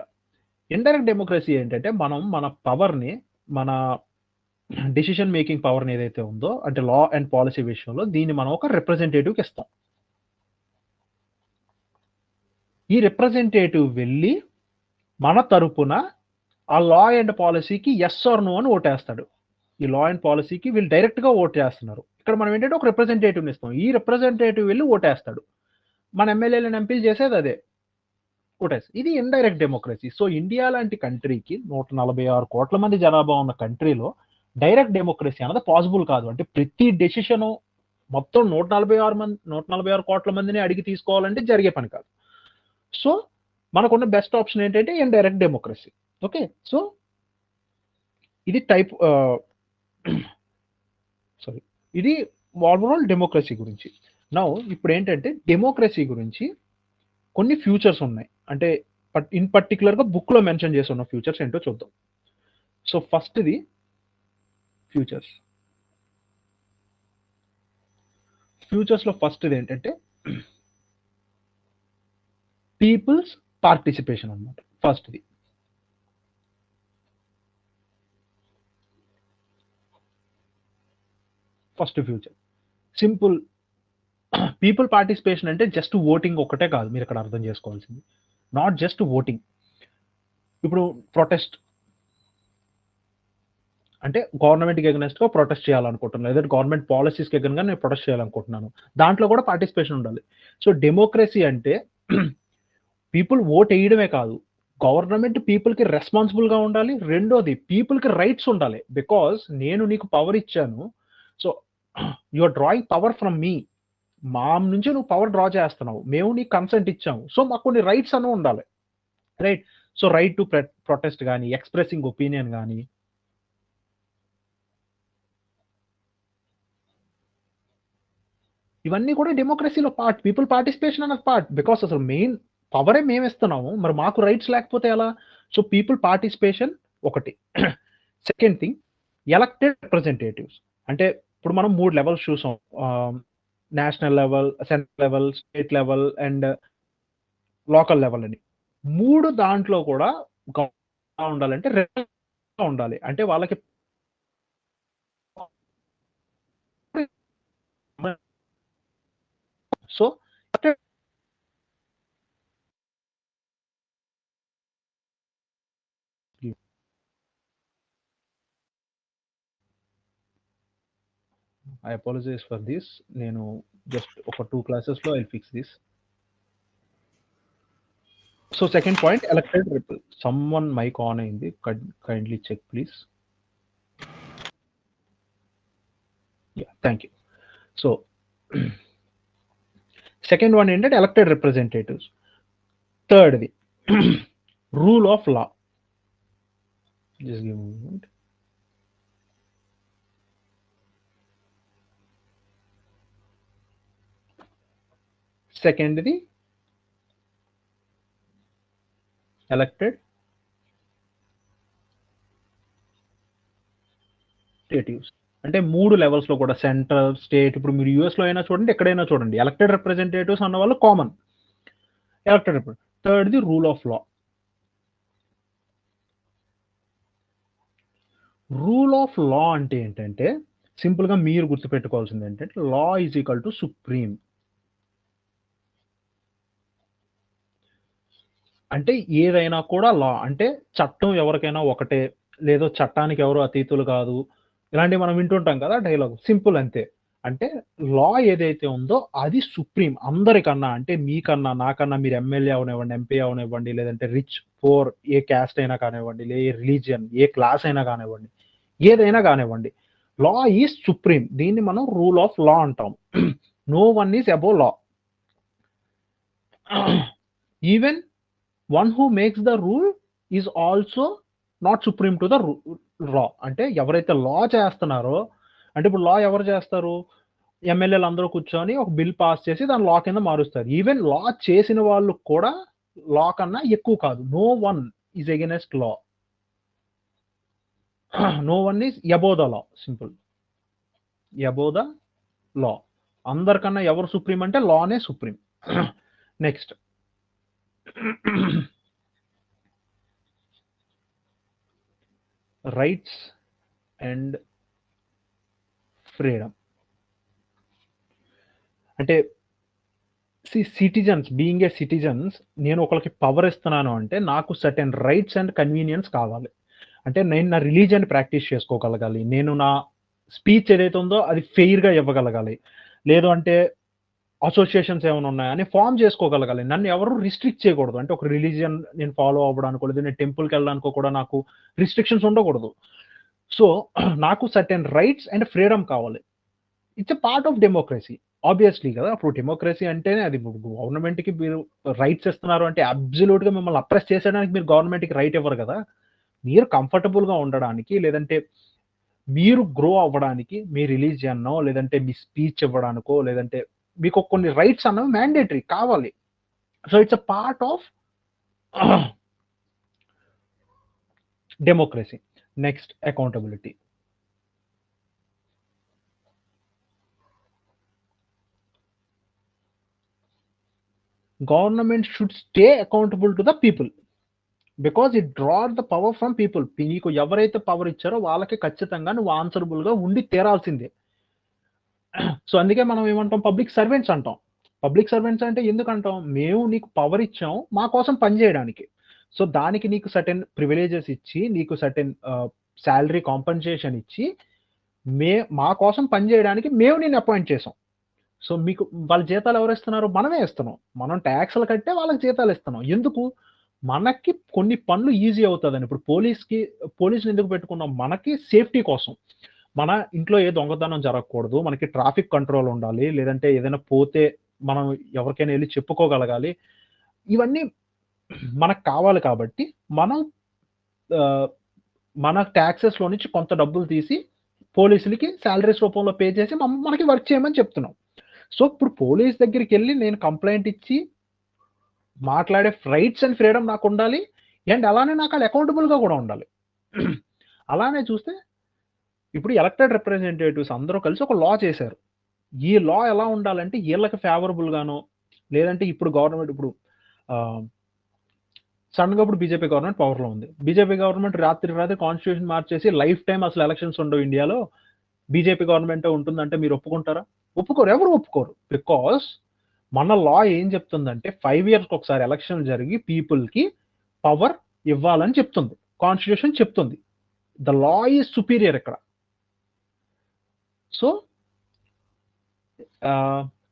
A: ఇండైరెక్ట్ డెమోక్రసీ ఏంటంటే మనం మన పవర్‌ని మన డెసిషన్ మేకింగ్ పవర్‌ని ఏదైతే ఉందో అంటే లా అండ్ పాలిసీ విషయంలో దీన్ని మనం ఒక రిప్రజెంటేటివ్‌కి ఇస్తాం. ఈ రిప్రజెంటేటివ్ వెళ్లి మన తరపున ఆ లా అండ్ పాలిసీకి యెస్ ఆర్ నో అని ఓటేస్తాడు. ఈ లా అండ్ పాలిసీకి వీళ్ళు డైరెక్ట్‌గా ఓట్ చేస్తున్నారు. ఇక్కడ మనం ఏంటంటే ఒక రిప్రజెంటేటివ్‌ని ఇస్తాం. ఈ రిప్రజెంటేటివ్ వెళ్లి ఓటేస్తాడు. మన ఎమ్మెల్యేలను, ఎంపీలు చేసేది అదే. ఇది ఇండైరెక్ట్ డెమోక్రసీ. సో, ఇండియా లాంటి కంట్రీకి 146 కోట్ల మంది జనాభా ఉన్న కంట్రీలో డైరెక్ట్ డెమోక్రసీ అన్నది పాసిబుల్ కాదు. అంటే ప్రతి డెసిషను మొత్తం 146 కోట్ల మందిని అడిగి తీసుకోవాలంటే జరిగే పని కాదు. సో, మనకున్న బెస్ట్ ఆప్షన్ ఏంటంటే ఇండైరెక్ట్ డెమోక్రసీ. ఓకే. సో, ఇది టైప్ సారీ. ఇది ఓవరాల్ డెమోక్రసీ గురించి. నౌ ఇప్పుడేంటంటే డెమోక్రసీ గురించి కొన్ని ఫ్యూచర్స్ ఉన్నాయి. అంటే ఇన్ పర్టిక్యులర్‌గా బుక్‌లో మెన్షన్ చేసి ఉన్న ఫ్యూచర్స్ ఏంటో చూద్దాం. సో, ఫస్ట్‌ది ఫ్యూచర్స్. ఫ్యూచర్స్‌లో ఫస్ట్‌ది ఏంటంటే పీపుల్స్ పార్టిసిపేషన్ అన్నమాట. ఫస్ట్‌ది. First future. Simple people participation అంటే జస్ట్ ఓటింగ్ ఒక్కటే కాదు మీరిక్కడ అర్థం చేసుకోవాల్సింది. Not just voting. ఇప్పుడు ప్రొటెస్ట్ అంటే గవర్నమెంట్‌కి ఎగనెస్ట్‌గా ప్రొటెస్ట్ చేయాలనుకుంటున్నాను. లేదంటే గవర్నమెంట్ పాలిసీస్‌కి ఎగనెస్ట్‌గా నేను ప్రొటెస్ట్ చేయాలనుకుంటున్నాను. దాంట్లో కూడా పార్టిసిపేషన్ ఉండాలి. సో, డెమోక్రసీ అంటే పీపుల్ ఓట్ ఎయడమే కాదు. గవర్నమెంట్ పీపుల్‌కి రెస్పాన్సిబుల్‌గా ఉండాలి. రెండోది పీపుల్‌కి రైట్స్ ఉండాలి. బికాజ్ నేను నీకు పవర్ ఇచ్చాను. So, you are drawing power from me. మా నుంచి నువ్వు పవర్ డ్రా చేస్తున్నావు. మేము నీకు కన్సెంట్ ఇచ్చాము. సో, మాకు కొన్ని రైట్స్ అనేవి ఉండాలి. Right. So, right to protest గాని, ఎక్స్‌ప్రెసింగ్ ఒపీనియన్ గాని ఇవన్నీ కూడా డెమోక్రసీలో పార్ట్. పీపుల్ పార్టిసిపేషన్ అన్నది పార్ట్. బికాజ్ అసలు మెయిన్ పవరే మేమిస్తున్నాము. మరి మాకు రైట్స్ లేకపోతే ఎలా? సో, పీపుల్ పార్టిసిపేషన్ ఒకటి. Second thing elected representatives. అంటే ఇప్పుడు మనం 3 లెవెల్స్ చూసాం. National level, central level, state level and local level అని. 3 దాంట్లో కూడా ఎలా ఉండాలంటే ఉండాలి. అంటే వాళ్ళకి so, I apologize for this. నేను జస్ట్ ఒక 2 క్లాసెస్‌లో I will fix this. So, second point elected someone mic on అయింది. Kindly check please. Yeah! Thank you. So, second one ఏంటంటే ఎలక్టెడ్ రిప్రజెంటేటివ్స్. థర్డ్‌ది rule of law. Just give me a minute. సెకండ్ది elected representatives. అంటే 3 లెవెల్స్‌లో కూడా central, state, ఇప్పుడు మీరు యూఎస్‌లో అయినా చూడండి, ఎక్కడైనా చూడండి. ఎలక్టెడ్ రిప్రజెంటేటివ్స్ అన్న వాళ్ళు కామన్. థర్డ్‌ది rule of law. Rule of law అంటే ఏంటంటే సింపుల్‌గా మీరు గుర్తుపెట్టుకోవాల్సింది ఏంటంటే law is equal to supreme. అంటే ఏదైనా కూడా లా అంటే చట్టం ఎవరికైనా ఒకటే, లేదో చట్టానికి ఎవరు అతీతులు కాదు. ఇలాంటివి మనం వింటుంటాం కదా డైలాగ్. సింపుల్ అంతే. అంటే లా ఏదైతే ఉందో అది సుప్రీం అందరికన్నా. అంటే మీకన్నా, నాకన్నా మీరు ఎమ్మెల్యే అవనివ్వండి, ఎంపీ అవనివ్వండి, లేదంటే రిచ్, పూర్, ఏ క్యాస్ట్ అయినా కానివ్వండి, ఏ రిలీజియన్, ఏ క్లాస్ అయినా కానివ్వండి, ఏదైనా కానివ్వండి. Law is supreme. దీన్ని మనం రూల్ ఆఫ్ లా అంటాం. No one is above law. Even one who makes the rule is also not supreme to the law. అంటే ఎవరైతే లా చేస్తున్నారో, అంటే ఇప్పుడు లా ఎవరు చేస్తారు? ఎమ్మెల్యేలు అందరూ కూర్చొని ఒక బిల్ పాస్ చేసి దాన్ని లా కింద మారుస్తారు. ఈవెన్ లా చేసిన వాళ్ళు కూడా లా కన్నా ఎక్కువ కాదు. No one is against law. No one is above the law. Simple. Above the law. అందరికన్నా ఎవరు సుప్రీం అంటే లానే supreme. Next rights and freedom. అంటే సిటిజన్స్ బీయింగ్ ఏ సిటిజన్స్, నేను ఒకరికి పవర్ ఇస్తున్నాను అంటే నాకు సర్టెన్ రైట్స్ అండ్ కన్వీనియన్స్ కావాలి. అంటే నేను నా రిలీజియన్ ప్రాక్టీస్ చేసుకోగలగాలి. నేను నా స్పీచ్ ఏదైతే ఉందో అది ఫెయిర్‌గా ఇవ్వగలగాలి. లేదు అంటే అసోసియేషన్స్ ఏమైనా ఉన్నాయా అని ఫార్మ్ చేసుకోగలగాలి. నన్ను ఎవరు రిస్ట్రిక్ట్ చేయకూడదు. అంటే ఒక రిలీజియన్ నేను ఫాలో అవ్వడానికో, లేదా నేను టెంపుల్‌కి వెళ్ళడానికో కూడా నాకు రిస్ట్రిక్షన్స్ ఉండకూడదు. సో నాకు సర్టెన్ రైట్స్ అండ్ ఫ్రీడమ్ కావాలి. It's a part of democracy. Obviously కదా! ఇప్పుడు డెమోక్రసీ అంటేనే అది గవర్నమెంట్‌కి మీరు రైట్స్ ఇస్తున్నారు అంటే అబ్సల్యూట్‌గా మిమ్మల్ని అప్రెస్ చేసేయడానికి మీరు గవర్నమెంట్‌కి రైట్ ఇవ్వరు కదా! మీరు కంఫర్టబుల్‌గా ఉండడానికి, లేదంటే మీరు గ్రో అవ్వడానికి మీ రిలీజియన్నో, లేదంటే మీ స్పీచ్ ఇవ్వడానికో, లేదంటే మీకు కొన్ని రైట్స్ అన్నవి మ్యాండేటరీ కావాలి. So it's a part of democracy. Next accountability. Government should stay accountable to the people. Because it draws the power from people. నీకు ఎవరైతే పవర్ ఇచ్చారో వాళ్ళకి ఖచ్చితంగా నువ్వు ఆన్సరబుల్‌గా ఉండి తీరాల్సిందే. సో అందుకే మనం ఏమంటాం? పబ్లిక్ సర్వెంట్స్ అంటాం. పబ్లిక్ సర్వెంట్స్ అంటే ఎందుకంటాం? మేము నీకు పవర్ ఇచ్చాం మా కోసం పని చేయడానికి. సో దానికి నీకు సర్టెన్ ప్రివిలేజెస్ ఇచ్చి, నీకు సర్టెన్ సాలరీ కాంపెన్సేషన్ ఇచ్చి, మా కోసం పని చేయడానికి మేము నిన్ను అపాయింట్ చేసాం. సో మీకు వాళ్ళ జీతాలు ఎవరిస్తున్నారు? మనమే ఇస్తున్నాం. మనం టాక్స్‌లు కట్టే వాళ్ళకి జీతాలు ఇస్తున్నాం. ఎందుకు? మనకి కొన్ని పనులు ఈజీ అవుతదని. ఇప్పుడు పోలీస్‌ని ఎందుకు పెట్టుకున్నాం? మనకి సేఫ్టీ కోసం. మన ఇంట్లో ఏ దొంగతనం జరగకూడదు. మనకి ట్రాఫిక్ కంట్రోల్ ఉండాలి. లేదంటే ఏదైనా పోతే మనం ఎవరికైనా ఎళ్లి చెప్పుకోగలగాలి. ఇవన్నీ మనకు కావాలి కాబట్టి మనం ఆహ్, మన టాక్సెస్‌లో నుంచి కొంత డబ్బులు తీసి పోలీసులకి సాలరీస్ రూపంలో పే చేసి మనకి వర్క్ చేయమని చెప్తున్నాం. సో ఇప్పుడు పోలీస్ దగ్గరికెళ్లి నేను కంప్లెయింట్ ఇచ్చి మాట్లాడే రైట్స్ అండ్ ఫ్రీడమ్ నాకుండాలి. అండ్ అలానే నాకు ఆళ్ళు అకౌంటబుల్‌గా కూడా ఉండాలి. అలానే చూస్తే ఇప్పుడు ఎలక్టెడ్ రిప్రజెంటేటివ్స్ అందరూ కలిసి ఒక లా చేశారు. ఈ లా ఎలా ఉండాలంటే ఈళ్ళకి ఫేవరబుల్ గానో, లేదంటే ఇప్పుడు గవర్నమెంట్ ఇప్పుడు ఆహ్, సడెన్‌గా ఇప్పుడు బీజేపీ గవర్నమెంట్ పవర్‌లో ఉంది. బీజేపీ గవర్నమెంట్ రాత్రికి రాత్రి కాన్స్టిట్యూషన్ మార్చేసి లైఫ్ టైమ్ అసలు ఎలక్షన్స్ ఉండవు ఇండియాలో. బీజేపీ గవర్నమెంటే ఉంటుందంటే మీరు ఒప్పుకుంటారా? ఒప్పుకోరు. ఎవరు ఒప్పుకోరు. బికాజ్ మన లా ఏం చెప్తుందంటే 5 ఇయర్స్‌కి ఒకసారి ఎలక్షన్ జరిగి పీపుల్‌కి పవర్ ఇవ్వాలని చెప్తుంది. కాన్స్టిట్యూషన్ చెప్తుంది. ద లా ఈజ్ సుపీరియర్ ఇక్కడ. సో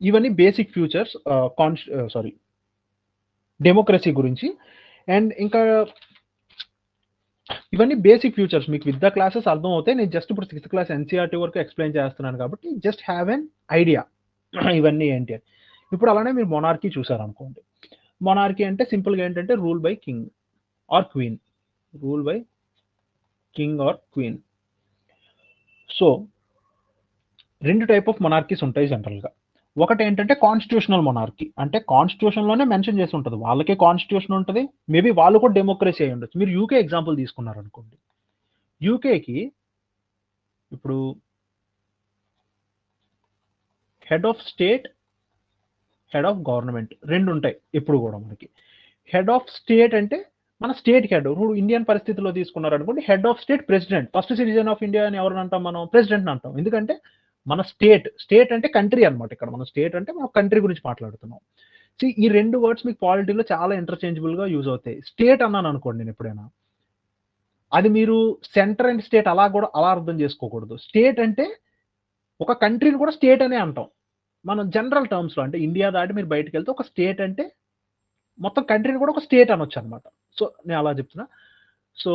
A: ఇవన్నీ బేసిక్ ఫ్యూచర్స్ డెమోక్రసీ గురించి. అండ్ ఇంకా ఇవన్నీ బేసిక్ ఫ్యూచర్స్ మీకు విత్ ద క్లాసెస్ అర్థమవుతాయి. నేను జస్ట్ ఇప్పుడు 6th క్లాస్ ఎన్‌సీఈఆర్‌టీ వరకు ఎక్స్‌ప్లెయిన్ చేస్తున్నాను కాబట్టి జస్ట్ హావ్ ఎన్ ఐడియా ఇవన్నీ ఏంటి అని. ఇప్పుడు అలానే మీరు మొనార్కీ చూసారనుకోండి. మొనార్కీ అంటే సింపుల్‌గా ఏంటంటే rule by king or queen. Rule by king or queen. So 2 type of monarchies ఉంటాయి జనరల్‌గా. ఒకటి ఏంటంటే కాన్స్టిట్యూషనల్ మొనార్కీ, అంటే కాన్స్టిట్యూషన్లోనే మెన్షన్ చేసి ఉంటుంది, వాళ్ళకే కాన్స్టిట్యూషన్ ఉంటుంది, మేబీ వాళ్ళు కూడా డెమోక్రసీ అయి ఉండొచ్చు. మీరు యూకే ఎగ్జాంపుల్ తీసుకున్నారు అనుకోండి, యూకేకి ఇప్పుడు head of state, head of government రెండు ఉంటాయి ఎప్పుడు కూడా మనకి. హెడ్ ఆఫ్ స్టేట్ అంటే మన స్టేట్ హెడ్. ఇప్పుడు ఇండియన్ పరిస్థితిలో తీసుకున్నారు అనుకోండి, head of state president. First citizen of India అని ఎవరిని అంటాం మనం? ప్రెసిడెంట్ అంటాం. ఎందుకంటే మన స్టేట్ అంటే కంట్రీ అనమాట. ఇక్కడ మన స్టేట్ అంటే మన కంట్రీ గురించి మాట్లాడుతున్నాం. ఈ రెండు వర్డ్స్ మీకు పాలిటీలో చాలా ఇంటర్చేంజబుల్ గా యూజ్ అవుతాయి. స్టేట్ అన్నాను అనుకోండి నేను ఎప్పుడైనా, అది మీరు సెంటర్ అండ్ స్టేట్ అలా కూడా అలా అర్థం చేసుకోకూడదు. స్టేట్ అంటే ఒక కంట్రీని కూడా స్టేట్ అనే అంటాం మనం జనరల్ టర్మ్స్ లో. అంటే ఇండియా దాటి మీరు బయటకు వెళ్తే ఒక స్టేట్ అంటే మొత్తం కంట్రీని కూడా ఒక స్టేట్ అనొచ్చు అనమాట. సో నేను అలా చెప్తున్నా. So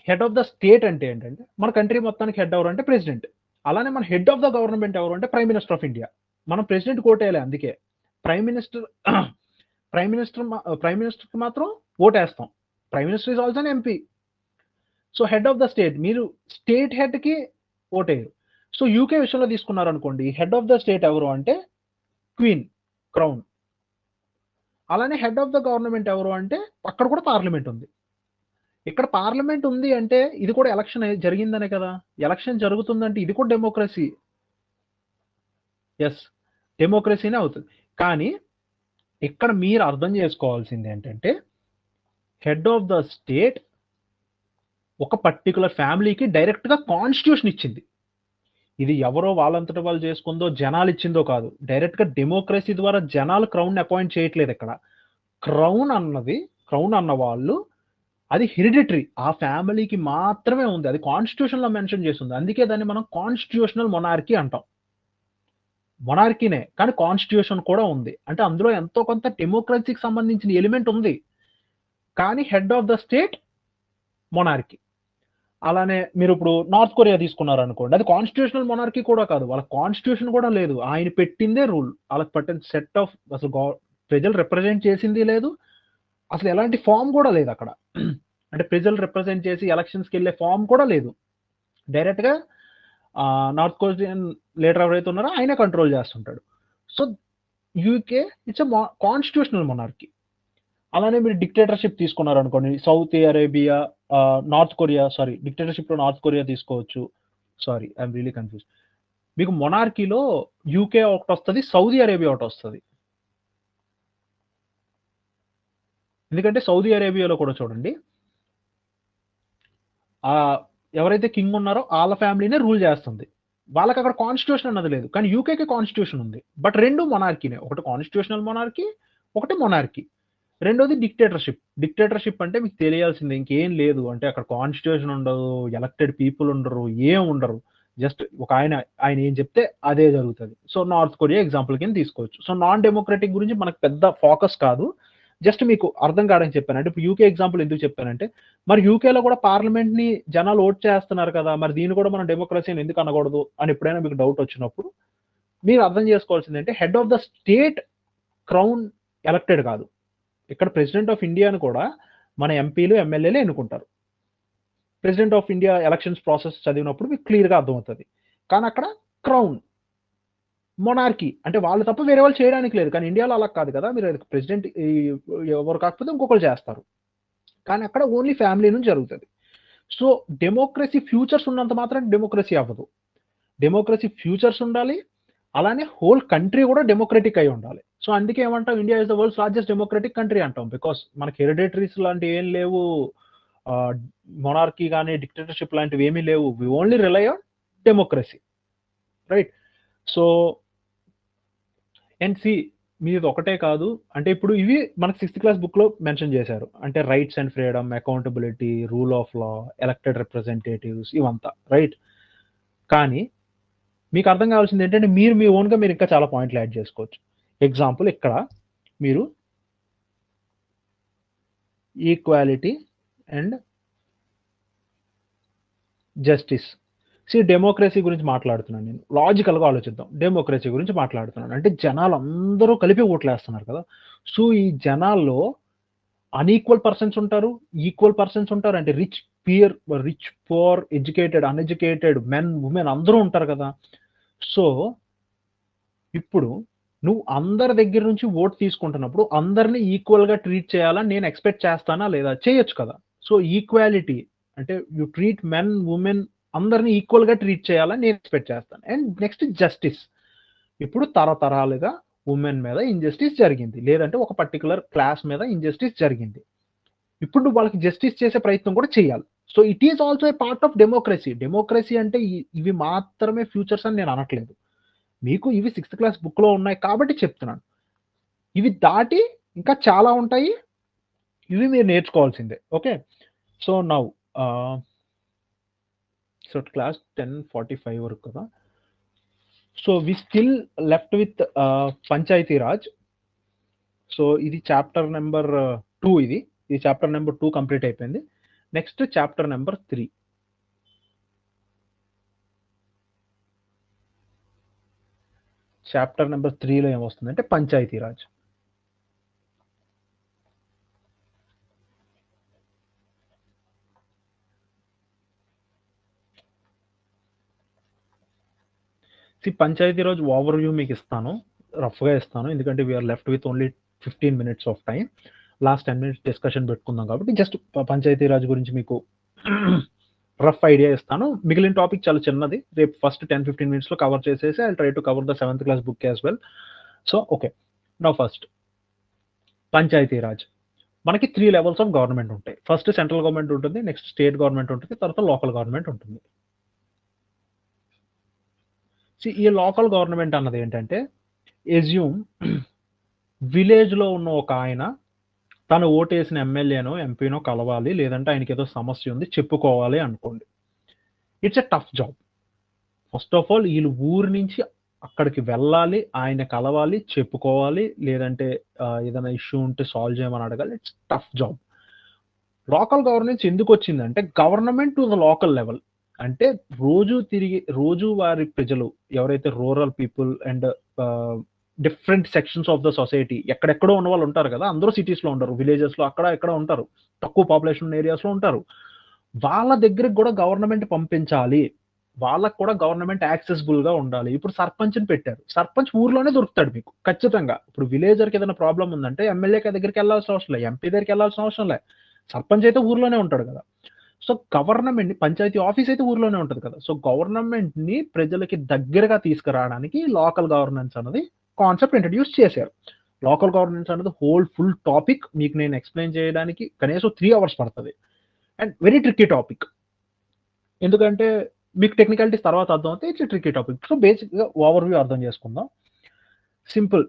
A: head of the state అంటే ఏంటంటే మన కంట్రీ మొత్తానికి హెడ్ ఎవరు అంటే ప్రెసిడెంట్. అలానే మన హెడ్ ఆఫ్ ద గవర్నమెంట్ ఎవరు అంటే ప్రైమ్ మినిస్టర్ ఆఫ్ ఇండియా. మనం ప్రెసిడెంట్ కోటేయాలి, అందుకే ప్రైమ్ మినిస్టర్కి మాత్రం ఓటేస్తాం. Prime minister is also MP. So head of the state, మీరు స్టేట్ హెడ్ కి ఓటేయరు. సో యూకే విషయంలో తీసుకున్నారు అనుకోండి, హెడ్ ఆఫ్ ద స్టేట్ ఎవరు అంటే క్వీన్, క్రౌన్. అలానే హెడ్ ఆఫ్ ద గవర్నమెంట్ ఎవరు అంటే అక్కడ కూడా పార్లమెంట్ ఉంది. ఇక్కడ పార్లమెంట్ ఉంది అంటే ఇది కూడా ఎలక్షన్ జరిగిందనే కదా. ఎలక్షన్ జరుగుతుందంటే ఇది కూడా డెమోక్రసీ. ఎస్, డెమోక్రసీనే అవుతుంది. కానీ ఇక్కడ మీరు అర్థం చేసుకోవాల్సింది ఏంటంటే హెడ్ ఆఫ్ ద స్టేట్ ఒక పర్టికులర్ ఫ్యామిలీకి డైరెక్ట్ గా కాన్స్టిట్యూషన్ ఇచ్చింది. ఇది ఎవరో వాళ్ళంతటా వాళ్ళు చేసుకుందో జనాలు ఇచ్చిందో కాదు. డైరెక్ట్ గా డెమోక్రసీ ద్వారా జనాలు క్రౌన్ అపాయింట్ చేయట్లేదు. ఇక్కడ క్రౌన్ అన్న వాళ్ళు అది హెరిడిటరీ, ఆ ఫ్యామిలీకి మాత్రమే ఉంది. అది కాన్స్టిట్యూషన్ లో మెన్షన్ చేస్తుంది. అందుకే దాన్ని మనం కాన్స్టిట్యూషనల్ మొనార్కీ అంటాం. మొనార్కీనే, కానీ కాన్స్టిట్యూషన్ కూడా ఉంది. అంటే అందులో ఎంతో కొంత డెమోక్రసీకి సంబంధించిన ఎలిమెంట్ ఉంది, కానీ head of the state monarchy. అలానే మీరు ఇప్పుడు నార్త్ కొరియా తీసుకున్నారు అనుకోండి, అది కాన్స్టిట్యూషనల్ మొనార్కీ కూడా కాదు. వాళ్ళ కాన్స్టిట్యూషన్ కూడా లేదు, ఆయన పెట్టిందే రూల్. వాళ్ళకి పట్టిన సెట్ ఆఫ్, అసలు ప్రజలు రిప్రజెంట్ చేసింది లేదు, అసలు ఎలాంటి ఫామ్ కూడా లేదు అక్కడ. అంటే ప్రజలు రిప్రజెంట్ చేసి ఎలక్షన్స్కి వెళ్ళే ఫామ్ కూడా లేదు. డైరెక్ట్ గా నార్త్ కొరియన్ లీడర్ ఎవరైతే ఉన్నారో ఆయనే కంట్రోల్ చేస్తుంటాడు. So UK it's constitutional monarchy. అలానే మీరు డిక్టేటర్షిప్ తీసుకున్నారు అనుకోండి, Saudi Arabia, north Korea, sorry dictatorship లో నార్త్ కొరియా తీసుకోవచ్చు. Sorry, I'm really confuse. మీకు మొనార్కీలో యూకే ఒకటి వస్తుంది, సౌదీ అరేబియా ఒకటి వస్తుంది. ఎందుకంటే సౌదీ అరేబియాలో కూడా చూడండి, ఎవరైతే కింగ్ ఉన్నారో వాళ్ళ ఫ్యామిలీనే రూల్ చేస్తుంది. వాళ్ళకి అక్కడ కాన్స్టిట్యూషన్ అన్నది లేదు, కానీ యూకేకి కాన్స్టిట్యూషన్ ఉంది. బట్ రెండు మొనార్కీనే, ఒకటి కాన్స్టిట్యూషనల్ మొనార్కీ, ఒకటి మొనార్కీ. రెండోది డిక్టేటర్షిప్ అంటే మీకు తెలియాల్సిందే, ఇంకేం లేదు. అంటే అక్కడ కాన్స్టిట్యూషన్ ఉండదు, ఎలక్టెడ్ పీపుల్ ఉండరు, ఏం ఉండరు. జస్ట్ ఒక ఆయన ఏం చెప్తే అదే జరుగుతుంది. సో నార్త్ కొరియా ఎగ్జాంపుల్ కింద తీసుకోవచ్చు. సో నాన్ డెమోక్రటిక్ గురించి మనకు పెద్ద ఫోకస్ కాదు, జస్ట్ మీకు అర్థం కావడానికి చెప్పాను. అంటే ఇప్పుడు యూకే ఎగ్జాంపుల్ ఎందుకు చెప్పానంటే, మరి యూకేలో కూడా పార్లమెంట్ ని జనాలు ఓట్ చేస్తున్నారు కదా, మరి దీన్ని కూడా మనం డెమోక్రసీని ఎందుకు అనకూడదు అని ఎప్పుడైనా మీకు డౌట్ వచ్చినప్పుడు మీరు అర్థం చేసుకోవాల్సింది అంటే, head of the state crown elected కాదు. ఇక్కడ ప్రెసిడెంట్ ఆఫ్ ఇండియాను కూడా మన ఎంపీలు ఎమ్మెల్యేలు ఎన్నుకుంటారు. President of India elections process చదివినప్పుడు మీకు క్లియర్గా అర్థమవుతుంది. కానీ అక్కడ క్రౌన్ మొనార్కీ అంటే వాళ్ళు తప్ప వేరే వాళ్ళు చేయడానికి లేదు. కానీ ఇండియాలో అలా కాదు కదా, మీరు ప్రెసిడెంట్ ఎవరు కాకపోతే ఇంకొకరు చేస్తారు. కానీ అక్కడ ఓన్లీ ఫ్యామిలీ నుంచి జరుగుతుంది. సో డెమోక్రసీ ఫ్యూచర్స్ ఉన్నంత మాత్రం డెమోక్రసీ అవ్వదు. డెమోక్రసీ ఫ్యూచర్స్ ఉండాలి, అలానే హోల్ కంట్రీ కూడా డెమోక్రటిక్ అయి ఉండాలి. సో అందుకే ఏమంటాం, India is the world's largest democratic country అంటాం. బికాస్ మనకి హెరిడిటరీస్ లాంటివి ఏం లేవు, మొనార్కీ కానీ డిక్టేటర్షిప్ లాంటివి ఏమీ లేవు. We only rely on democracy, right? So and see, మీది ఒకటే కాదు. అంటే ఇప్పుడు ఇవి మనకి 6th క్లాస్ బుక్ లో మెన్షన్ చేశారు. అంటే rights and freedom, accountability, rule of law, elected representatives, ఇవంతా రైట్. కానీ మీకు అర్థం కావాల్సింది ఏంటంటే, మీరు మీ ఓన్గా మీరు ఇంకా చాలా పాయింట్లు యాడ్ చేసుకోవచ్చు. ఎగ్జాంపుల్, ఇక్కడ మీరు ఈక్వాలిటీ అండ్ జస్టిస్, డెమోక్రసీ గురించి మాట్లాడుతున్నాను నేను. లాజికల్గా ఆలోచిద్దాం. డెమోక్రసీ గురించి మాట్లాడుతున్నాను అంటే జనాలు అందరూ కలిపి ఓట్లేస్తున్నారు కదా. సో ఈ జనాల్లో అన్ఈక్వల్ పర్సన్స్ ఉంటారు, ఈక్వల్ పర్సన్స్ ఉంటారు. అంటే rich poor, educated, uneducated, men, women అందరూ ఉంటారు కదా. సో ఇప్పుడు నువ్వు అందరి దగ్గర నుంచి ఓట్ తీసుకుంటున్నప్పుడు అందరిని ఈక్వల్‌గా ట్రీట్ చేయాలని నేను ఎక్స్‌పెక్ట్ చేస్తానా లేదా? చేయొచ్చు కదా! సో, ఈక్వాలిటీ అంటే యూ ట్రీట్ మెన్, వుమెన్ అందరిని ఈక్వల్‌గా ట్రీట్ చేయాలని నేను ఎక్స్‌పెక్ట్ చేస్తాను. And next justice. ఇప్పుడు తరతరాలుగా వుమెన్ మీద ఇంజస్టిస్ జరిగింది. లేదంటే ఒక పర్టిక్యులర్ క్లాస్ మీద ఇంజస్టిస్ జరిగింది. ఇప్పుడు నువ్వు వాళ్ళకి జస్టిస్ చేసే ప్రయత్నం కూడా చేయాలి. So, it is also a part of democracy. Democracy అంటే ఇవి మాత్రమే ఫ్యూచర్స్ అని నేను అనట్లేదు. మీకు ఇవి 6థ్ క్లాస్ బుక్‌లో ఉన్నాయి కాబట్టి చెప్తున్నాను. ఇవి దాటి ఇంకా చాలా ఉంటాయి. ఇవి మీరు నేర్చుకోవాల్సిందే. Okay. So, now so class 10:45 వరకు కదా! So, we still left with Panchayati Raj. So, ఇది చాప్టర్ నంబర్ 2 ఇది. ఈ చాప్టర్ నంబర్ 2 కంప్లీట్ అయిపోయింది. Next chapter number 3. Chapter number 3లో ఏమొస్తుందంటే పంచాయతీ రాజ్. పంచాయతీ రాజ్ ఓవర్‌వ్యూ మీకు ఇస్తాను. రఫ్‌గా ఇస్తాను. ఎందుకంటే we are left with only 15 minutes of time. Last 10 minutes discussion పెట్టుకుందాం కాబట్టి జస్ట్ పంచాయతీ రాజ్ గురించి మీకు రఫ్ ఐడియా ఇస్తాను. మిగిలిన టాపిక్ చాలా చిన్నది. రేపు ఫస్ట్ 10-15 మినిట్స్‌లో కవర్ చేసేసి I will try to cover the 7th class book as well. So, okay. Now first Panchayati Raj. మనకి 3 లెవెల్స్ ఆఫ్ గవర్నమెంట్ ఉంటాయి. ఫస్ట్ సెంట్రల్ గవర్నమెంట్ ఉంటుంది. నెక్స్ట్ స్టేట్ గవర్నమెంట్ ఉంటుంది. తర్వాత లోకల్ గవర్నమెంట్ ఉంటుంది. ఈ లోకల్ గవర్నమెంట్ అన్నది ఏంటంటే ఎస్యూమ్ విలేజ్‌లో ఉన్న ఒక ఆయన తను ఓటేసిన ఎమ్మెల్యేనో, ఎంపీనో కలవాలి. లేదంటే ఆయనకేదో సమస్య ఉంది చెప్పుకోవాలి అనుకోండి. It's a tough job. First of all ఈళ్ళు ఊరు నుంచి అక్కడికి వెళ్ళాలి. ఆయన కలవాలి, చెప్పుకోవాలి. లేదంటే ఏదైనా ఇష్యూ ఉంటే సాల్వ్ చేయమని అడగాలి. It's tough job. Local governance ఎందుకొచ్చిందంటే government to the local level. అంటే రోజువారీ ప్రజలు ఎవరైతే rural people and different sections of the society ఎక్కడెక్కడో ఉన్న వాళ్ళు ఉంటారు కదా! అందరూ సిటీస్‌లో ఉండరు. విలేజెస్‌లో అక్కడ ఇక్కడ ఉంటారు. తక్కువ పాపులేషన్ ఉన్న ఏరియాస్‌లో ఉంటారు. వాళ్ళ దగ్గరికి కూడా గవర్నమెంట్ పంపించాలి. వాళ్ళకి కూడా గవర్నమెంట్ యాక్సెసిబుల్‌గా ఉండాలి. ఇప్పుడు సర్పంచ్‌ని పెట్టారు. సర్పంచ్ ఊర్లోనే దొరుకుతాడు మీకు ఖచ్చితంగా. ఇప్పుడు విలేజర్‌కి ఏదైనా ప్రాబ్లమ్ ఉందంటే ఎమ్మెల్యే దగ్గరికి వెళ్ళాల్సిన అవసరం లే. ఎంపీ దగ్గరికి వెళ్ళాల్సిన అవసరం లే. సర్పంచ్ అయితే ఊర్లోనే ఉంటాడు కదా! సో, గవర్నమెంట్‌ని పంచాయతీ ఆఫీస్ అయితే ఊర్లోనే ఉంటది కదా! సో, గవర్నమెంట్‌ని ప్రజలకి దగ్గరగా తీసుకురావడానికి లోకల్ గవర్నెన్స్ అన్నది కాన్సెప్ట్ ఇంట్రొడ్యూస్ చేశారు. లోకల్ గవర్నెన్స్ అనేది ఫుల్ టాపిక్ మీకు నేను ఎక్స్‌ప్లెయిన్ చేయడానికి కనీసం 3 అవర్స్ పడతది. And very tricky topic. ఎందుకంటే మీకు టెక్నికాలిటీస్ తర్వాత అర్థమవుతాయి. It's a tricky topic. So, బేసిక్‌గా ఓవర్‌వ్యూ అర్థం చేసుకుందాం. సింపుల్.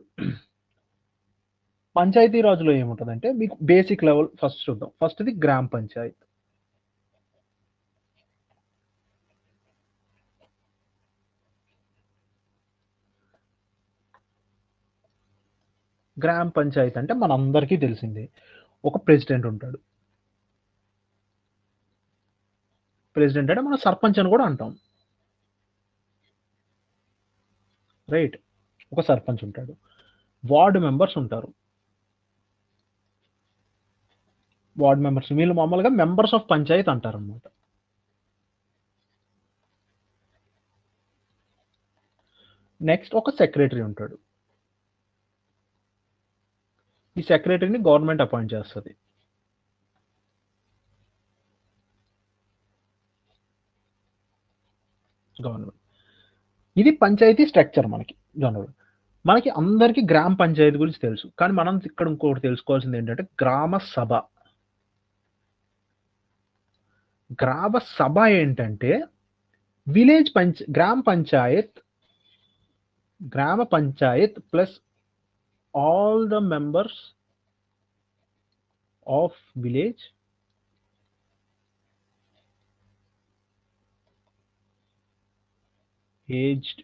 A: పంచాయతీ రాజ్‌లో ఏముంటదంటే మీకు బేసిక్ లెవెల్ ఫస్ట్ చూద్దాం. ఫస్ట్‌ది గ్రామ పంచాయత్. గ్రామ పంచాయత్ అంటే మనందరికీ తెలిసిందే. ఒక ప్రెసిడెంట్ ఉంటాడు. ప్రెసిడెంట్ అంటే మనం సర్పంచ్ అని కూడా అంటాం. రైట్. ఒక సర్పంచ్ ఉంటాడు. వార్డ్ మెంబర్స్ ఉంటారు. వార్డ్ మెంబర్స్ వీళ్ళు మామూలుగా మెంబర్స్ ఆఫ్ పంచాయత్ అంటారనమాట. నెక్స్ట్ ఒక సెక్రటరీ ఉంటాడు. ఈ సెక్రటరీని గవర్నమెంట్ అపాయింట్ చేస్తది. గవర్నమెంట్. ఇది పంచాయతీ స్ట్రక్చర్ మనకి జనరల్. మనకి అందరికీ గ్రామ పంచాయతీ గురించి తెలుసు. కానీ మనం ఇక్కడ ఇంకొకటి తెలుసుకోవాల్సింది ఏంటంటే గ్రామ సభ. గ్రామ సభ ఏంటంటే గ్రామ Panchayat plus all the members of village aged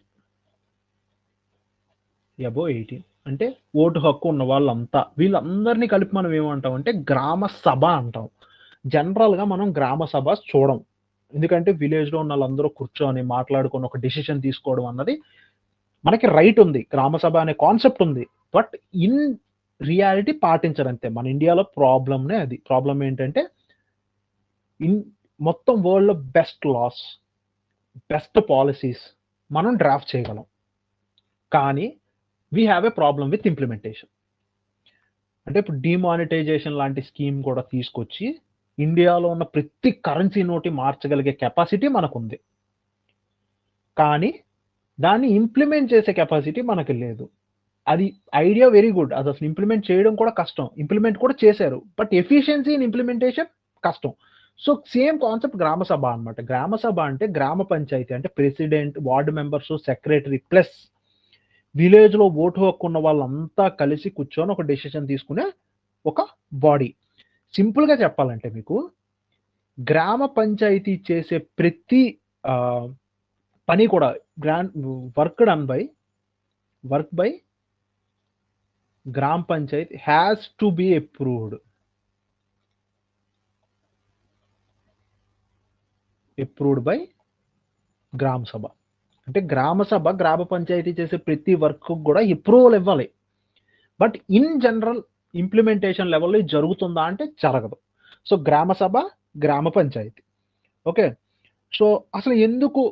A: above 18 అంటే ఓటు హక్కు ఉన్న వాళ్ళంతా వీళ్ళందరినీ కలిపి మనం ఏమంటామంటే గ్రామ సభ అంటాం. జనరల్‌గా మనం గ్రామ సభ చూడం. ఎందుకంటే విలేజ్‌లో ఉన్న వాళ్ళందరూ కూర్చొని మాట్లాడుకొని ఒక డెసిషన్ తీసుకోవడం అన్నది మనకి రైట్ ఉంది. గ్రామ సభ అనే కాన్సెప్ట్ ఉంది. బట్ ఇన్ రియాలిటీ పాటించరంతే. మన ఇండియాలో ప్రాబ్లమ్‌నే అది. ప్రాబ్లమ్ ఏంటంటే మొత్తం వరల్డ్‌లో బెస్ట్ లాస్, బెస్ట్ పాలిసీస్ మనం డ్రాఫ్ట్ చేయగలం. కానీ we have a problem with implementation. అంటే ఇప్పుడు డిమానిటైజేషన్ లాంటి స్కీమ్ కూడా తీసుకొచ్చి ఇండియాలో ఉన్న ప్రతి కరెన్సీ నోటి మార్చగలిగే కెపాసిటీ మనకుంది. కానీ దాన్ని ఇంప్లిమెంట్ చేసే కెపాసిటీ మనకి లేదు. అది ఐడియా వెరీ గుడ్. అది అసలు ఇంప్లిమెంట్ చేయడం కూడా కష్టం. ఇంప్లిమెంట్ కూడా చేశారు. బట్ ఎఫిషియన్సీ ఇన్ ఇంప్లిమెంటేషన్ కష్టం. సో సేమ్ కాన్సెప్ట్ గ్రామ సభ అనమాట. గ్రామ సభ అంటే గ్రామ పంచాయతీ అంటే president, ward members, secretary plus విలేజ్లో ఓటు హక్కు ఉన్న వాళ్ళంతా కలిసి కూర్చొని ఒక డెసిషన్ తీసుకునే ఒక బాడీ. సింపుల్గా చెప్పాలంటే మీకు గ్రామ పంచాయతీ చేసే ప్రతి పని కూడా work by Gram Panchayat has to be approved by Gram Sabha. అంటే గ్రామ సభ గ్రామ పంచాయతీ చేసే ప్రతి వర్క్ కూడా అప్రూవల్ ఇవ్వాలి. బట్ ఇన్ జనరల్ ఇంప్లిమెంటేషన్ లెవెల్లో జరుగుతుందా అంటే జరగదు. సో గ్రామ సభ గ్రామ పంచాయతీ. ఓకే, సో అసలు ఎందుకు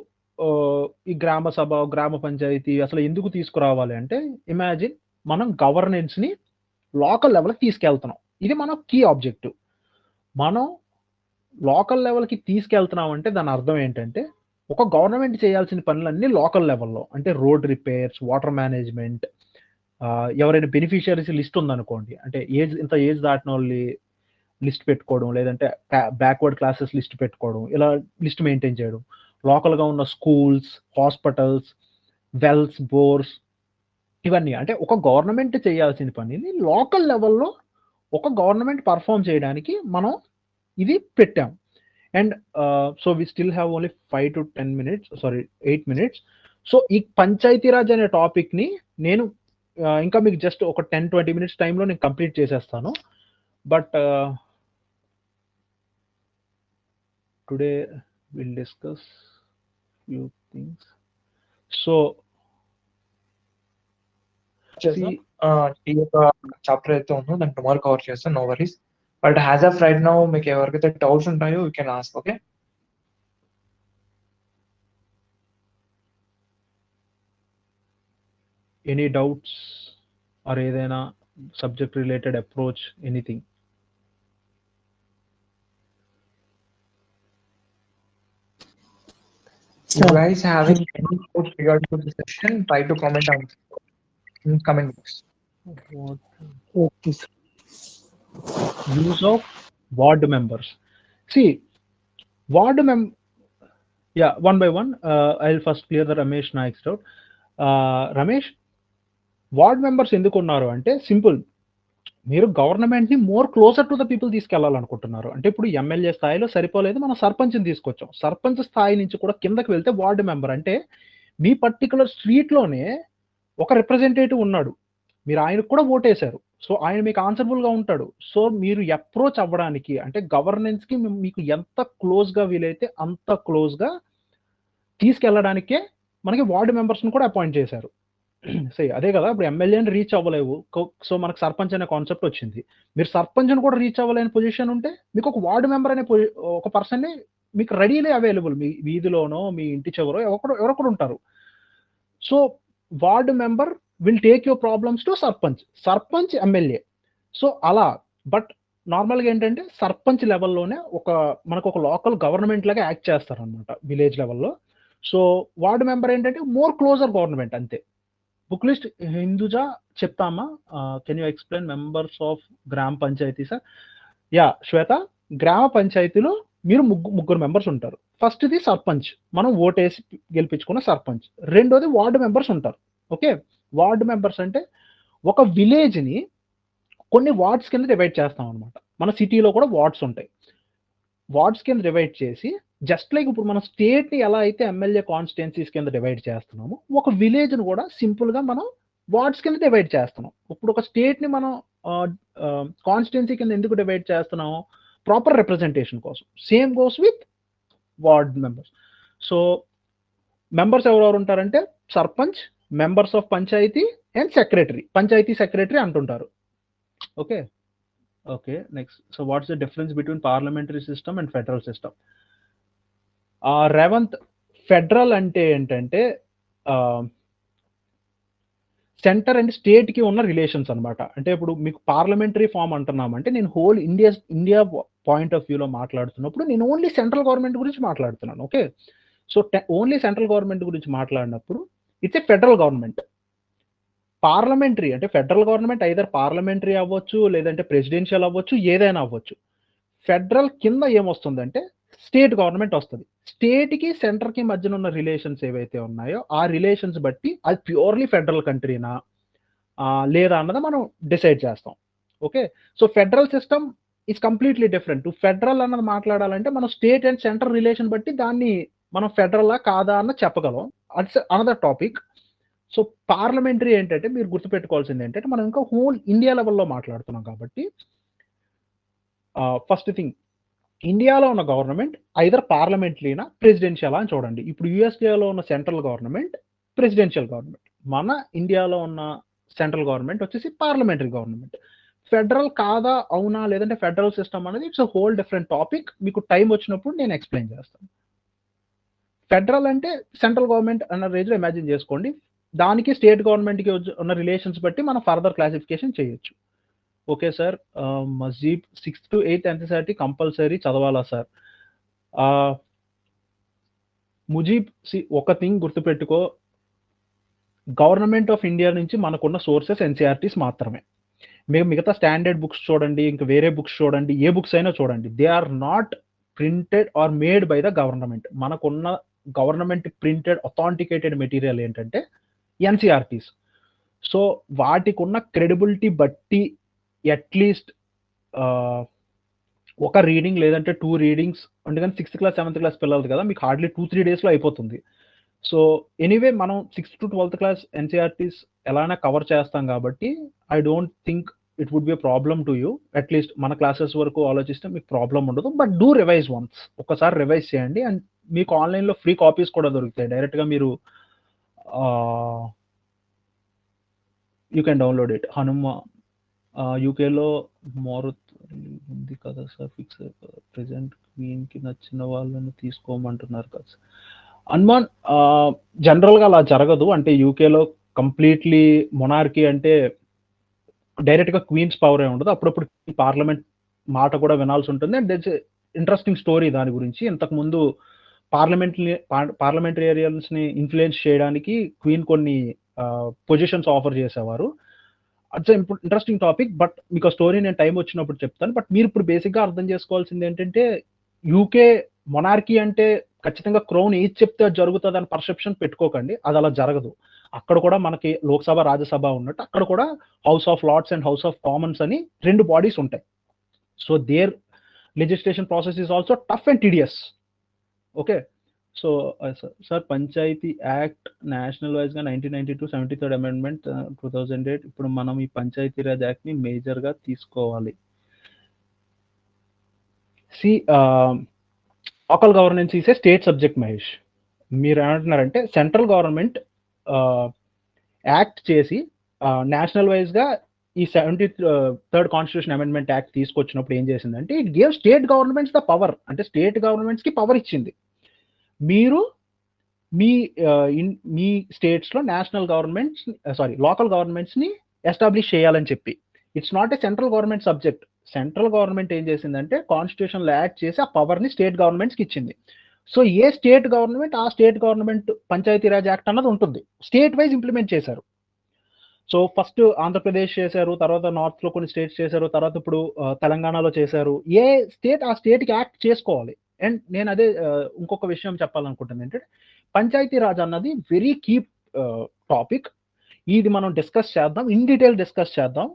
A: ఈ గ్రామ సభ గ్రామ పంచాయతీ అసలు ఎందుకు తీసుకురావాలి అంటే, ఇమాజిన్ మనం గవర్నెన్స్ని లోకల్ లెవెల్కి తీసుకెళ్తున్నాం. ఇది మన కీ ఆబ్జెక్టివ్. మనం లోకల్ లెవెల్కి తీసుకెళ్తున్నాం అంటే దాని అర్థం ఏంటంటే, ఒక గవర్నమెంట్ చేయాల్సిన పనులన్నీ లోకల్ లెవెల్లో, అంటే రోడ్ రిపేర్స్, వాటర్ మేనేజ్మెంట్, ఎవరైనా బెనిఫిషియరీస్ లిస్ట్ ఉందనుకోండి, అంటే ఇంత ఏజ్ దాటిన వాళ్ళని లిస్ట్ పెట్టుకోవడం, లేదంటే బ్యాక్వర్డ్ క్లాసెస్ లిస్ట్ పెట్టుకోవడం, ఇలా లిస్ట్ మెయింటైన్ చేయడం, లోకల్గా ఉన్న స్కూల్స్, హాస్పిటల్స్, వెల్స్, బోర్స్, ఇవన్నీ అంటే ఒక గవర్నమెంట్ చేయాల్సిన పనిని లోకల్ లెవెల్లో ఒక గవర్నమెంట్ పర్ఫామ్ చేయడానికి మనం ఇది పెట్టాం. And so we still have only 5 to 10 minutes, 8 minutes. So ఈ పంచాయతీరాజ్ అనే టాపిక్ని నేను ఇంకా మీకు జస్ట్ ఒక 10-20 minutes టైంలో నేను కంప్లీట్ చేసేస్తాను. But today will discuss few things. So
C: ఈ యొక్క చాప్టర్ అయితే ఉందో దాన్ని టుమారో కవర్ చేస్తాను, no worries. But as of right now మీకు ఎవరికైతే డౌట్స్ ఉంటాయో you can ask. Okay,
A: any doubts or ఏదైనా subject related approach, anything?
C: you guys having any doubts regarding to the session, try to comment on in comment box.
D: Okay, sir.
A: Use of ward members. See, ward yeah, one by one. I'll first clear the Ramesh Naik's doubt. Ramesh, ward members ఎందుకు ఉన్నారు అంటే simple, మీరు గవర్నమెంట్ని more closer to the people తీసుకెళ్లాలనుకుంటున్నారు. అంటే ఇప్పుడు MLA స్థాయిలో సరిపోలేదు, మనం సర్పంచ్ని తీసుకొచ్చాం. సర్పంచ్ స్థాయి నుంచి కూడా కిందకి వెళ్తే వార్డు మెంబర్ అంటే మీ పర్టికులర్ స్ట్రీట్లోనే ఒక రిప్రజెంటేటివ్ ఉన్నాడు, మీరు ఆయనకు కూడా ఓటేశారు, సో ఆయన మీకు ఆన్సరబుల్గా ఉంటాడు. సో మీరు అప్రోచ్ అవ్వడానికి అంటే గవర్నెన్స్కి మీకు ఎంత క్లోజ్గా వీలైతే అంత క్లోజ్గా తీసుకెళ్ళడానికే మనకి వార్డు మెంబర్స్ని కూడా అపాయింట్ చేశారు. సరే, అదే కదా, ఇప్పుడు ఎమ్మెల్యేని రీచ్ అవ్వలేవు, సో మనకు సర్పంచ్ అనే కాన్సెప్ట్ వచ్చింది. మీరు సర్పంచ్ని కూడా రీచ్ అవ్వలేని పొజిషన్ ఉంటే మీకు ఒక వార్డు మెంబర్ అనే ఒక పర్సన్ని మీకు రెడీలీ అవైలబుల్, మీ వీధిలోనో మీ ఇంటి చివరో ఎవరొకరు ఉంటారు. So ward member will take your problems to sarpanch MLA. So అలా, బట్ నార్మల్గా ఏంటంటే సర్పంచ్ లెవెల్లోనే మనకు ఒక లోకల్ గవర్నమెంట్ లాగా యాక్ట్ చేస్తారు అనమాట విలేజ్ లెవెల్లో. సో వార్డు మెంబర్ ఏంటంటే మోర్ క్లోజర్ గవర్నమెంట్ అంతే. బుక్ లిస్ట్ హిందూజా చెప్తామా? Can you explain members of Gram Panchayat sir? Yeah శ్వేత, గ్రామ పంచాయతీలో మీరు ముగ్గురు మెంబర్స్ ఉంటారు. ఫస్ట్ది సర్పంచ్, మనం ఓటేసి గెలిపించుకున్న సర్పంచ్. రెండోది వార్డు మెంబర్స్ ఉంటారు. ఓకే, వార్డు మెంబర్స్ అంటే ఒక విలేజ్ని కొన్ని వార్డ్స్ కింద డివైడ్ చేస్తాం అనమాట. మన సిటీలో కూడా వార్డ్స్ ఉంటాయి. వార్డ్స్ కింద డివైడ్ చేసి జస్ట్ లైక్ ఇప్పుడు మన స్టేట్ని ఎలా అయితే ఎమ్మెల్యే కాన్స్టిట్యున్సీస్ కింద డివైడ్ చేస్తున్నామో, ఒక విలేజ్ని కూడా సింపుల్గా మనం వార్డ్స్ కింద డివైడ్ చేస్తున్నాం. ఇప్పుడు ఒక స్టేట్ని మనం కాన్స్టిట్యున్సీ కింద ఎందుకు డివైడ్ చేస్తున్నాము? ప్రాపర్ రిప్రజెంటేషన్ కోసం. Same goes with ward members. So members ఎవరెవరు ఉంటారంటే sarpanch, members of panchayat and secretary, panchayat secretary అంటుంటారు. Okay, next. So what's the difference between parliamentary system and federal system? Revanth, federal అంటే ఏంటంటే సెంటర్ అండ్ స్టేట్‌కి ఉన్న రిలేషన్స్ అనమాట. అంటే ఇప్పుడు మీకు పార్లమెంటరీ ఫార్మ్ అంటున్నామంటే నేను హోల్ ఇండియా పాయింట్ ఆఫ్ వ్యూలో మాట్లాడుతున్నప్పుడు నేను ఓన్లీ సెంట్రల్ గవర్నమెంట్ గురించి మాట్లాడుతున్నాను. Okay. So, only central government గురించి మాట్లాడినప్పుడు it's a federal government. Parliamentary అంటే ఫెడరల్ గవర్నమెంట్ ఐదర్ పార్లమెంటరీ అవ్వచ్చు, లేదంటే ప్రెసిడెన్షియల్ అవ్వచ్చు, ఏదైనా అవ్వచ్చు. ఫెడరల్ కింద ఏమొస్తుందంటే స్టేట్ గవర్నమెంట్ వస్తది. స్టేట్‌కి, సెంటర్‌కి మధ్యన ఉన్న రిలేషన్స్ ఏవైతే ఉన్నాయో, ఆ రిలేషన్స్ బట్టి అది ప్యూర్‌లీ ఫెడరల్ కంట్రీనా? లేదా అన్నది మనం డిసైడ్ చేస్తాం. Okay. So, federal system is completely different. Federal అన్నది మాట్లాడాలంటే మనం స్టేట్ అండ్ సెంటర్ రిలేషన్ బట్టి దాన్ని మనం ఫెడరలా? కాదా? అన్నది చెప్పగలం. అట్స్ అనదర్ టాపిక్. సో, పార్లమెంటరీ ఏంటంటే మీరు గుర్తుపెట్టుకోవాల్సింది ఏంటంటే మనం ఇంకా హోల్ ఇండియా లెవెల్‌లో మాట్లాడుతున్నాం కాబట్టి ఫస్ట్ థింగ్ ఇండియాలో ఉన్న గవర్నమెంట్ ఐదర్ పార్లమెంటరీనా? ప్రెసిడెన్షియలా? అని చూడండి. ఇప్పుడు యూఎస్ఏలో ఉన్న సెంట్రల్ గవర్నమెంట్ ప్రెసిడెన్షియల్ గవర్నమెంట్. మన ఇండియాలో ఉన్న సెంట్రల్ గవర్నమెంట్ వచ్చేసి పార్లమెంటరీ గవర్నమెంట్. ఫెడరల్ కాదా? అవునా? లేదంటే ఫెడరల్ సిస్టమ్ అనేది it's a whole different topic. మీకు టైం వచ్చినప్పుడు నేను ఎక్స్‌ప్లెయిన్ చేస్తాను. ఫెడరల్ అంటే సెంట్రల్ గవర్నమెంట్ అన్న రేంజ్‌లో ఇమాజిన్ చేసుకోండి. దానికి స్టేట్ గవర్నమెంట్‌కి ఉన్న రిలేషన్స్ బట్టి మనం ఫర్దర్ క్లాసిఫికేషన్ చేయొచ్చు. Okay sir. Majeed 6th-8th NCERT compulsory చదవాలా సార్? ముజీబ్ ఒక థింగ్ గుర్తుపెట్టుకో. గవర్నమెంట్ ఆఫ్ ఇండియా నుంచి మనకున్న సోర్సెస్ ఎన్సీఈఆర్టీస్ మాత్రమే. మిగతా స్టాండర్డ్ బుక్స్ చూడండి, ఇంకా వేరే బుక్స్ చూడండి, ఏ బుక్స్ అయినా చూడండి. They are not printed or made by the government. మనకున్న గవర్నమెంట్ ప్రింటెడ్ అథాంటికేటెడ్ మెటీరియల్ ఏంటంటే ఎన్సీఈఆర్టీస్. సో, వాటికున్న క్రెడిబిలిటీ బట్టి అట్‌లీస్ట్ ఒక రీడింగ్ లేదంటే 2 రీడింగ్స్ అందుకని 6th క్లాస్, 7th క్లాస్ పిల్లలది కదా! మీకు హార్డ్‌లీ 2-3 డేస్‌లో అయిపోతుంది. సో, ఎనీవే మనం 6th-12th క్లాస్ ఎన్సీఈఆర్టీస్ ఎలాగైనా కవర్ చేస్తాం కాబట్టి I don't think it would be a problem to you. At least మన క్లాసెస్ వరకు ఆలోచిస్తే మీకు ప్రాబ్లమ్ ఉండదు. But do revise once. ఒక్కసారి రివైజ్ చేయండి. అండ్ మీకు ఆన్‌లైన్‌లో ఫ్రీ కాపీస్ కూడా దొరుకుతాయి. డైరెక్ట్‌గా మీరు యూ కెన్ డౌన్‌లోడ్ ఇట్. యూకేలో మారుత్ ఉంది కదా సార్ ఫిక్స్ ప్రెజెంట్ క్వీన్‌కి నచ్చిన వాళ్ళని తీసుకోమంటున్నారు కదా సార్. హనుమాన్ జనరల్‌గా అలా జరగదు. అంటే యూకేలో కంప్లీట్‌లీ మొనార్కీ అంటే డైరెక్ట్‌గా క్వీన్స్ పవరే ఉండదు. అప్పుడప్పుడు పార్లమెంట్ మాట కూడా వినాల్సి ఉంటుంది. అండ్ దట్స్ ఇంట్రెస్టింగ్ స్టోరీ దాని గురించి. ఇంతకుముందు పార్లమెంటేరియన్స్‌ని ఇన్‌ఫ్లుయెన్స్ చేయడానికి క్వీన్ కొన్ని పొజిషన్స్ ఆఫర్ చేసేవారు. It's interesting topic. బట్ మీకు ఆ స్టోరీ నేను టైం వచ్చినప్పుడు చెప్తాను. బట్ మీరు ఇప్పుడు బేసిక్‌గా అర్థం చేసుకోవాల్సింది ఏంటంటే యూకే మొనార్కీ అంటే ఖచ్చితంగా క్రౌన్ ఏది చెప్తే అది జరుగుతదని పర్సెప్షన్ పెట్టుకోకండి. అది అలా జరగదు. అక్కడ కూడా మనకి లోక్‌సభ, రాజ్యసభ ఉన్నట్టు అక్కడ కూడా House of Lords and House of Commons అని 2 బాడీస్ ఉంటాయి. So, there legislation process is also tough and tedious. Okay. So, sir Panchayati act national వైస్‌గా 1992 73rd అమెండ్మెంట్ 2008 ఇప్పుడు మనం ఈ పంచాయతీరాజ్ యాక్ట్‌ని మేజర్‌గా తీసుకోవాలి. Local governance is a state subject Mahesh. మీరేమంటున్నారంటే సెంట్రల్ గవర్నమెంట్ యాక్ట్ చేసి నేషనల్ వైస్‌గా ఈ 73rd కాన్స్టిట్యూషన్ అమెండ్మెంట్ యాక్ట్ తీసుకొచ్చినప్పుడు ఏం చేసిందంటే it gave state governments the power. అంటే స్టేట్ గవర్నమెంట్స్‌కి పవర్ ఇచ్చింది. మీరు మీ స్టేట్స్‌లో నేషనల్ గవర్నమెంట్స్ లోకల్ గవర్నమెంట్స్‌ని ఎస్టాబ్లిష్ చేయాలని చెప్పి. It's not a central government subject. Central government ఏం చేసిందంటే కాన్స్టిట్యూషన్‌లో యాడ్ చేసి ఆ పవర్‌ని స్టేట్ గవర్నమెంట్స్‌కి ఇచ్చింది. సో, ఏ స్టేట్ గవర్నమెంట్ ఆ స్టేట్ గవర్నమెంట్ పంచాయతీరాజ్ యాక్ట్ అన్నది ఉంటుంది. స్టేట్ వైస్ ఇంప్లిమెంట్ చేశారు. సో, ఫస్ట్ ఆంధ్రప్రదేశ్ చేశారు. తర్వాత నార్త్‌లో కొన్ని స్టేట్స్ చేశారు. తర్వాత ఇప్పుడు తెలంగాణలో చేశారు. ఏ స్టేట్ ఆ స్టేట్‌కి యాక్ట్ చేసుకోవాలి. అండ్ నేను అదే ఇంకొక విషయం చెప్పాలనుకుంటుంది ఏంటంటే పంచాయతీరాజ్ అన్నది వెరీ కీ టాపిక్. ఇది మనం డిస్కస్ చేద్దాం. ఇన్ డీటెయిల్ డిస్కస్ చేద్దాం.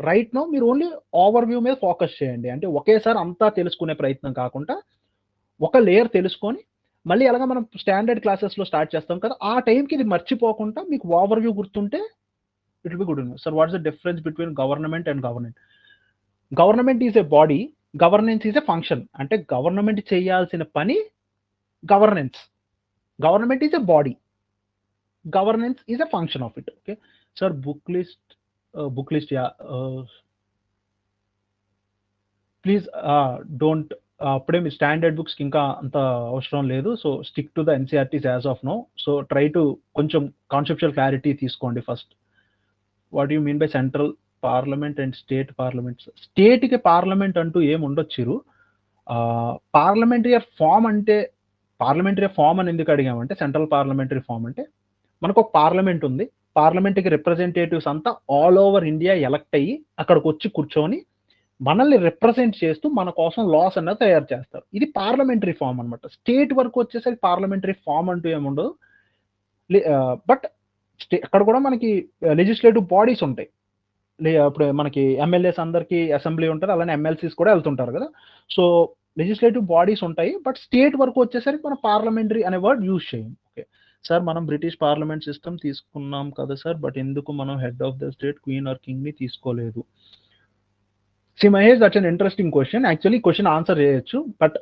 A: రైట్ నౌ మీరు ఓన్లీ ఓవర్ వ్యూ మీద ఫోకస్ చేయండి. అంటే ఒకేసారి అంతా తెలుసుకునే ప్రయత్నం కాకుండా ఒక లేయర్ తెలుసుకొని మళ్ళీ ఎలాగ మనం స్టాండర్డ్ క్లాసెస్‌లో స్టార్ట్ చేస్తాం కదా! ఆ టైంకి ఇది మర్చిపోకుండా మీకు ఓవర్ వ్యూ గుర్తుంటే it will be good enough. Sir what is the difference between government and government? Government is a body. Governance is a function. అంటే గవర్నమెంట్ చేయాల్సిన పని governance. Government is a body. Governance is a function of it. Okay. Sir book list yeah! Please don't అప్పుడే మీ standard బుక్స్కి ఇంకా అంత అవసరం లేదు. So stick to the NCERTs as of now. So try to కొంచెం conceptual clarity తీసుకోండి first. What you mean by central parliament and state parliaments? స్టేట్కి parliament అంటూ ఏమి ఉండొచ్చు. పార్లమెంటరీ ఫామ్ అంటే పార్లమెంటరీ ఫామ్ అని ఎందుకు అడిగామంటే, సెంట్రల్ పార్లమెంటరీ ఫామ్ అంటే మనకు ఒక పార్లమెంట్ ఉంది. పార్లమెంట్కి రిప్రజెంటేటివ్స్ అంతా ఆల్ ఓవర్ ఇండియా ఎలక్ట్ అయ్యి అక్కడికి వచ్చి కూర్చొని మనల్ని రిప్రజెంట్ చేస్తూ మన కోసం లాస్ అన్నది తయారు చేస్తారు. ఇది పార్లమెంటరీ ఫామ్ అనమాట. స్టేట్ వరకు వచ్చేసరికి పార్లమెంటరీ ఫామ్ అంటూ ఏముండదు. బట్ అక్కడ కూడా మనకి లెజిస్లేటివ్ బాడీస్ ఉంటాయి. ఇప్పుడు మనకి ఎమ్మెల్యేస్ అందరికీ అసెంబ్లీ ఉంటుంది, అలానే ఎమ్మెల్సీస్ కూడా వెళ్తుంటారు కదా. సో లెజిస్లేటివ్ బాడీస్ ఉంటాయి. బట్ స్టేట్ వరకు వచ్చేసరికి మనం పార్లమెంటరీ అనే వర్డ్ యూజ్ చేయం. ఓకే సార్, మనం బ్రిటిష్ పార్లమెంట్ సిస్టమ్ తీసుకున్నాం కదా సార్, బట్ ఎందుకు మనం head of the state queen or king ని తీసుకోలేదు? See Mahesh, that's an interesting question. Actually question answer చేయొచ్చు, బట్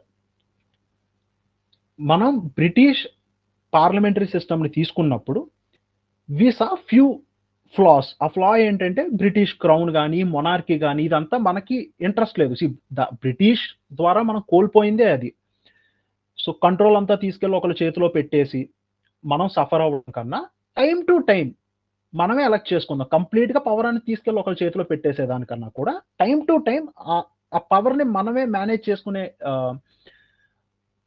A: మనం బ్రిటిష్ పార్లమెంటరీ సిస్టమ్ని తీసుకున్నప్పుడు వి సా ఫ్యూ ఫ్లాస్. ఆ ఫ్లా ఏంటంటే బ్రిటిష్ క్రౌన్ కానీ మొనార్కీ కానీ ఇదంతా మనకి ఇంట్రెస్ట్ లేదు. బ్రిటిష్ ద్వారా మనం కోల్పోయిందే అది. సో కంట్రోల్ అంతా తీసుకెళ్ళి ఒకళ్ళ చేతిలో పెట్టేసి మనం సఫర్ అవ్వడం కన్నా టైం టు టైం మనమే ఎలక్ట్ చేసుకుందాం. కంప్లీట్గా పవర్ అని తీసుకెళ్ళి ఒకళ్ళ చేతిలో పెట్టేసేదానికన్నా కూడా టైం టు టైం ఆ పవర్ని మనమే మేనేజ్ చేసుకునే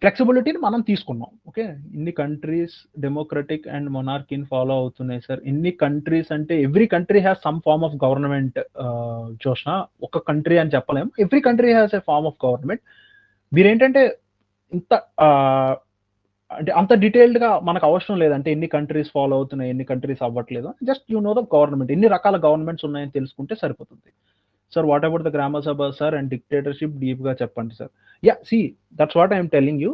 A: ఫ్లెక్సిబిలిటీని మనం తీసుకున్నాం. ఓకే, ఇన్ని కంట్రీస్ డెమోక్రటిక్ అండ్ మొనార్కీని ఫాలో అవుతున్నాయి సార్. ఇన్ని కంట్రీస్ అంటే every country has some form of government. Joshna, ఒక కంట్రీ అని చెప్పలేము, every country has a form of government. మీరేంటంటే ఇంత అంటే అంత డీటెయిల్డ్గా మనకు అవసరం లేదంటే ఎన్ని కంట్రీస్ ఫాలో అవుతున్నాయి, ఎన్ని కంట్రీస్ అవ్వట్లేదు. Just you know the government, ఎన్ని రకాల గవర్నమెంట్స్ ఉన్నాయని తెలుసుకుంటే సరిపోతుంది. సార్ వాట్ అబౌట్ ద గ్రామ సభ సార్ అండ్ డిక్టేటర్షిప్ డీప్గా చెప్పండి sir. Yeah, see that's what I'm telling you.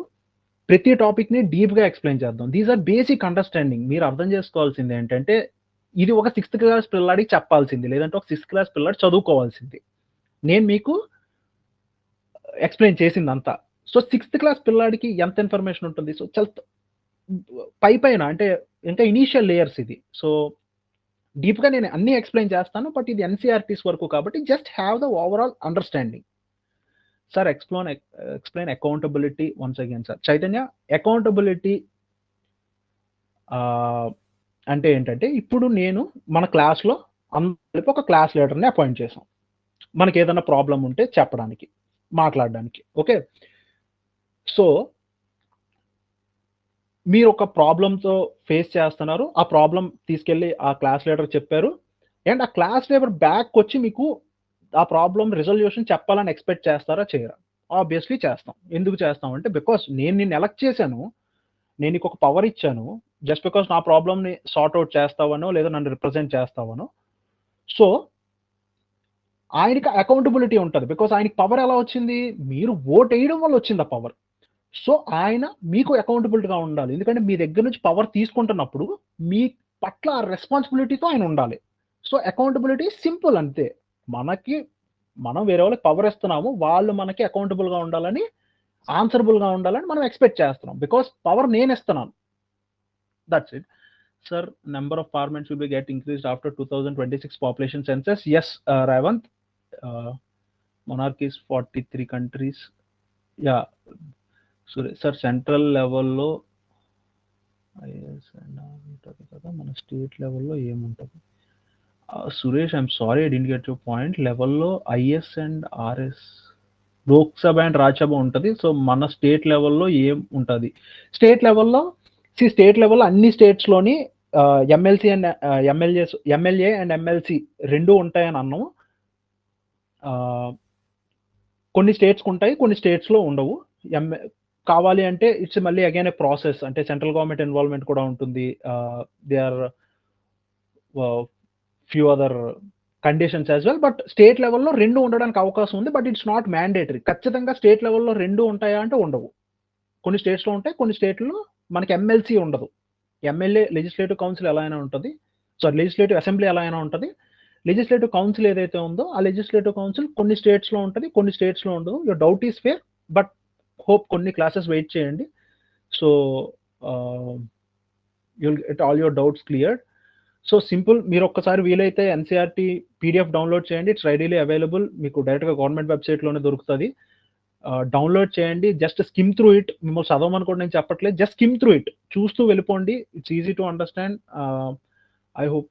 A: ప్రతి టాపిక్ని డీప్గా ఎక్స్ప్లెయిన్ చేద్దాం. These are basic understanding. మీరు అర్థం చేసుకోవాల్సింది ఏంటంటే ఇది ఒక 6th క్లాస్ పిల్లాడికి చెప్పాల్సింది, లేదంటే ఒక 6th క్లాస్ పిల్లాడి చదువుకోవాల్సింది. నేను మీకు ఎక్స్ప్లెయిన్ చేసిందంతా. సో 6th క్లాస్ పిల్లాడికి ఎంత ఇన్ఫర్మేషన్ ఉంటుంది? సో చాలా పైన అంటే ఇంకా ఇనీషియల్ లేయర్స్ ఇది. సో డీప్గా నేను అన్ని ఎక్స్ప్లెయిన్ చేస్తాను, బట్ ఇది ఎన్సీఆర్టీస్ వరకు కాబట్టి just have the overall understanding. Sir explain accountability once again sir. Chaitanya, accountability అంటే ఏంటంటే, ఇప్పుడు నేను మన క్లాస్లో అందరికీ ఒక క్లాస్ లీడర్ని అపాయింట్ చేసాం, మనకి ఏదైనా ప్రాబ్లం ఉంటే చెప్పడానికి, మాట్లాడడానికి. ఓకే, సో మీరు ఒక ప్రాబ్లంతో ఫేస్ చేస్తున్నారు, ఆ ప్రాబ్లం తీసుకెళ్ళి ఆ క్లాస్ లీడర్ చెప్పారు, అండ్ ఆ క్లాస్ లీడర్ బ్యాక్ వచ్చి మీకు ఆ ప్రాబ్లం రిజల్యూషన్ చెప్పాలని ఎక్స్పెక్ట్ చేస్తారా, చేయరా? ఆబ్వియస్లీ చేస్తాం. ఎందుకు చేస్తాం అంటే, బికాస్ నేను నిన్ను ఎలక్ట్ చేశాను, నేను నీకు ఒక పవర్ ఇచ్చాను, జస్ట్ బికాస్ నా ప్రాబ్లమ్ని సార్ట్అవుట్ చేస్తావనో లేదా నన్ను రిప్రజెంట్ చేస్తావనో. సో ఆయనకి అకౌంటబిలిటీ ఉంటుంది, బికాస్ ఆయనకి పవర్ ఎలా వచ్చింది? మీరు ఓట్ వేయడం వల్ల వచ్చింది ఆ పవర్. సో ఆయన మీకు అకౌంటబిలిటీగా ఉండాలి, ఎందుకంటే మీ దగ్గర నుంచి పవర్ తీసుకుంటున్నప్పుడు మీ పట్ల ఆ రెస్పాన్సిబిలిటీతో ఆయన ఉండాలి. సో అకౌంటబిలిటీ సింపుల్ అంతే. మనం వేరే వాళ్ళకి పవర్ ఇస్తున్నాము, వాళ్ళు మనకి అకౌంటబుల్గా ఉండాలని, ఆన్సరబుల్గా ఉండాలని మనం ఎక్స్పెక్ట్ చేస్తున్నాం, బికాస్ పవర్ నేను ఇస్తున్నాను. That's it. Sir, number of parliaments will be get increased after 2026 population census. Yes Revanth, monarchies 43 countries. Yeah sir, central లెవెల్లో ఉంటుంది కదా, మన స్టేట్ లెవెల్లో ఏముంటుంది? Suresh, I'm sorry I didn't get your point. లెవెల్లో LS and RS, Lok Sabha and Rajya Sabha ఉంటుంది. So మన state లెవెల్లో ఏం ఉంటుంది? స్టేట్ లెవెల్లో అన్ని స్టేట్స్లోని MLC and MLA and MLC రెండు ఉంటాయని అన్నాము. కొన్ని స్టేట్స్కి ఉంటాయి, కొన్ని స్టేట్స్లో ఉండవు. కావాలి అంటే ఇట్స్ మళ్ళీ అగైన్ ఏ ప్రాసెస్, అంటే సెంట్రల్ గవర్నమెంట్ ఇన్వాల్వ్మెంట్ కూడా ఉంటుంది. They are few other conditions as well. But state లెవెల్లో రెండు ఉండడానికి అవకాశం ఉంది, బట్ ఇట్స్ నాట్ మ్యాండేటరీ. ఖచ్చితంగా స్టేట్ లెవెల్లో రెండు ఉంటాయా అంటే ఉండవు. కొన్ని స్టేట్స్లో ఉంటాయి, కొన్ని స్టేట్లో మనకి ఎమ్మెల్సీ ఉండదు. ఎమ్మెల్యే లెజిస్లేటివ్ కౌన్సిల్ ఎలా అయినా ఉంటుంది, లెజిస్లేటివ్ అసెంబ్లీ ఎలా అయినా ఉంటుంది. లెజిస్లేటివ్ కౌన్సిల్ ఏదైతే ఉందో ఆ లెజిస్లేటివ్ కౌన్సిల్ కొన్ని స్టేట్స్లో ఉంటుంది, కొన్ని స్టేట్స్లో ఉండదు. Your doubt is fair, but hope కొన్ని క్లాసెస్ వెయిట్ చేయండి. So you'll get all your doubts cleared. So simple, మీరు ఒక్కసారి వీలైతే ఎన్సీఆర్టీ పీడిఎఫ్ డౌన్లోడ్ చేయండి. ఇట్స్ రెడీలీ అవైలబుల్, మీకు డైరెక్ట్గా గవర్నమెంట్ వెబ్సైట్లోనే దొరుకుతుంది. డౌన్లోడ్ చేయండి. Just skim through it. మిమ్మల్ని చదవమని కూడా నేను చెప్పట్లేదు. Just skim through it. చూస్తూ వెళ్ళిపోండి. It's easy to understand. I hope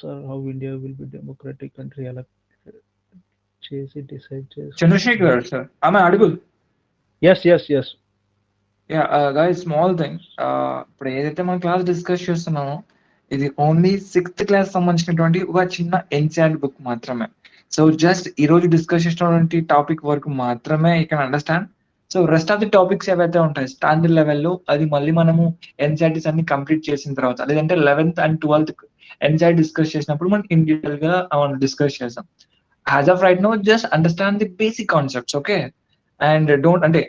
A: sir how India will be democratic country అలా చేసి డిసైడ్ చేసి
C: చంద్రశేఖర్ సార్ ఆమె అడుగు.
A: Yes yes yes
C: guys small thing, ఇప్పుడు ఏదైతే మనం క్లాస్ డిస్కస్ చేస్తున్నామో ఇది ఓన్లీ 6th క్లాస్ సంబంధించినటువంటి ఒక చిన్న ఎన్సీఆర్టీ బుక్ మాత్రమే. సో జస్ట్ ఈ రోజు డిస్కస్ చేసినటువంటి టాపిక్ వరకు మాత్రమే you can understand. So rest of the topics ఏవైతే ఉంటాయి స్టాండర్డ్ లెవెల్లో, అది మళ్ళీ మనము ఎన్సీఆర్టీస్ అన్ని కంప్లీట్ చేసిన తర్వాత, లేదంటే 11th and 12th NCERT discuss చేసినప్పుడు మనం ఇండివిజువల్ గా డిస్కస్ చేసాం. As of right now just understand the basic concepts, okay? And don't అంటే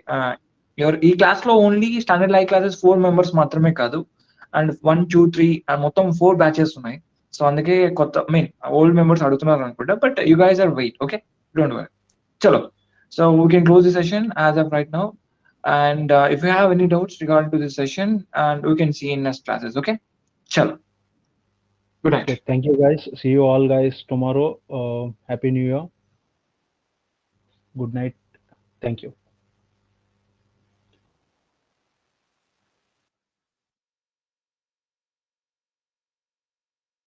C: ఈ క్లాస్ లో only standard live classes 4 members మాత్రమే కాదు, అండ్ 1, 2, 3 మొత్తం 4 batches ఉన్నాయి. సో అందుకే కొత్త ఓల్డ్ మెంబర్స్ అడుగుతున్నారు అనుకుంటా, but you guys are wait, okay? Don't worry. చలో, so we can close the session as of right now, and if you have any doubts regarding to this session, and we can see in next classes, okay? చలో, good night.
A: Thank you guys. See you all guys tomorrow. Happy new year. Good night. Thank you.